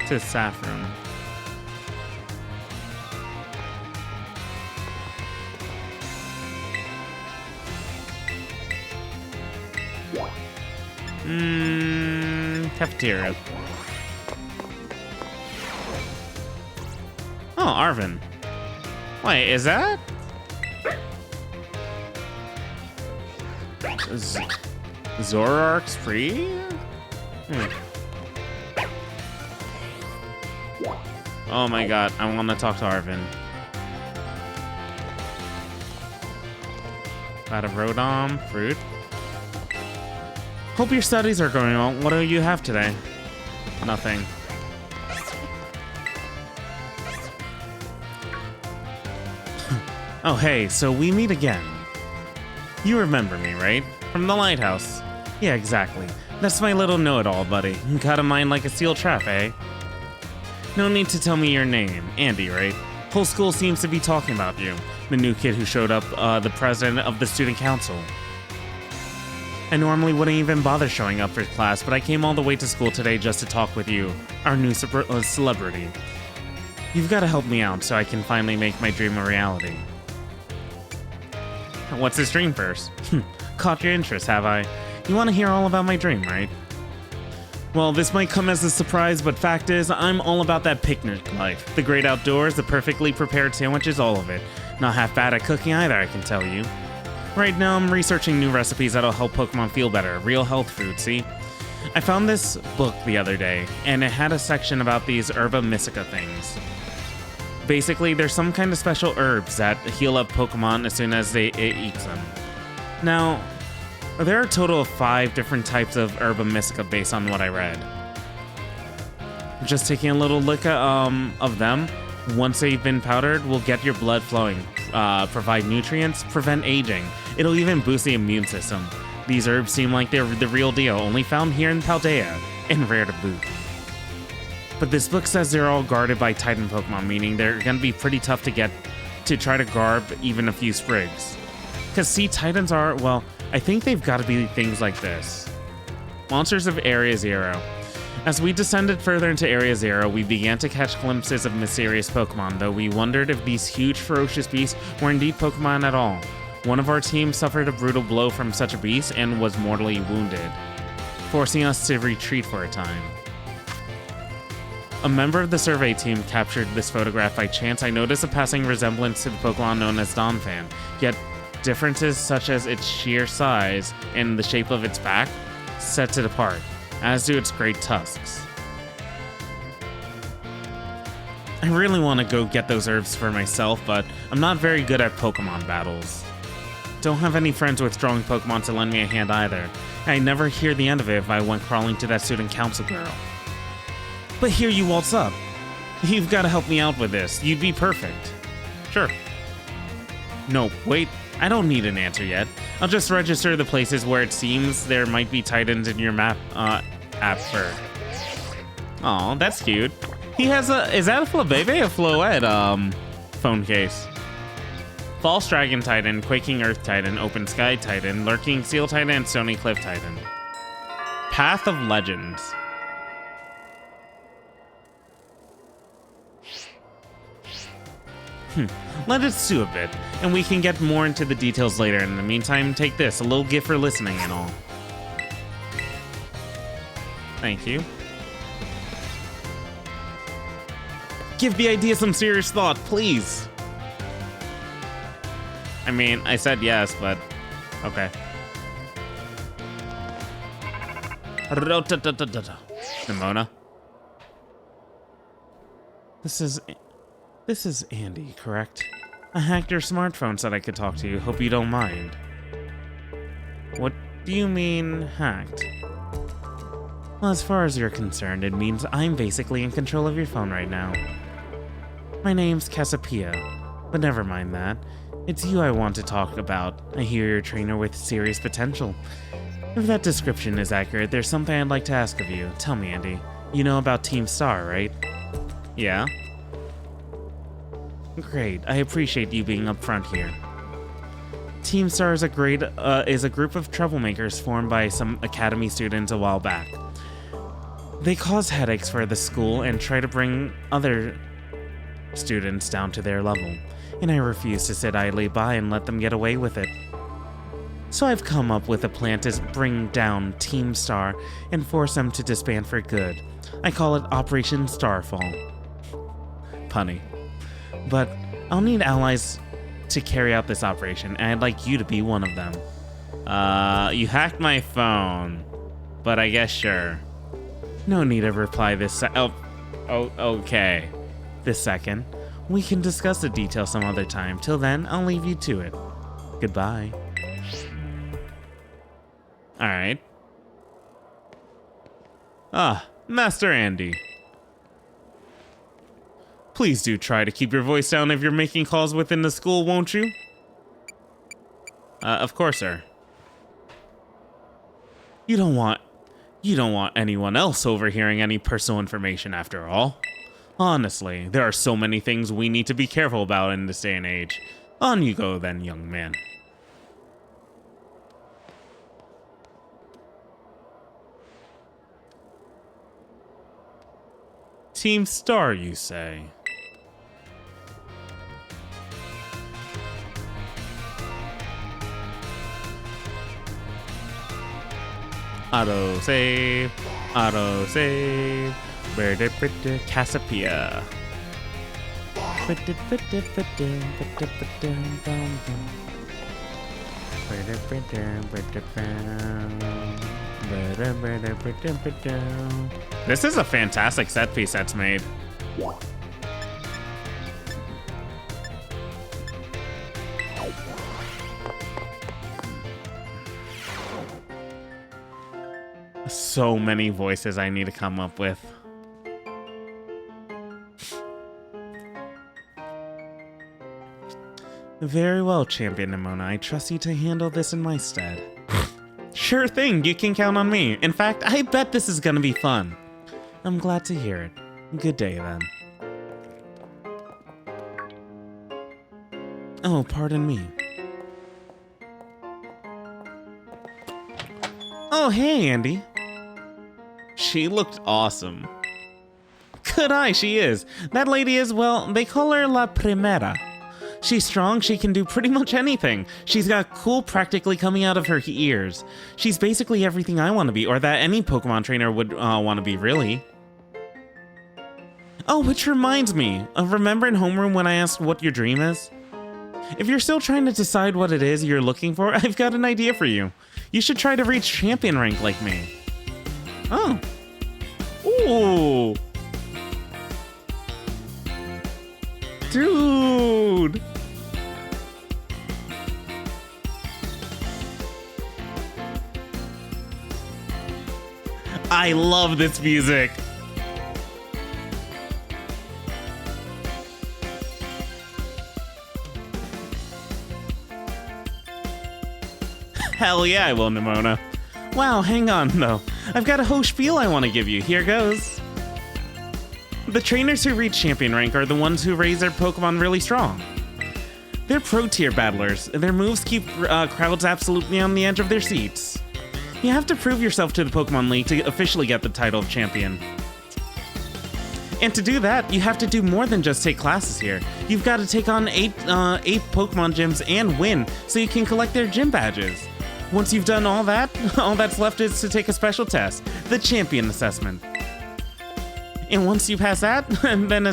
To Saffron. Cafeteria. Oh, Arvin. Wait, is that? Zoroark's free? Oh my god, I want to talk to Arvin. Got a Rodom, fruit. Hope your studies are going well. What do you have today? Nothing. Oh hey, so we meet again. You remember me, right? From the lighthouse. Yeah, exactly. That's my little know-it-all, buddy. Got a mind like a steel trap, eh? No need to tell me your name. Andy, right? Whole school seems to be talking about you. The new kid who showed up, the president of the student council. I normally wouldn't even bother showing up for class, but I came all the way to school today just to talk with you, our new celebrity. You've got to help me out so I can finally make my dream a reality. What's his dream first? Caught your interest, have I? You want to hear all about my dream, right? Well, this might come as a surprise, but fact is, I'm all about that picnic life. The great outdoors, the perfectly prepared sandwiches, all of it. Not half bad at cooking either, I can tell you. Right now, I'm researching new recipes that'll help Pokemon feel better. Real health food, see? I found this book the other day, and it had a section about these Herba Mystica things. Basically, there's some kind of special herbs that heal up Pokemon as soon as it eats them. Now, there are a total of 5 different types of Herba Mystica based on what I read. Just taking a little look at, of them, once they've been powdered, will get your blood flowing, provide nutrients, prevent aging. It'll even boost the immune system. These herbs seem like they're the real deal, only found here in Paldea, and rare to boot. But this book says they're all guarded by Titan Pokemon, meaning they're gonna be pretty tough to get to try to garb even a few sprigs. Cause see, Titans are, well, I think they've gotta be things like this. Monsters of Area Zero. As we descended further into Area Zero, we began to catch glimpses of mysterious Pokemon, though we wondered if these huge, ferocious beasts were indeed Pokemon at all. One of our team suffered a brutal blow from such a beast and was mortally wounded, forcing us to retreat for a time. A member of the survey team captured this photograph by chance. I noticed a passing resemblance to the Pokemon known as Donphan, yet differences such as its sheer size and the shape of its back sets it apart, as do its great tusks. I really want to go get those herbs for myself, but I'm not very good at Pokemon battles. Don't have any friends with strong Pokemon to lend me a hand either. I never hear the end of it if I went crawling to that student council girl. But here you waltz up. You've got to help me out with this. You'd be perfect. Sure. No, wait. I don't need an answer yet. I'll just register the places where it seems there might be Titans in your map, app for. Aw, that's cute. He has a, is that a Flabébé or Floette, phone case? False Dragon Titan, Quaking Earth Titan, Open Sky Titan, Lurking Steel Titan, and Stony Cliff Titan. Path of Legends. Let us do a bit, and we can get more into the details later. In the meantime, take this, a little gift for listening and all. Thank you. Give the idea some serious thought, please. I mean, I said yes, but okay. Nimona. This is Andy, correct? I hacked your smartphone, said I could talk to you. Hope you don't mind. What do you mean, hacked? Well, as far as you're concerned, it means I'm basically in control of your phone right now. My name's Cassiopeia, but never mind that. It's you I want to talk about. I hear you're a trainer with serious potential. If that description is accurate, there's something I'd like to ask of you. Tell me, Andy. You know about Team Star, right? Yeah? Great. I appreciate you being upfront here. Team Star is a group of troublemakers formed by some academy students a while back. They cause headaches for the school and try to bring other students down to their level, and I refuse to sit idly by and let them get away with it. So I've come up with a plan to bring down Team Star and force them to disband for good. I call it Operation Starfall. Punny. But I'll need allies to carry out this operation, and I'd like you to be one of them. You hacked my phone, but I guess sure. No need to reply this okay. This second. We can discuss the details some other time. Till then, I'll leave you to it. Goodbye. Alright. Master Andy. Please do try to keep your voice down if you're making calls within the school, won't you? Of course, sir. You don't want anyone else overhearing any personal information after all. Honestly, there are so many things we need to be careful about in this day and age. On you go then, young man. Team Star, you say? Autosave. Cassiopeia. This is a fantastic set piece that's made. So many voices I need to come up with. Very well, Champion Nimona. I trust you to handle this in my stead. Sure thing, you can count on me. In fact, I bet this is gonna be fun. I'm glad to hear it. Good day, then. Oh, pardon me. Oh, hey, Andy. She looked awesome. Good eye, she is. That lady is, well, they call her La Primera. She's strong, she can do pretty much anything. She's got cool practically coming out of her ears. She's basically everything I want to be, or that any Pokemon trainer would want to be, really. Oh, which reminds me, remember in homeroom when I asked what your dream is? If you're still trying to decide what it is you're looking for, I've got an idea for you. You should try to reach champion rank like me. Oh. Ooh. Dude. I love this music. Hell yeah, I will, Nimona. Wow, hang on, though. I've got a whole spiel I want to give you. Here goes. The trainers who reach champion rank are the ones who raise their Pokemon really strong. They're pro-tier battlers. Their moves keep crowds absolutely on the edge of their seats. You have to prove yourself to the Pokemon League to officially get the title of champion. And to do that, you have to do more than just take classes here. You've got to take on eight Pokemon gyms and win, so you can collect their gym badges. Once you've done all that, all that's left is to take a special test, the Champion Assessment. And once you pass that, then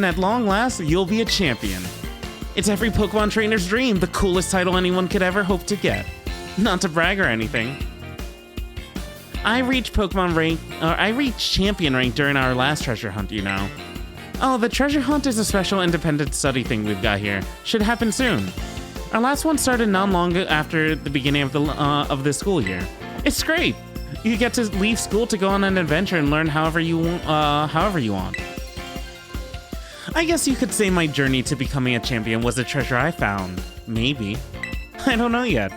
at long last, you'll be a champion. It's every Pokemon trainer's dream, the coolest title anyone could ever hope to get. Not to brag or anything. I reached champion rank during our last treasure hunt, you know. Oh, the treasure hunt is a special independent study thing we've got here. Should happen soon. Our last one started not long after the beginning of the school year. It's great. You get to leave school to go on an adventure and learn however you want. I guess you could say my journey to becoming a champion was a treasure I found. Maybe. I don't know yet,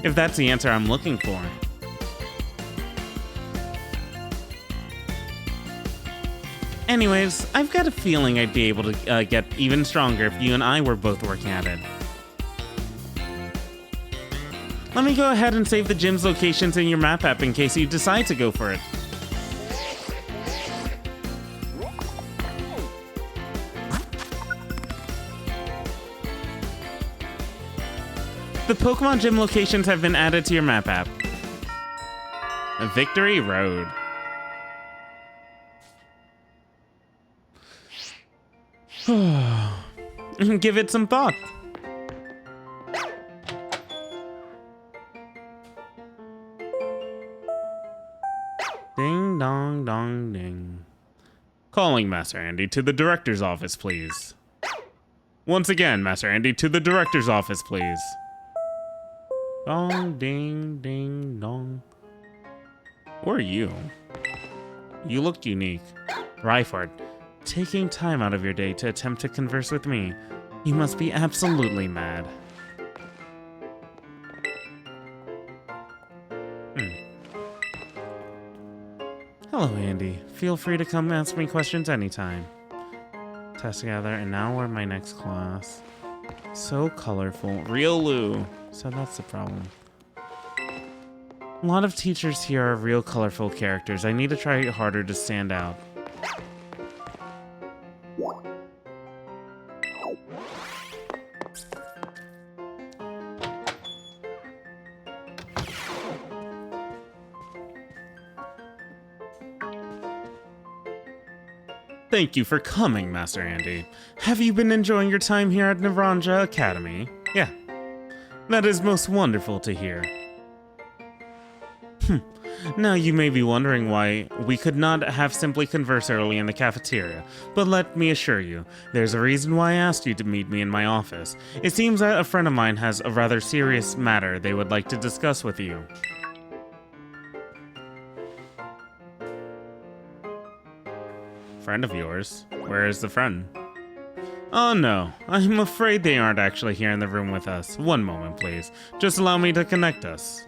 if that's the answer I'm looking for. Anyways, I've got a feeling I'd be able to get even stronger if you and I were both working at it. Let me go ahead and save the gym's locations in your map app in case you decide to go for it. The Pokemon Gym locations have been added to your map app. Victory Road. Give it some thought. Ding dong dong ding. Calling Master Andy to the director's office, please. Once again, Master Andy to the director's office, please. Dong ding ding dong. Who are you? You look unique. Ryford, taking time out of your day to attempt to converse with me. You must be absolutely mad. Hello, Andy. Feel free to come ask me questions anytime. Test together, and now we're in my next class. So colorful. Real Lou. So that's the problem. A lot of teachers here are real colorful characters. I need to try harder to stand out. Thank you for coming, Master Andy. Have you been enjoying your time here at Naranja Academy? Yeah. That is most wonderful to hear. Now you may be wondering why we could not have simply conversed early in the cafeteria, but let me assure you, there's a reason why I asked you to meet me in my office. It seems that a friend of mine has a rather serious matter they would like to discuss with you. Friend of yours? Where is the friend? Oh no, I'm afraid they aren't actually here in the room with us. One moment, please. Just allow me to connect us.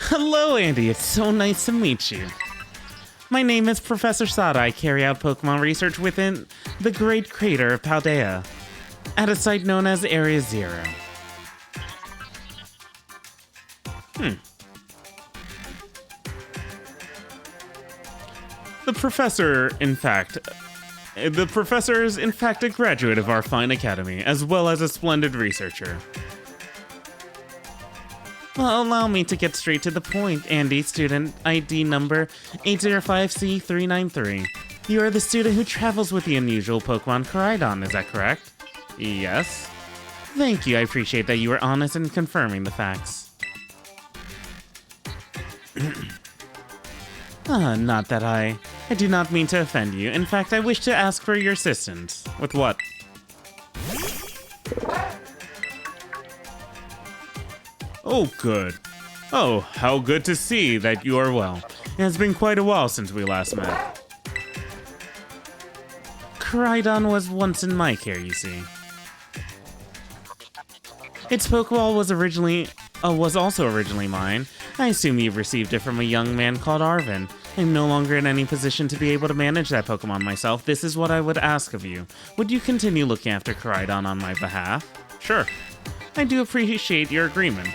Hello, Andy. It's so nice to meet you. My name is Professor Sada. I carry out Pokemon research within the Great Crater of Paldea, at a site known as Area Zero. The professor is in fact a graduate of our fine academy, as well as a splendid researcher. Well, allow me to get straight to the point, Andy, student ID number 805C393. You are the student who travels with the unusual Pokemon Koraidon, is that correct? Yes. Thank you, I appreciate that you were honest in confirming the facts. Not that I do not mean to offend you. In fact, I wish to ask for your assistance. With what? Oh, good. Oh, how good to see that you are well. It has been quite a while since we last met. Koraidon was once in my care, you see. Its Pokeball was also originally mine. I assume you've received it from a young man called Arvin. I'm no longer in any position to be able to manage that Pokemon myself. This is what I would ask of you. Would you continue looking after Koraidon on my behalf? Sure. I do appreciate your agreement.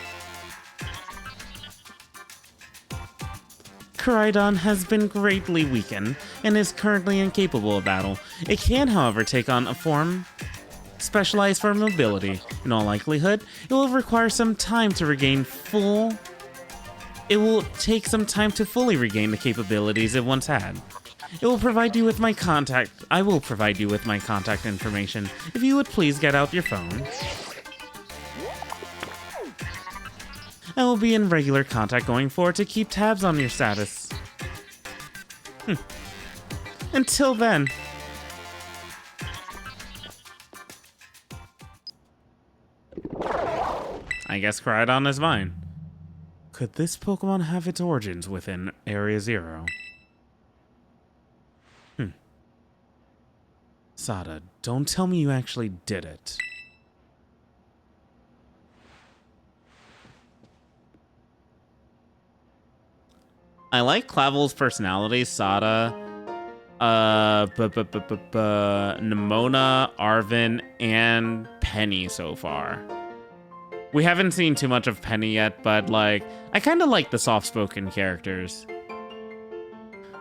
Koraidon has been greatly weakened and is currently incapable of battle. It can, however, take on a form specialized for mobility. In all likelihood, it will require some time to regain full It will take some time to fully regain the capabilities it once had. I will provide you with my contact information. If you would please get out your phone. I will be in regular contact going forward to keep tabs on your status. Until then. I guess Crydon is mine. Could this Pokemon have its origins within Area Zero? Sada, don't tell me you actually did it. I like Clavel's personality, Sada, Nimona, Arvin, and Penny so far. We haven't seen too much of Penny yet, but like, I kind of like the soft-spoken characters.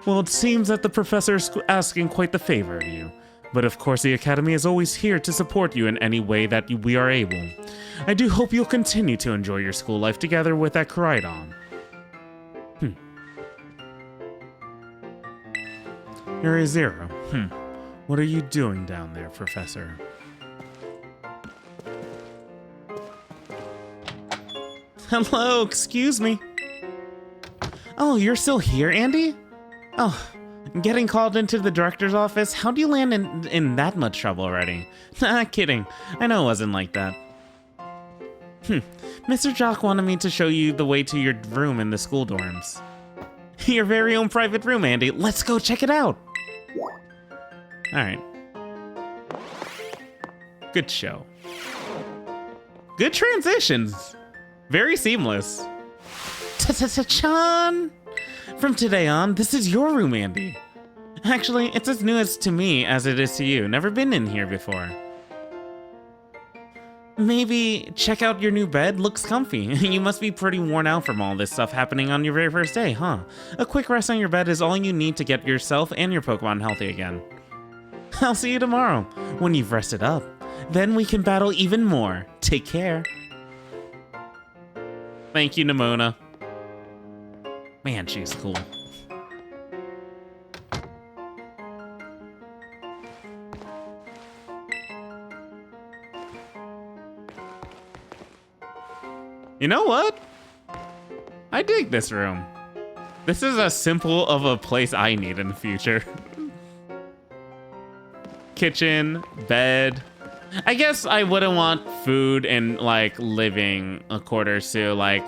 Well, it seems that the professor is asking quite the favor of you. But of course, the Academy is always here to support you in any way that we are able. I do hope you'll continue to enjoy your school life together with that Crydon. Area Zero. What are you doing down there, Professor? Hello, excuse me. Oh, you're still here, Andy? Oh. Getting called into the director's office? How do you land in that much trouble already? Nah, kidding. I know it wasn't like that. Mr. Jock wanted me to show you the way to your room in the school dorms. Your very own private room, Andy. Let's go check it out. Alright. Good show. Good transitions. Very seamless. Ta-ta-ta-chan! From today on, this is your room, Andy. Actually, it's as new to me as it is to you. Never been in here before. Maybe check out your new bed. Looks comfy. You must be pretty worn out from all this stuff happening on your very first day, huh? A quick rest on your bed is all you need to get yourself and your Pokemon healthy again. I'll see you tomorrow, when you've rested up. Then we can battle even more. Take care. Thank you, Nimona. Man, she's cool. You know what? I dig this room. This is as simple of a place I need in the future. Kitchen, bed. I guess I wouldn't want food and like living quarters to like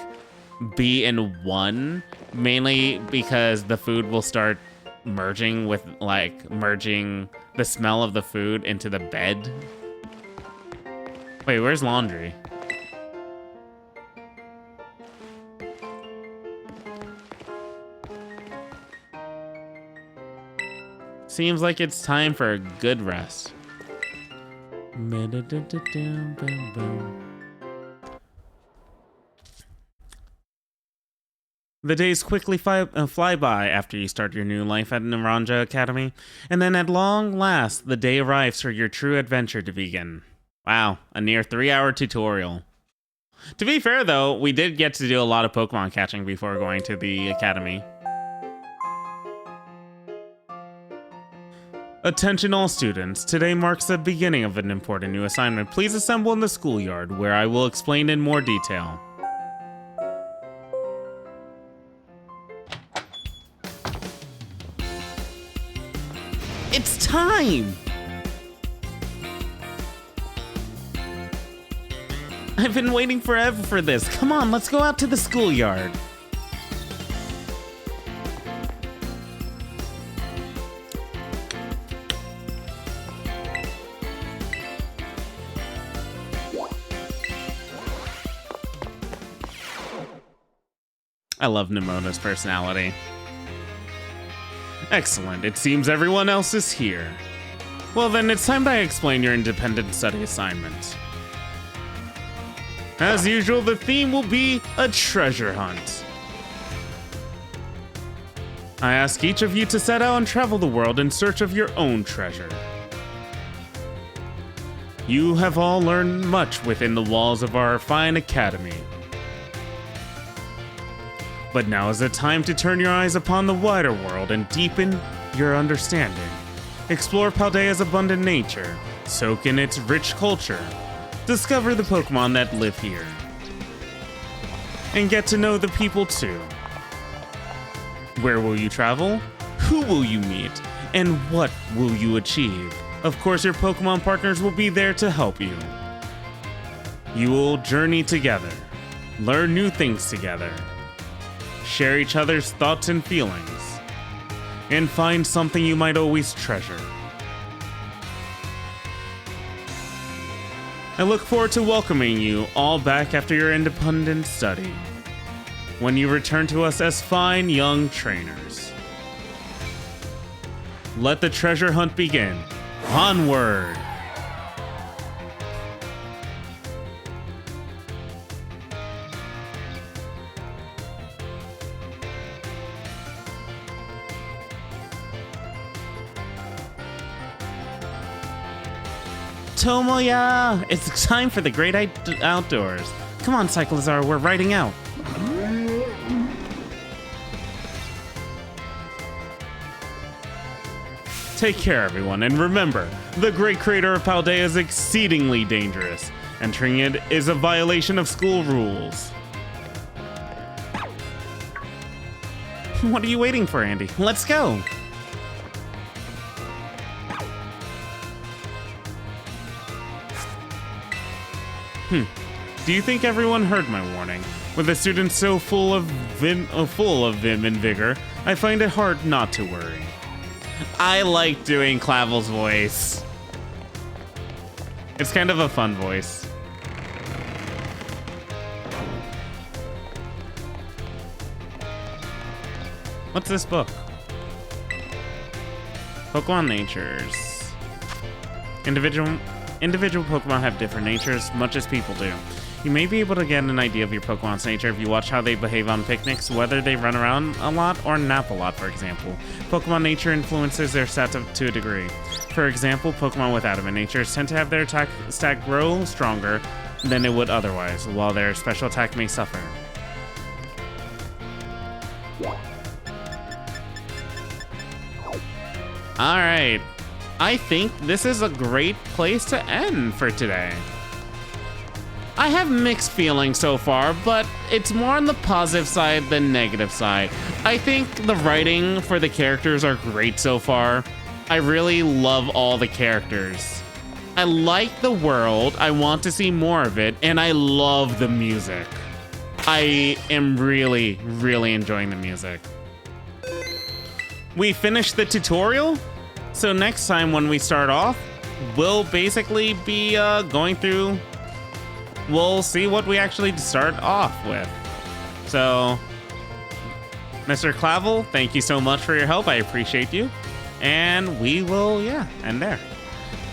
be in one, mainly because the food will start merging with merging the smell of the food into the bed. Wait, where's laundry? Seems like it's time for a good rest. The days quickly fly by after you start your new life at Naranja Academy, and then at long last, the day arrives for your true adventure to begin. Wow, a near 3-hour tutorial. To be fair though, we did get to do a lot of Pokemon catching before going to the Academy. Attention all students, today marks the beginning of an important new assignment. Please assemble in the schoolyard, where I will explain in more detail. It's time! I've been waiting forever for this. Come on, let's go out to the schoolyard. I love Nimona's personality. Excellent, it seems everyone else is here. Well then, it's time I explain your independent study assignment. As usual, the theme will be a treasure hunt. I ask each of you to set out and travel the world in search of your own treasure. You have all learned much within the walls of our fine academy. But now is the time to turn your eyes upon the wider world and deepen your understanding. Explore Paldea's abundant nature, soak in its rich culture, discover the Pokemon that live here, and get to know the people too. Where will you travel? Who will you meet? And what will you achieve? Of course, your Pokemon partners will be there to help you. You will journey together, learn new things together, share each other's thoughts and feelings, and find something you might always treasure. I look forward to welcoming you all back after your independent study, when you return to us as fine young trainers. Let the treasure hunt begin. Onward! Tomoya! It's time for the great outdoors. Come on, Cyclizar, we're riding out. Take care, everyone, and remember, the Great Crater of Paldea is exceedingly dangerous. Entering it is a violation of school rules. What are you waiting for, Andy? Let's go! Do you think everyone heard my warning? With the students so full of vim and vigor, I find it hard not to worry. I like doing Clavel's voice. It's kind of a fun voice. What's this book? Pokemon Natures. Individual Pokemon have different natures, much as people do. You may be able to get an idea of your Pokemon's nature if you watch how they behave on picnics, whether they run around a lot or nap a lot, for example. Pokemon nature influences their stats to a degree. For example, Pokemon with adamant natures tend to have their attack stat grow stronger than it would otherwise, while their special attack may suffer. Alright, I think this is a great place to end for today. I have mixed feelings so far, but it's more on the positive side than negative side. I think the writing for the characters are great so far. I really love all the characters. I like the world, I want to see more of it, and I love the music. I am really, really enjoying the music. We finished the tutorial, so next time when we start off, we'll basically be going through... We'll see what we actually start off with. So, Mr. Clavel, thank you so much for your help. I appreciate you. And we will, end there.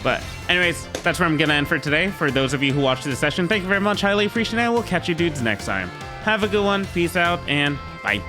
But anyways, that's where I'm going to end for today. For those of you who watched this session, thank you very much. Highly appreciate it. We'll catch you dudes next time. Have a good one. Peace out and bye.